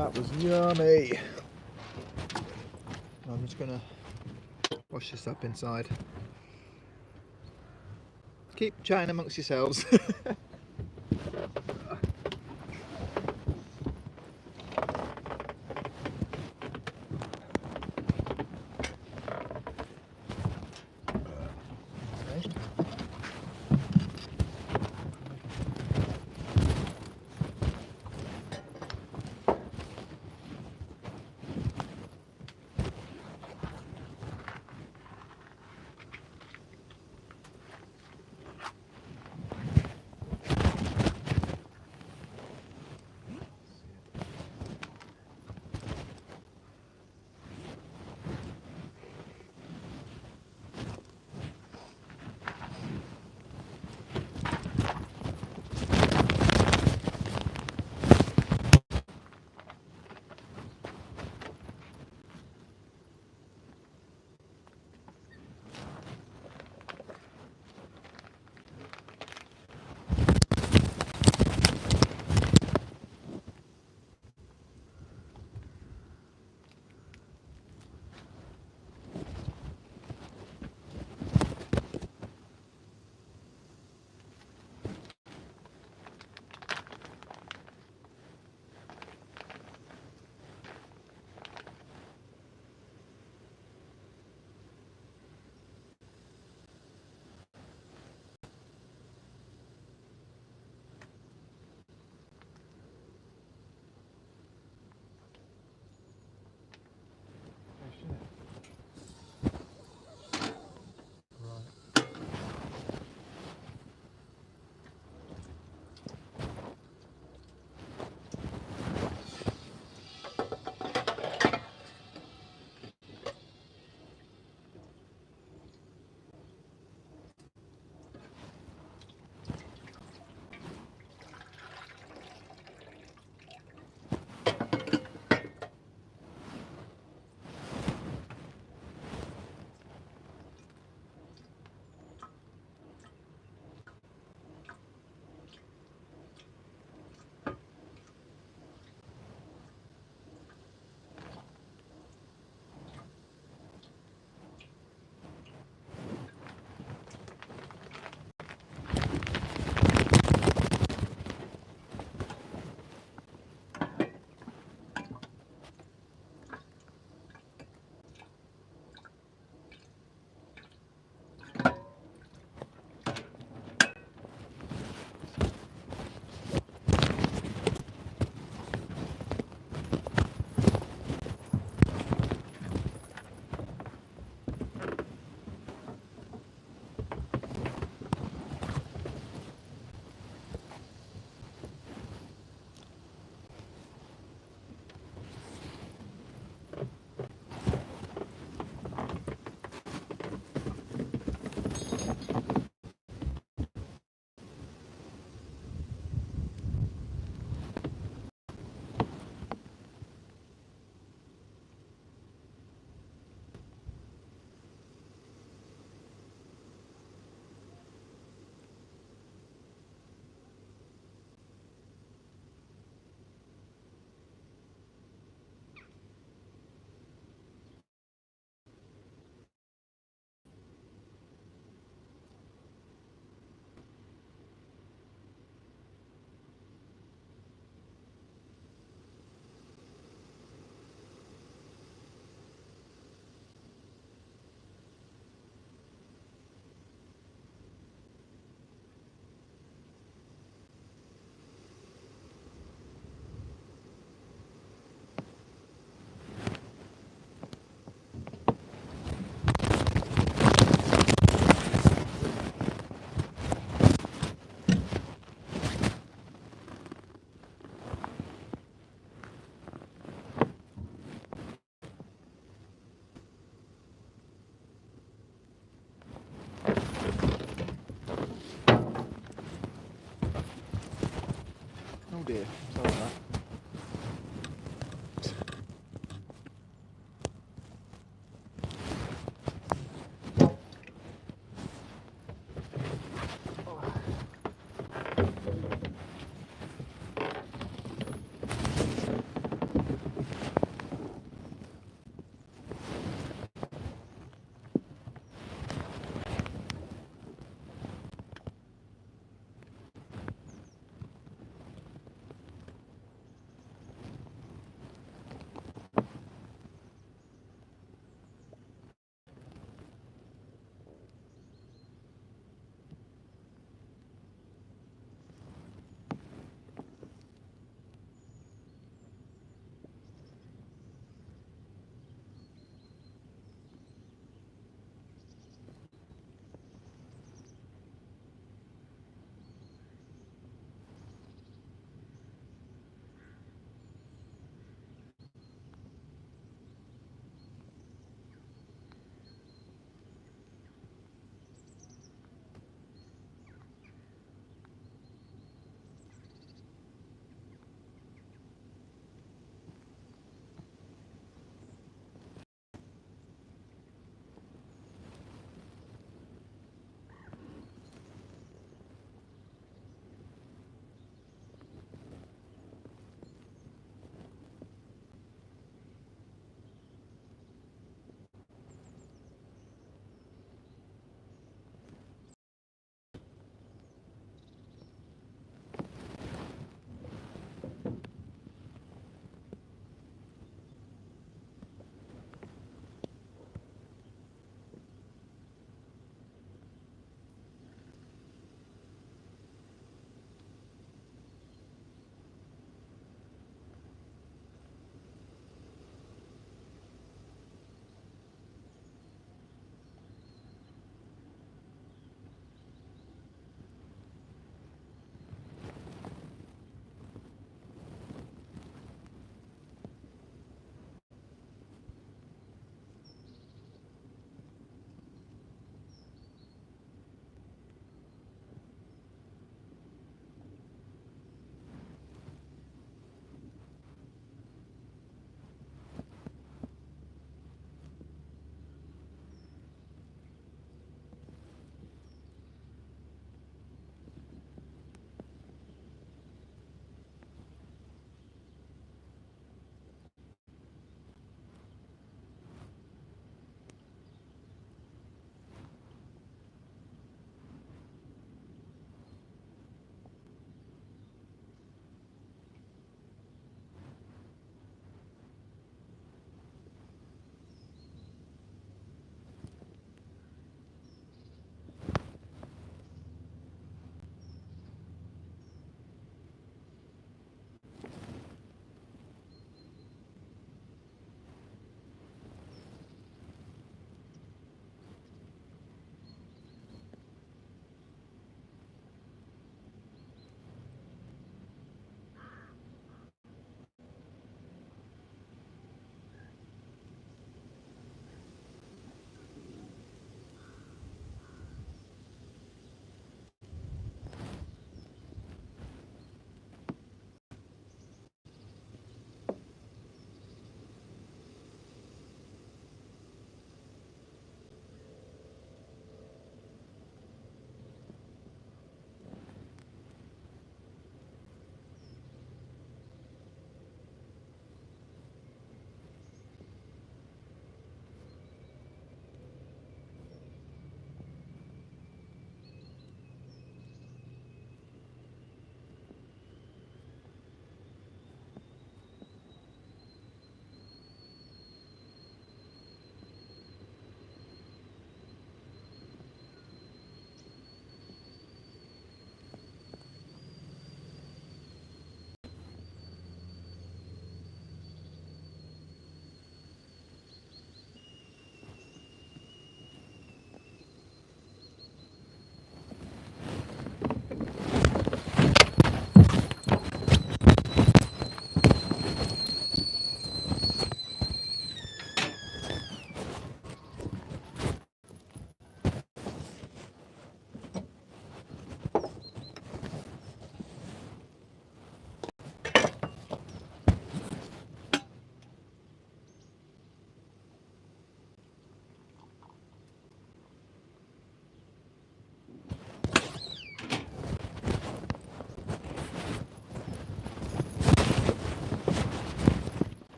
That was yummy. I'm just gonna wash this up inside. Keep chatting amongst yourselves. Oh dear, sorry about that.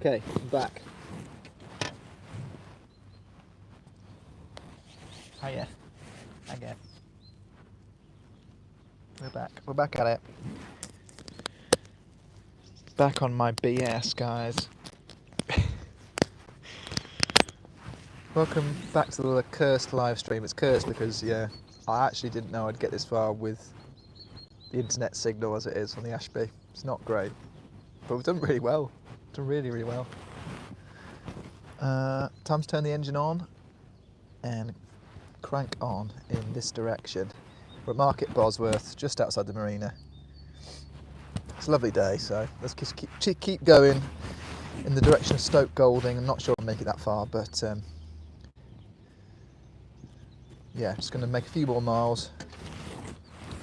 Okay, I'm back. Hiya. Again. We're back. We're back at it. Back on my BS, guys. Welcome back to the cursed live stream. It's cursed because, yeah, I actually didn't know I'd get this far with the internet signal as it is on the Ashby. It's not great, but we've done really well. Done really, really well. Time to turn the engine on and crank on in this direction. We're at Market Bosworth, just outside the marina. It's a lovely day, so let's just keep going in the direction of Stoke Golding. I'm not sure I'll make it that far, but yeah, just going to make a few more miles,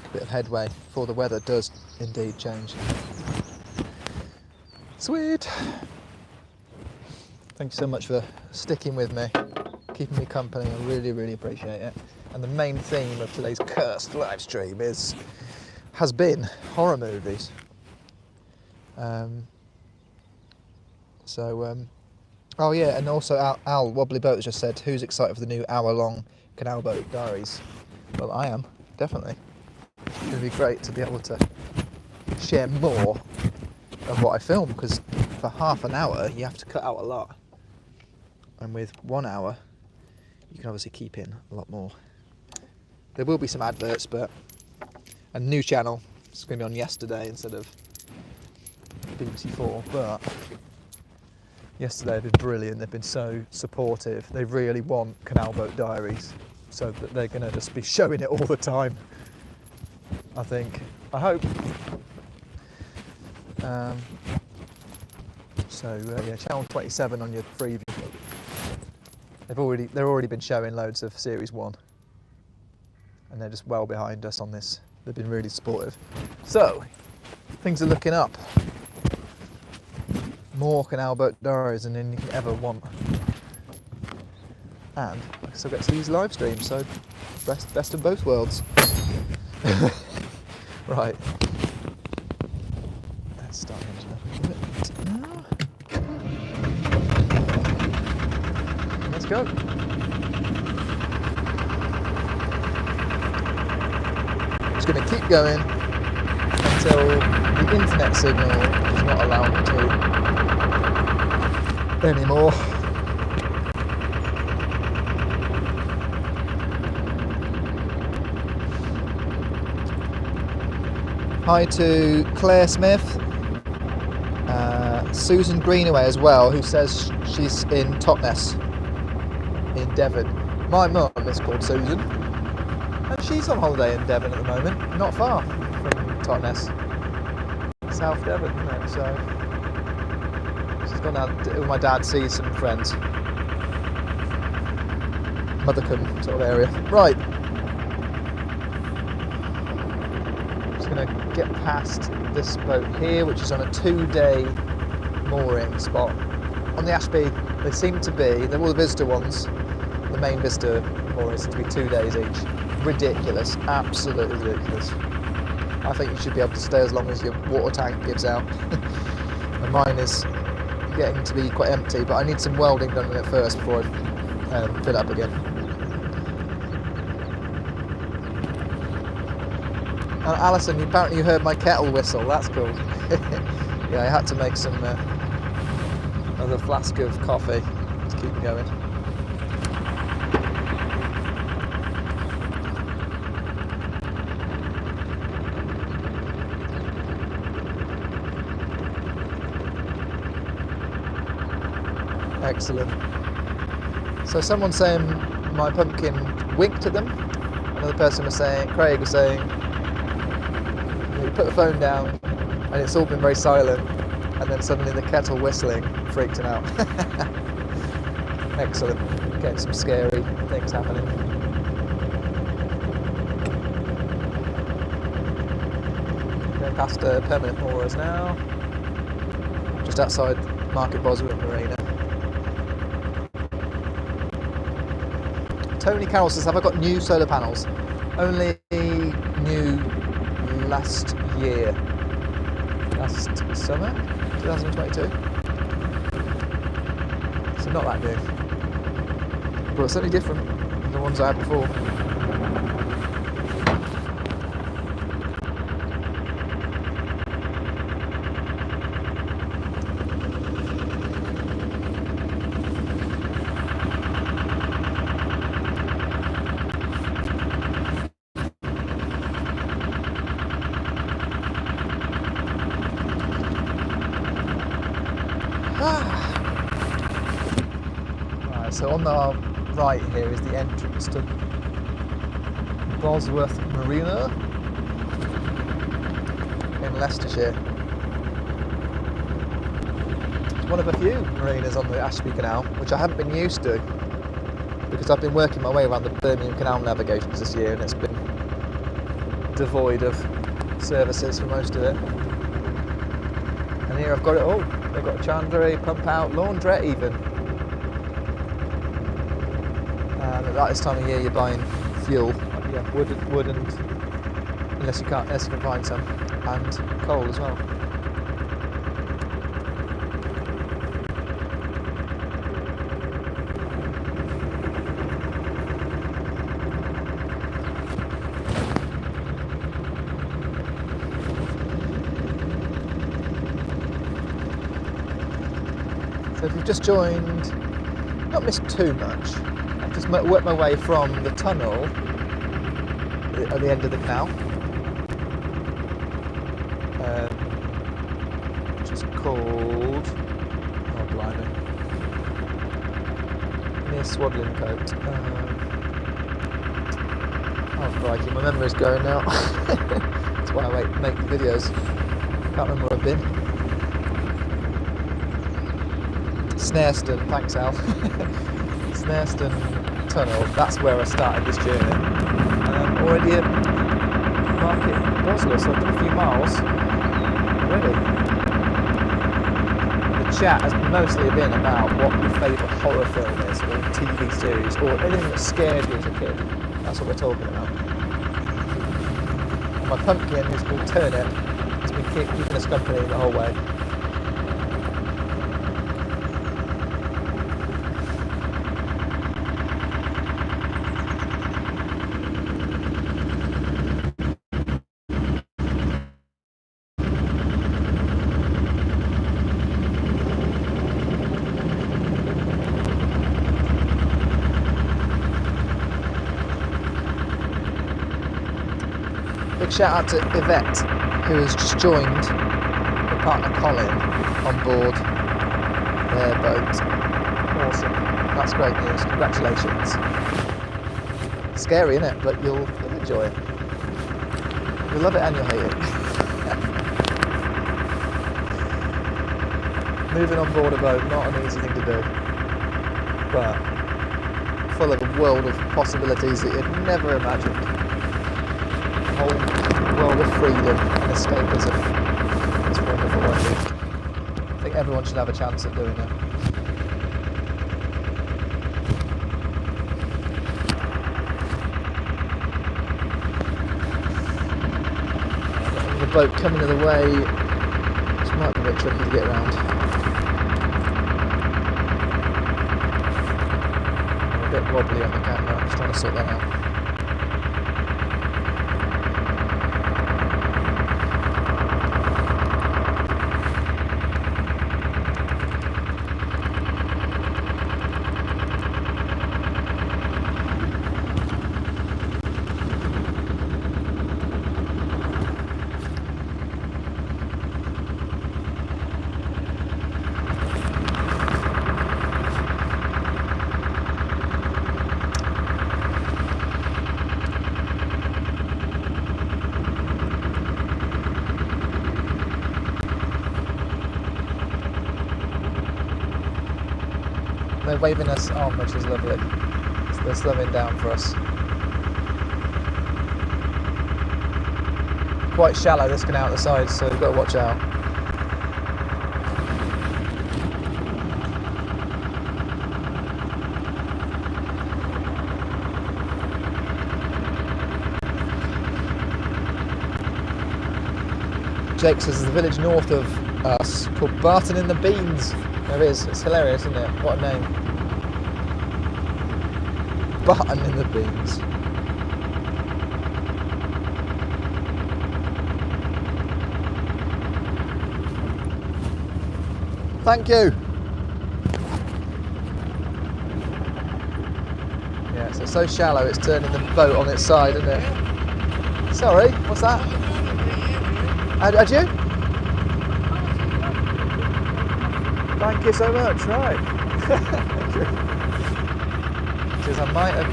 a bit of headway before the weather does indeed change. Sweet! Thank you so much for sticking with me, keeping me company. I really, really appreciate it. And the main theme of today's cursed live stream has been horror movies. Oh yeah, and also Al Wobbly Boat has just said, who's excited for the new hour-long Canal Boat Diaries? Well, I am, definitely. It's going to be great to be able to share more of what I film, because for half an hour you have to cut out a lot, and with 1 hour you can obviously keep in a lot more. There will be some adverts, but a new channel. It's going to be on yesterday instead of BBC4, but yesterday they've been brilliant. They've been so supportive. They really want Canal Boat Diaries, so that they're going to just be showing it all the time, I think. I hope. Yeah, channel 27 on your preview. They've already been showing loads of Series 1, and they're just well behind us on this. They've been really supportive. So, things are looking up. More Canal Boat Diaries than you can ever want. And I still get to use live streams, so best of both worlds. Right. Let's start the engine up a bit now. Let's go. Just going to keep going until the internet signal does not allow me to anymore. Hi to Claire Smith, Susan Greenaway as well, who says she's in Totnes in Devon. My mum is called Susan, and she's on holiday in Devon at the moment, not far from Totnes, South Devon, isn't it? So she's gone out with my dad, see some friends, Mothercombe sort of area. Right. Going to get past this boat here, which is on a 2-day mooring spot. On the Ashby, they seem to be, they're all the visitor ones, the main visitor moorings seem to be 2 days each. Ridiculous, absolutely ridiculous. I think you should be able to stay as long as your water tank gives out. And mine is getting to be quite empty, but I need some welding done in it first before I fill up again. Alison, apparently you heard my kettle whistle, that's cool. Yeah, I had to make some another flask of coffee to keep me going. Excellent. So someone's saying my pumpkin winked at them. Another person was saying, Craig was saying, you put the phone down and it's all been very silent, and then suddenly the kettle whistling freaked him out. Excellent. Getting some scary things happening. Going past Permanent Moorers now, just outside Market Bosworth Marina. Tony Carroll says, have I got new solar panels? Only new last year. Last summer, 2022. actually not that new, but it's certainly different than the ones I had before. Right, so on the right here is the entrance to Bosworth Marina in Leicestershire. It's one of a few marinas on the Ashby Canal, which I haven't been used to because I've been working my way around the Birmingham Canal navigations this year and it's been devoid of services for most of it. And here I've got it all. They've got a chandlery, pump out, laundrette even. And at this time of year you're buying fuel, yeah, wood and unless you can find some, and coal as well. So if you've just joined, not missed too much. I've just worked my way from the tunnel at the end of the canal, which is called, oh blimey, near Swaddling Coat. Oh crikey, my memory's going now. That's why I make the videos. Can't remember where I've been. Snareston, thanks Al. Snareston Tunnel, that's where I started this journey. And I'm already at Market Bosworth, so I've done a few miles already. The chat has mostly been about what your favourite horror film is, or TV series, or anything that scared you as a kid. That's what we're talking about. And my pumpkin, who's called Turnip, has been keeping us company the whole way. Big shout out to Yvette, who has just joined her partner Colin on board their boat. Awesome. That's great news. Congratulations. Scary, isn't it? But you'll enjoy it. You'll love it and you'll hate it. Moving on board a boat, not an easy thing to do, but full of a world of possibilities that you'd never imagined. Whole world of freedom and escapism. It's wonderful, I think everyone should have a chance at doing it. The boat coming to the way, which might be a bit tricky to get around. I'm a bit wobbly on the camera, I'm just trying to sort that out. They're waving us on, which is lovely. So they're slowing down for us. Quite shallow, this canal out the side, so you've got to watch out. Jake says the village north of us called Barton in the Beans. There is. It's hilarious, isn't it? What a name. Barton in the Beans. Thank you. Yeah, so it's so shallow it's turning the boat on its side, isn't it? Sorry, what's that? Had you? Thank you so much, right. Because I might have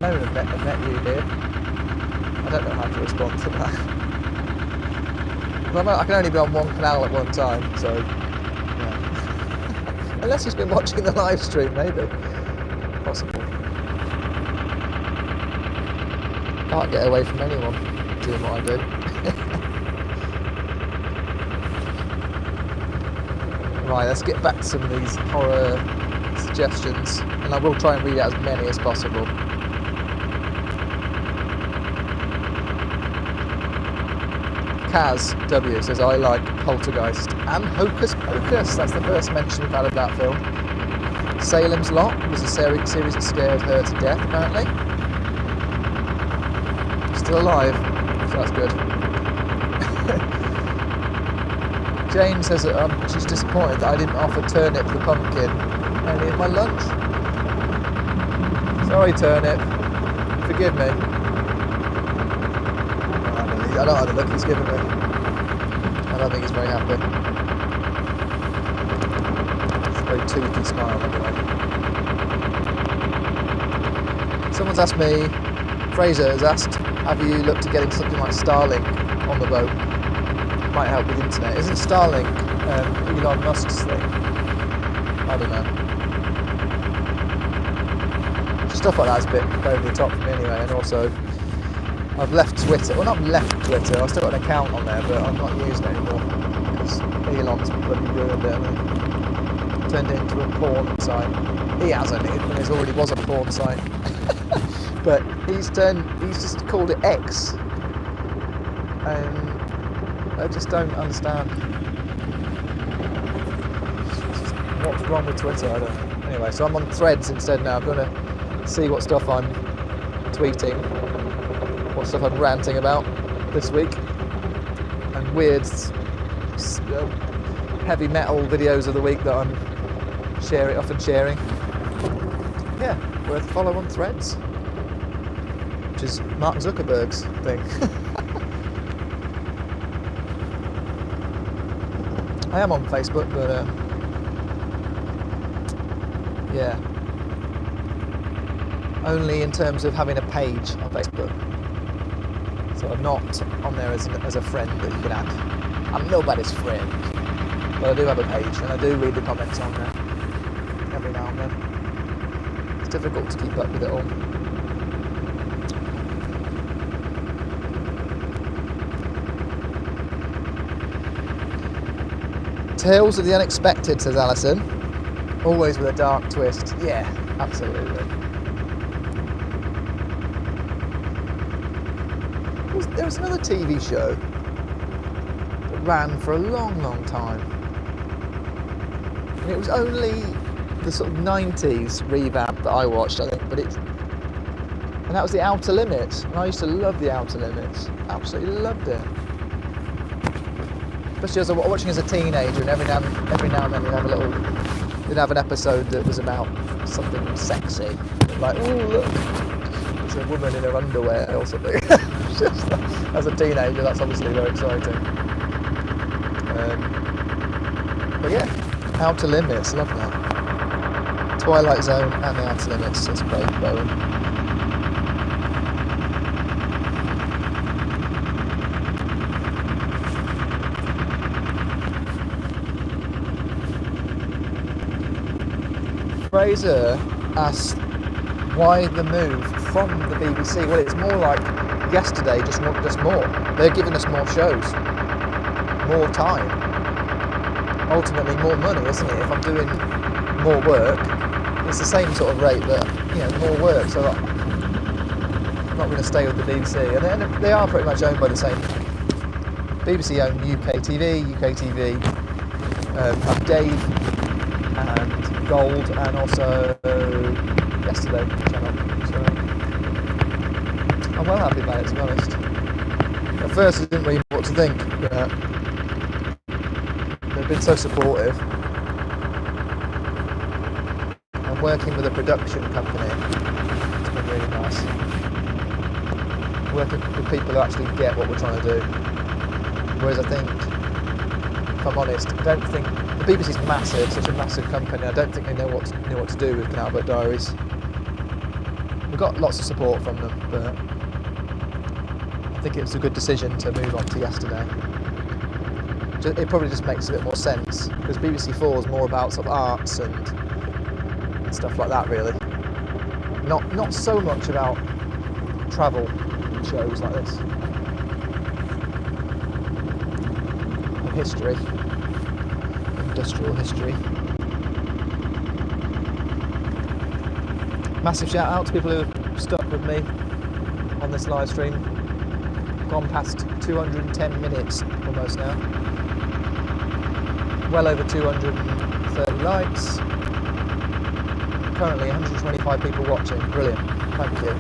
known and met you here. I don't know how to respond to that. Well, I can only be on one canal at one time, so yeah. Unless he's been watching the live stream, maybe. Possible. Can't get away from anyone doing what I do. Right, let's get back to some of these horror suggestions, and I will try and read out as many as possible. Kaz W says, I like Poltergeist and Hocus Pocus. That's the first mention we've had of that film. Salem's Lot was a series that scared her to death, apparently. Still alive, so that's good. Jane says that she's disappointed that I didn't offer Turnip the pumpkin only at my lunch. Sorry, Turnip. Forgive me. I don't like the look he's given me. I don't think he's very happy. It's a very toothy smile, anyway. Someone's asked me, Fraser has asked, have you looked at getting something like Starlink on the boat? Might help with internet. Isn't Starlink Elon Musk's thing? I don't know. Stuff like that's a bit over the top for me anyway, and also I've left Twitter. Well, not left Twitter. I've still got an account on there, but I'm not using it anymore because Elon's bloody ruined it and turned it into a porn site. He hasn't. It already was a porn site, but he's just called it X, and I just don't understand what's wrong with Twitter. I don't. Anyway, so I'm on Threads instead now. I'm gonna see what stuff I'm tweeting. What stuff I'm ranting about this week, and weird heavy metal videos of the week that I'm often sharing. Yeah, worth a follow on Threads, which is Mark Zuckerberg's thing. I am on Facebook, but yeah, only in terms of having a page on Facebook. So I'm not on there as a friend that you can add. I'm nobody's friend. But I do have a page, and I do read the comments on there every now and then. It's difficult to keep up with it all. Tales of the Unexpected, says Alison. Always with a dark twist. Yeah, absolutely. There was another TV show that ran for a long, long time. And it was only the sort of 90s revamp that I watched, I think, and that was The Outer Limits. And I used to love The Outer Limits. Absolutely loved it. Especially as I was watching as a teenager, and every now and then they'd have an episode that was about something sexy. Like, oh look, there's a woman in her underwear or something. Just, as a teenager, that's obviously very exciting. But yeah, Outer Limits, love that. Twilight Zone and The Outer Limits, that's great, Bowen. Fraser asked why the move from the BBC. Well, it's more like yesterday, just more. They're giving us more shows, more time, ultimately more money, isn't it? If I'm doing more work, it's the same sort of rate, but more work. So I'm not going to stay with the BBC, and they are pretty much owned by the same BBC own UK TV, Dave and Gold, and also Yesterday channel. So I'm well happy about it, to be honest. At first I didn't really know what to think, but they've been so supportive. And working with a production company, it's been really nice. Working with people who actually get what we're trying to do. Whereas I think, if I'm honest, I don't think the BBC's massive, such a massive company. I don't think they know what to do with Canal Diaries. We've got lots of support from them, but I think it was a good decision to move on to Yesterday. It probably just makes a bit more sense, because BBC 4 is more about sort of arts and stuff like that, really. Not so much about travel shows like this. And history, industrial history. Massive shout out to people who have stuck with me on this live stream. Gone past 210 minutes almost now. Well over 230 likes. Currently 125 people watching. Brilliant. Thank you.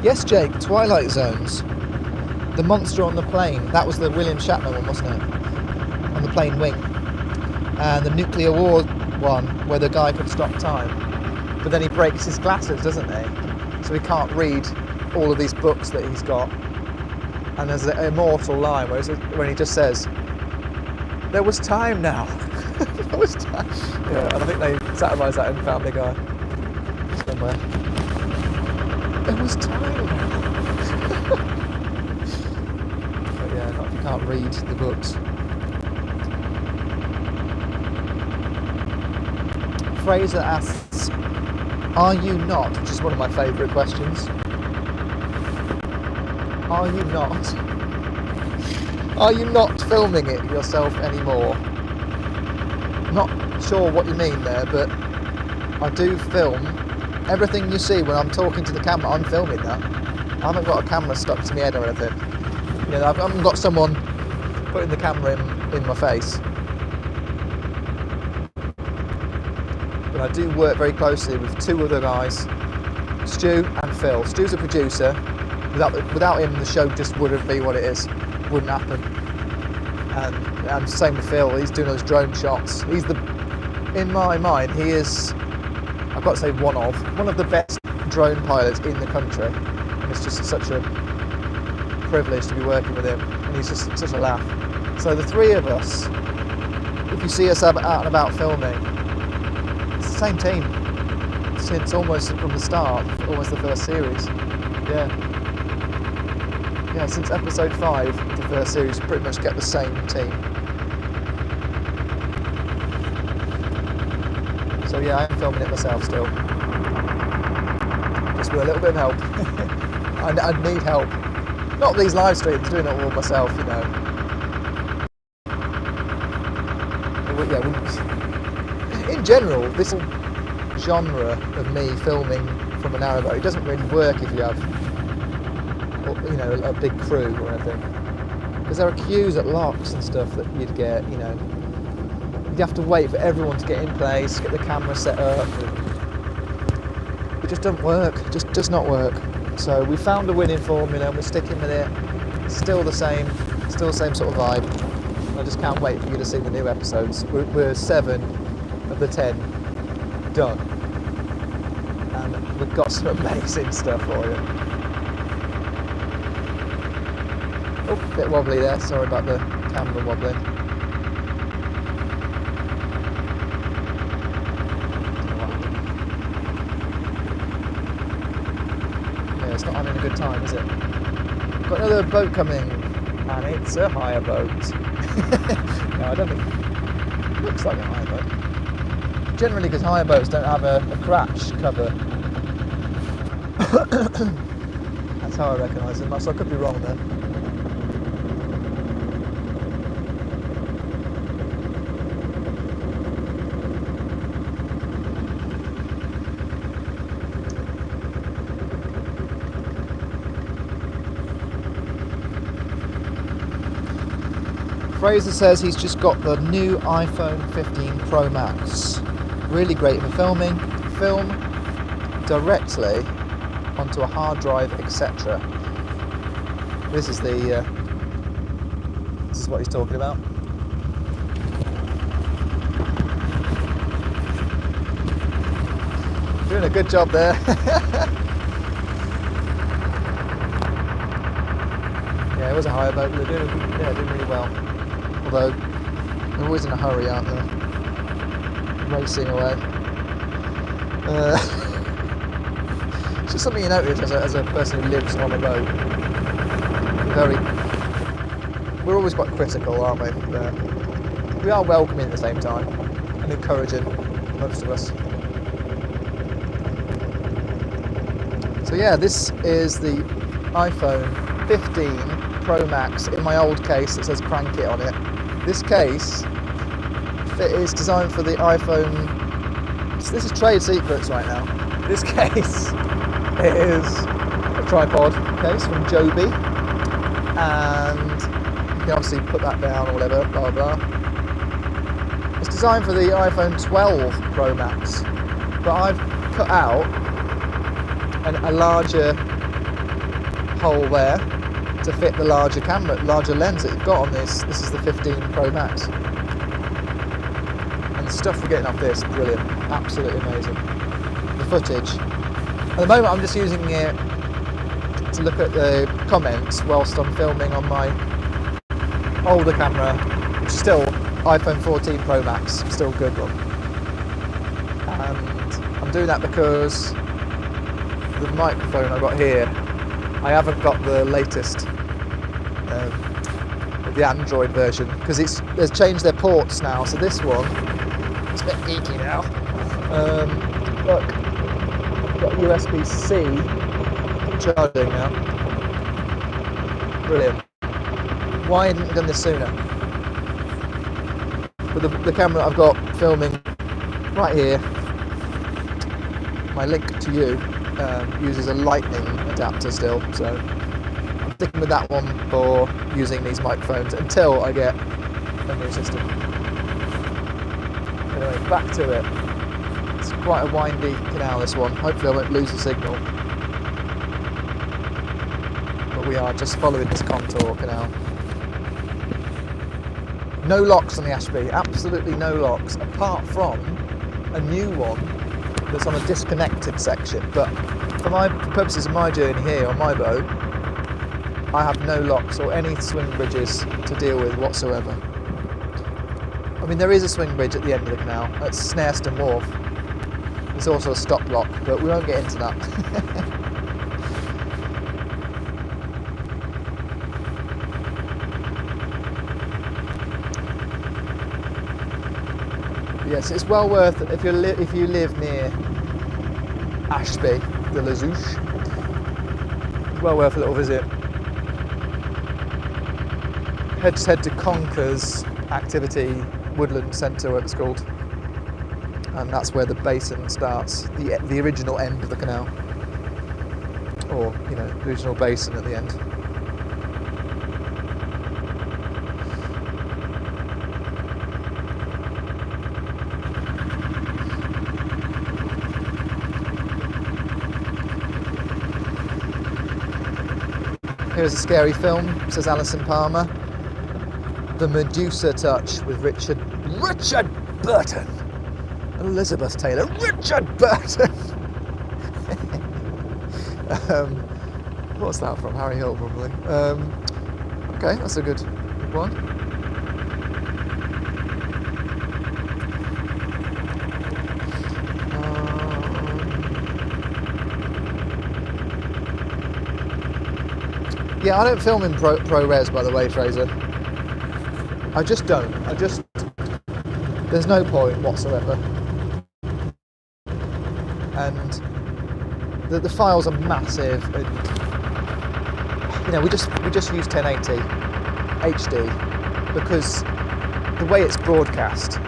Yes, Jake, Twilight Zones. The monster on the plane, that was the William Shatner one, wasn't it? On the plane wing. And the nuclear war one, where the guy could stop time. But then he breaks his glasses, doesn't he? So he can't read all of these books that he's got. And there's an immortal line when he just says, "There was time now." There was time. Yeah, and I think they satirised that in Family Guy somewhere. There was time. But yeah, not if you can't read the books. Fraser asks, "Are you not?" Which is one of my favourite questions. Are you not? Are you not filming it yourself anymore? Not sure what you mean there, but I do film. Everything you see when I'm talking to the camera, I'm filming that. I haven't got a camera stuck to my head or anything. You know, I haven't got someone putting the camera in my face. But I do work very closely with two other guys, Stu and Phil. Stu's a producer. Without him, the show just wouldn't be what it is. Wouldn't happen. And same with Phil. He's doing those drone shots. In my mind, he is, I've got to say, one of the best drone pilots in the country. And it's just such a privilege to be working with him. And he's just such a laugh. So the three of us, if you see us out and about filming, it's the same team since almost from the start, almost the first series. Yeah, since episode 5, the first series, pretty much get the same team. So yeah, I am filming it myself still. Just with a little bit of help. I need help. Not these live streams, doing it all myself, you know. In general, this genre of me filming from an narrowboat, it doesn't really work if you have, you know, a big crew or anything. Because there are queues at locks and stuff that you'd get, you know. You'd have to wait for everyone to get in place, get the camera set up. It just doesn't work. It just does not work. So we found a winning formula and we're sticking with it. It's still the same sort of vibe. I just can't wait for you to see the new episodes. We're 7 of the 10 done. And we've got some amazing stuff for you. Oh, a bit wobbly there. Sorry about the camera wobbling. Yeah, it's not having a good time, is it? Got another boat coming, and it's a hire boat. No, I don't think it looks like a hire boat. Generally, because hire boats don't have a crash cover. That's how I recognise them. So I could be wrong there. Fraser says he's just got the new iPhone 15 Pro Max. Really great for filming. Film directly onto a hard drive, etc. This is what he's talking about. Doing a good job there. Yeah, it was a higher boat, but they're doing really well. Although they're always in a hurry, aren't they? Racing away. It's just something you notice as a person who lives on a boat. We're always quite critical, aren't we? But we are welcoming at the same time and encouraging, most of us. So yeah, this is the iPhone 15 Pro Max in my old case that says Crank It on it. This case is designed for the iPhone. This is trade secrets right now. This case is a tripod case from Joby, and you can obviously put that down or whatever, blah blah. It's designed for the iPhone 12 Pro Max, but I've cut out a larger hole there to fit the larger camera, larger lens that you've got on this. This is the 15 Pro Max. And the stuff we're getting off this, brilliant, absolutely amazing. The footage. At the moment I'm just using it to look at the comments whilst I'm filming on my older camera, which is still iPhone 14 Pro Max, still a good one. And I'm doing that because the microphone I've got here, I haven't got the latest, the Android version, because they've changed their ports now. So this one, it's a bit geeky now. Look, I've got USB-C charging now. Brilliant. Why hadn't we done this sooner? But the camera I've got filming right here, my link to you, uses a lightning adapter still, so I'm sticking with that one for using these microphones until I get a new system. Anyway, back to it. It's quite a windy canal, this one. Hopefully I won't lose the signal. But we are just following this contour canal. No locks on the Ashby, absolutely no locks, apart from a new one that's on a disconnected section. But for purposes of my journey here on my boat, I have no locks or any swing bridges to deal with whatsoever. I mean, there is a swing bridge at the end of the canal at Snareston Wharf. There's also a stop lock, but we won't get into that. Yes, it's well worth it if you live near Ashby, the Lazouche. It's well worth a little visit. Head to Conker's Activity Woodland Centre, whatever it's called, and that's where the basin starts, the original end of the canal, or the original basin at the end. Here's a scary film, says Alison Palmer. The Medusa Touch with Richard Burton. Elizabeth Taylor. Richard Burton! What's that from? Harry Hill, probably. Okay, that's a good one. Yeah, I don't film in ProRes, by the way, Fraser. I just don't. There's no point whatsoever. And the files are massive, and we just use 1080 HD because the way it's broadcast,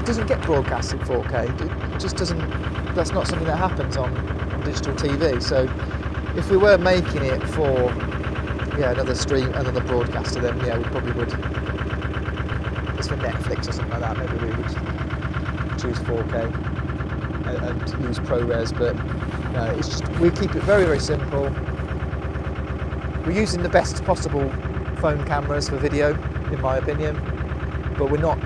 it doesn't get broadcast in 4K. It just doesn't. That's not something that happens on digital TV. So if we were making it for yeah, another stream, another broadcaster, then yeah, we probably would. It's for Netflix or something like that. Maybe we would choose 4K and use ProRes, but it's just, we keep it very, very simple. We're using the best possible phone cameras for video, in my opinion, but we're not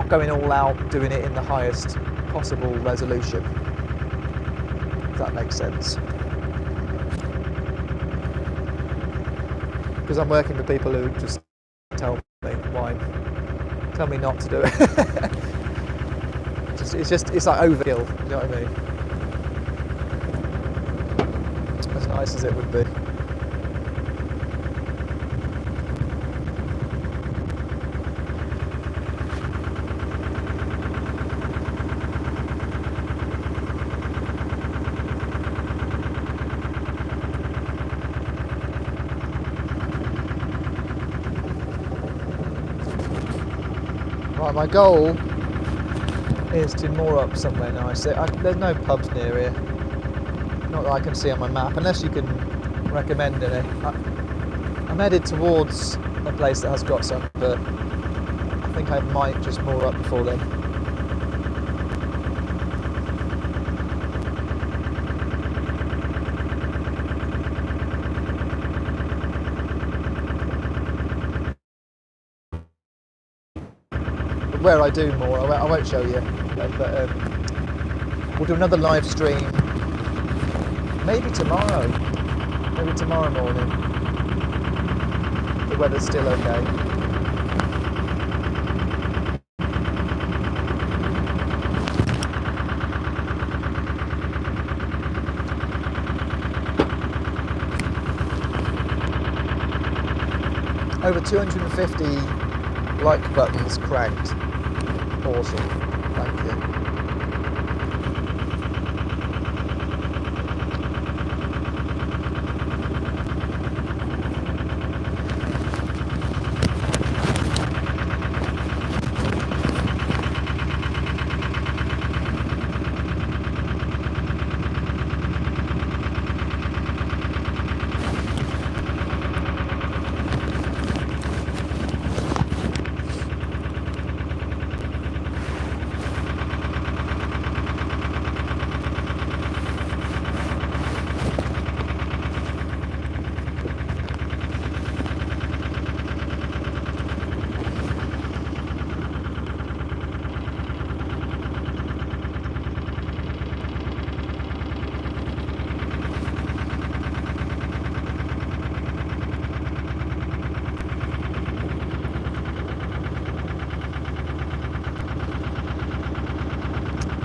going all out doing it in the highest possible resolution. If that makes sense. Because I'm working with people who just tell me not to do it. It's like overkill, you know what I mean? As nice as it would be. Right, my goal is to moor up somewhere nice. There's no pubs near here. Not that I can see on my map, unless you can recommend any. I'm headed towards a place that has got some, but I think I might just moor up before then. Where I do more, I won't show you, but we'll do another live stream maybe tomorrow morning. The weather's still okay. Over 250 like buttons cranked. Awesome, thank you.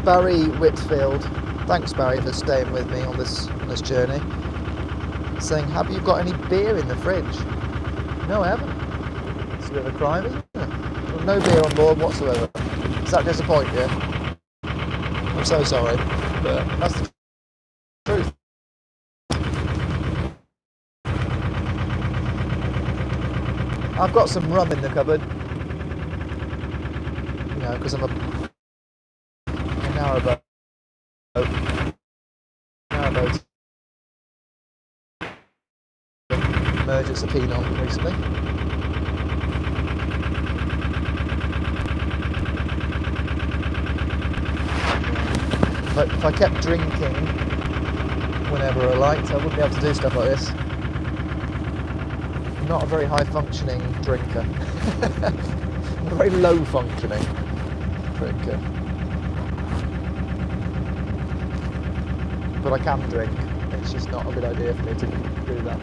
Barry Whitfield, thanks Barry for staying with me on this journey. Saying, have you got any beer in the fridge? No, I haven't. It's a bit of a crime, isn't it? Well, no beer on board whatsoever. Does that disappoint you? I'm so sorry, but that's the truth. I've got some rum in the cupboard, you know, because I'm a narrowboat mergers are keen on recently. But if I kept drinking whenever I liked, I wouldn't be able to do stuff like this. I'm not a very high functioning drinker. I'm a very low functioning drinker. But I can drink. It's just not a good idea for me to do that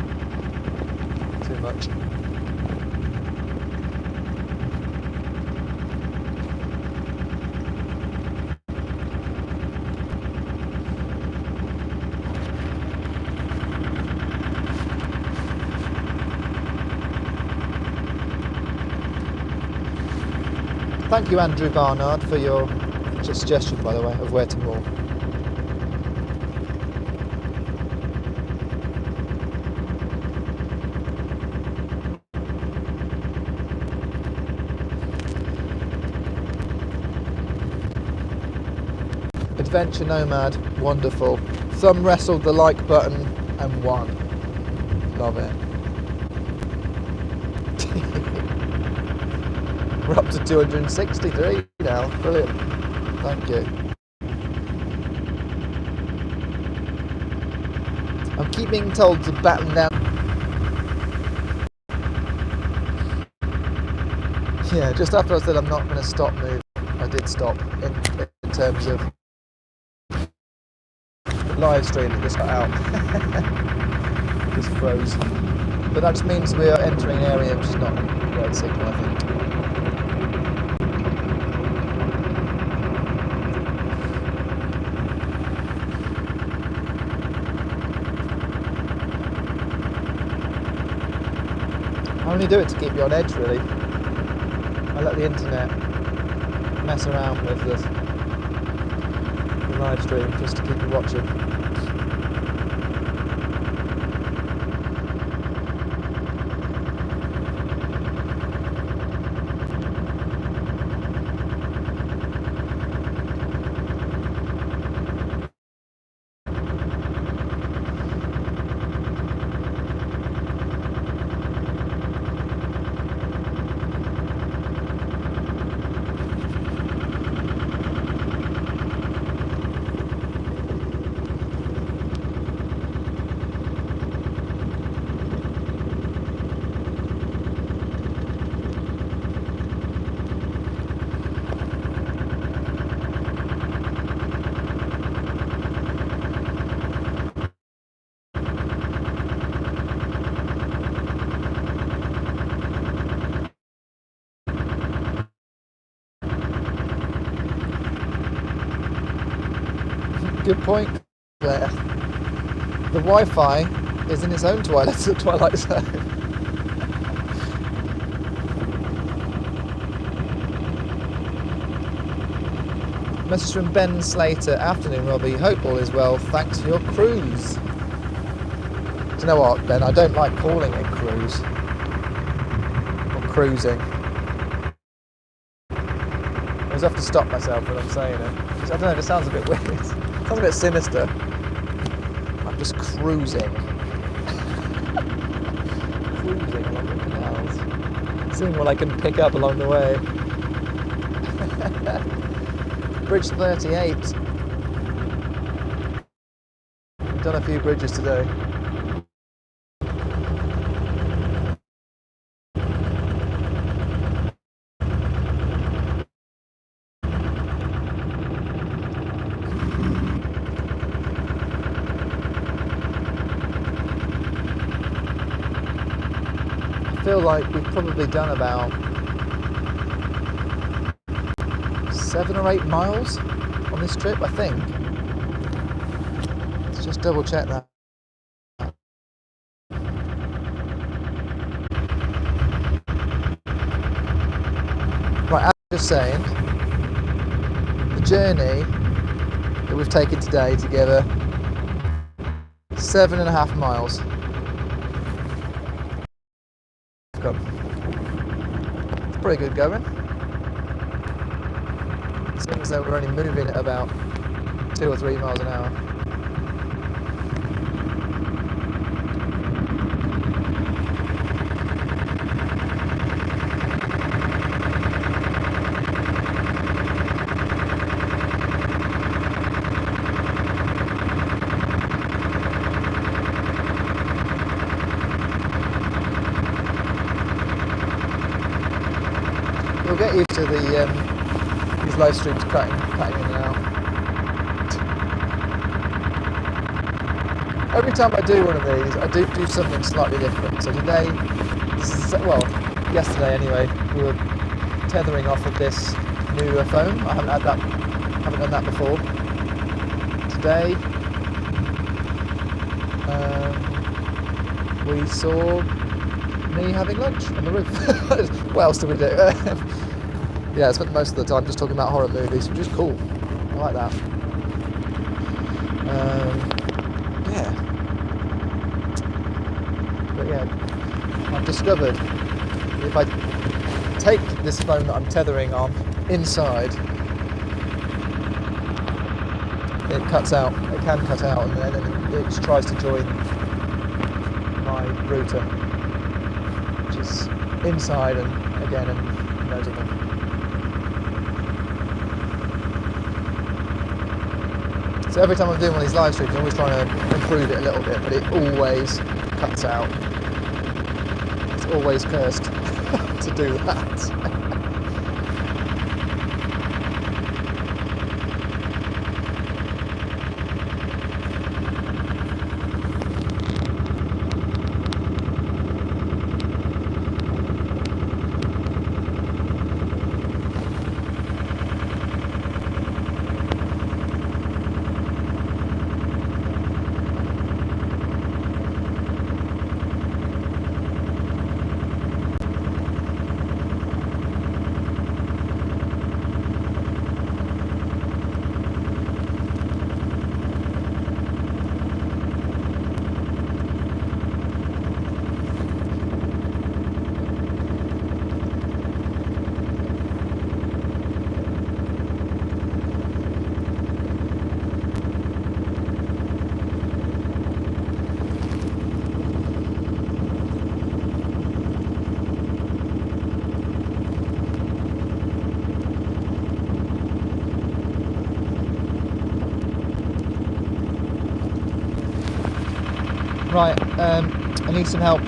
too much. Thank you, Andrew Barnard, for your suggestion, by the way, of where to moor. Adventure Nomad, wonderful. Thumb wrestled the like button and won. Love it. We're up to 263 now. Brilliant. Thank you. I keep being told to batten down. Yeah, just after I said I'm not going to stop moving, I did stop in terms of the live stream that just got out. Just froze. But that just means we are entering an area which is not a great signal, I think. I only do it to keep you on edge, really. I let the internet mess around with the live stream just to keep you watching. Good point, Claire. The Wi-Fi is in its own twilight zone. Message from Ben Slater. Afternoon, Robbie. Hope all is well. Thanks for your cruise. Do you know what, Ben? I don't like calling it cruise or cruising. I always have to stop myself when I'm saying it. I don't know. It sounds a bit weird. Sounds a bit sinister. I'm just cruising. Cruising along the canals. Seeing what I can pick up along the way. Bridge 38. We've done a few bridges today. I feel like we've probably done about 7 or 8 miles on this trip, I think. Let's just double check that. Right, as I was saying, the journey that we've taken today together, 7.5 miles. It's pretty good going. Seems though we're only moving at about 2 or 3 miles an hour. We'll get used to these live streams cutting in and out. Every time I do one of these, I do something slightly different. So today, yesterday anyway, we were tethering off of this new phone. I haven't done that before. Today, we saw me having lunch on the roof. What else do we do? Yeah, I spent most of the time just talking about horror movies, which is cool. I like that. Yeah. But yeah, I've discovered if I take this phone that I'm tethering on inside, it cuts out. It can cut out, and then it tries to join my router, which is inside and loads of them. So every time I'm doing one of these live streams, I'm always trying to improve it a little bit, but it always cuts out. It's always cursed to do that. Right, I need some help.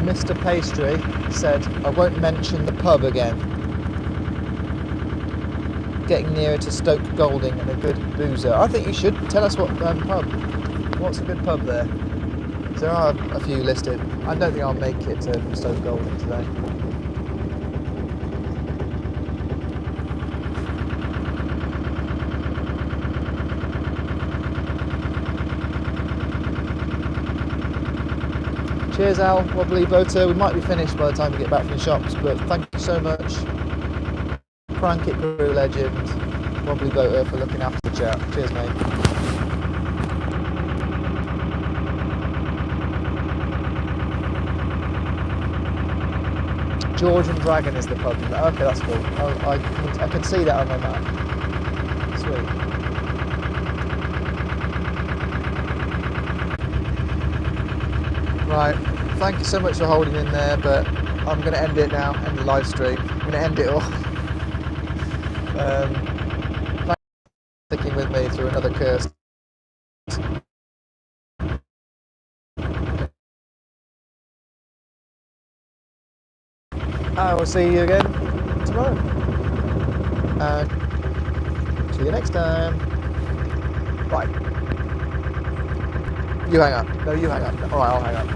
Mr. Pastry said, I won't mention the pub again. Getting nearer to Stoke Golding and a good boozer. I think you should tell us what pub. What's a good pub there? There are a few listed. I don't think I'll make it to Stoke Golding today. Cheers Al, Wobbly Boater. We might be finished by the time we get back from the shops, but thank you so much. Crank It Crew legend, Wobbly Boater, for looking after the chat. Cheers mate. Georgian Dragon is the pub. Okay, that's cool. I can see that on my map. Sweet. Right, thank you so much for holding in there, but I'm going to end it now, end the live stream. I'm going to end it all. Thanks for sticking with me through another curse. I will see you again tomorrow. And see you next time. Bye. You hang up. No, you hang up. Alright, I'll hang up.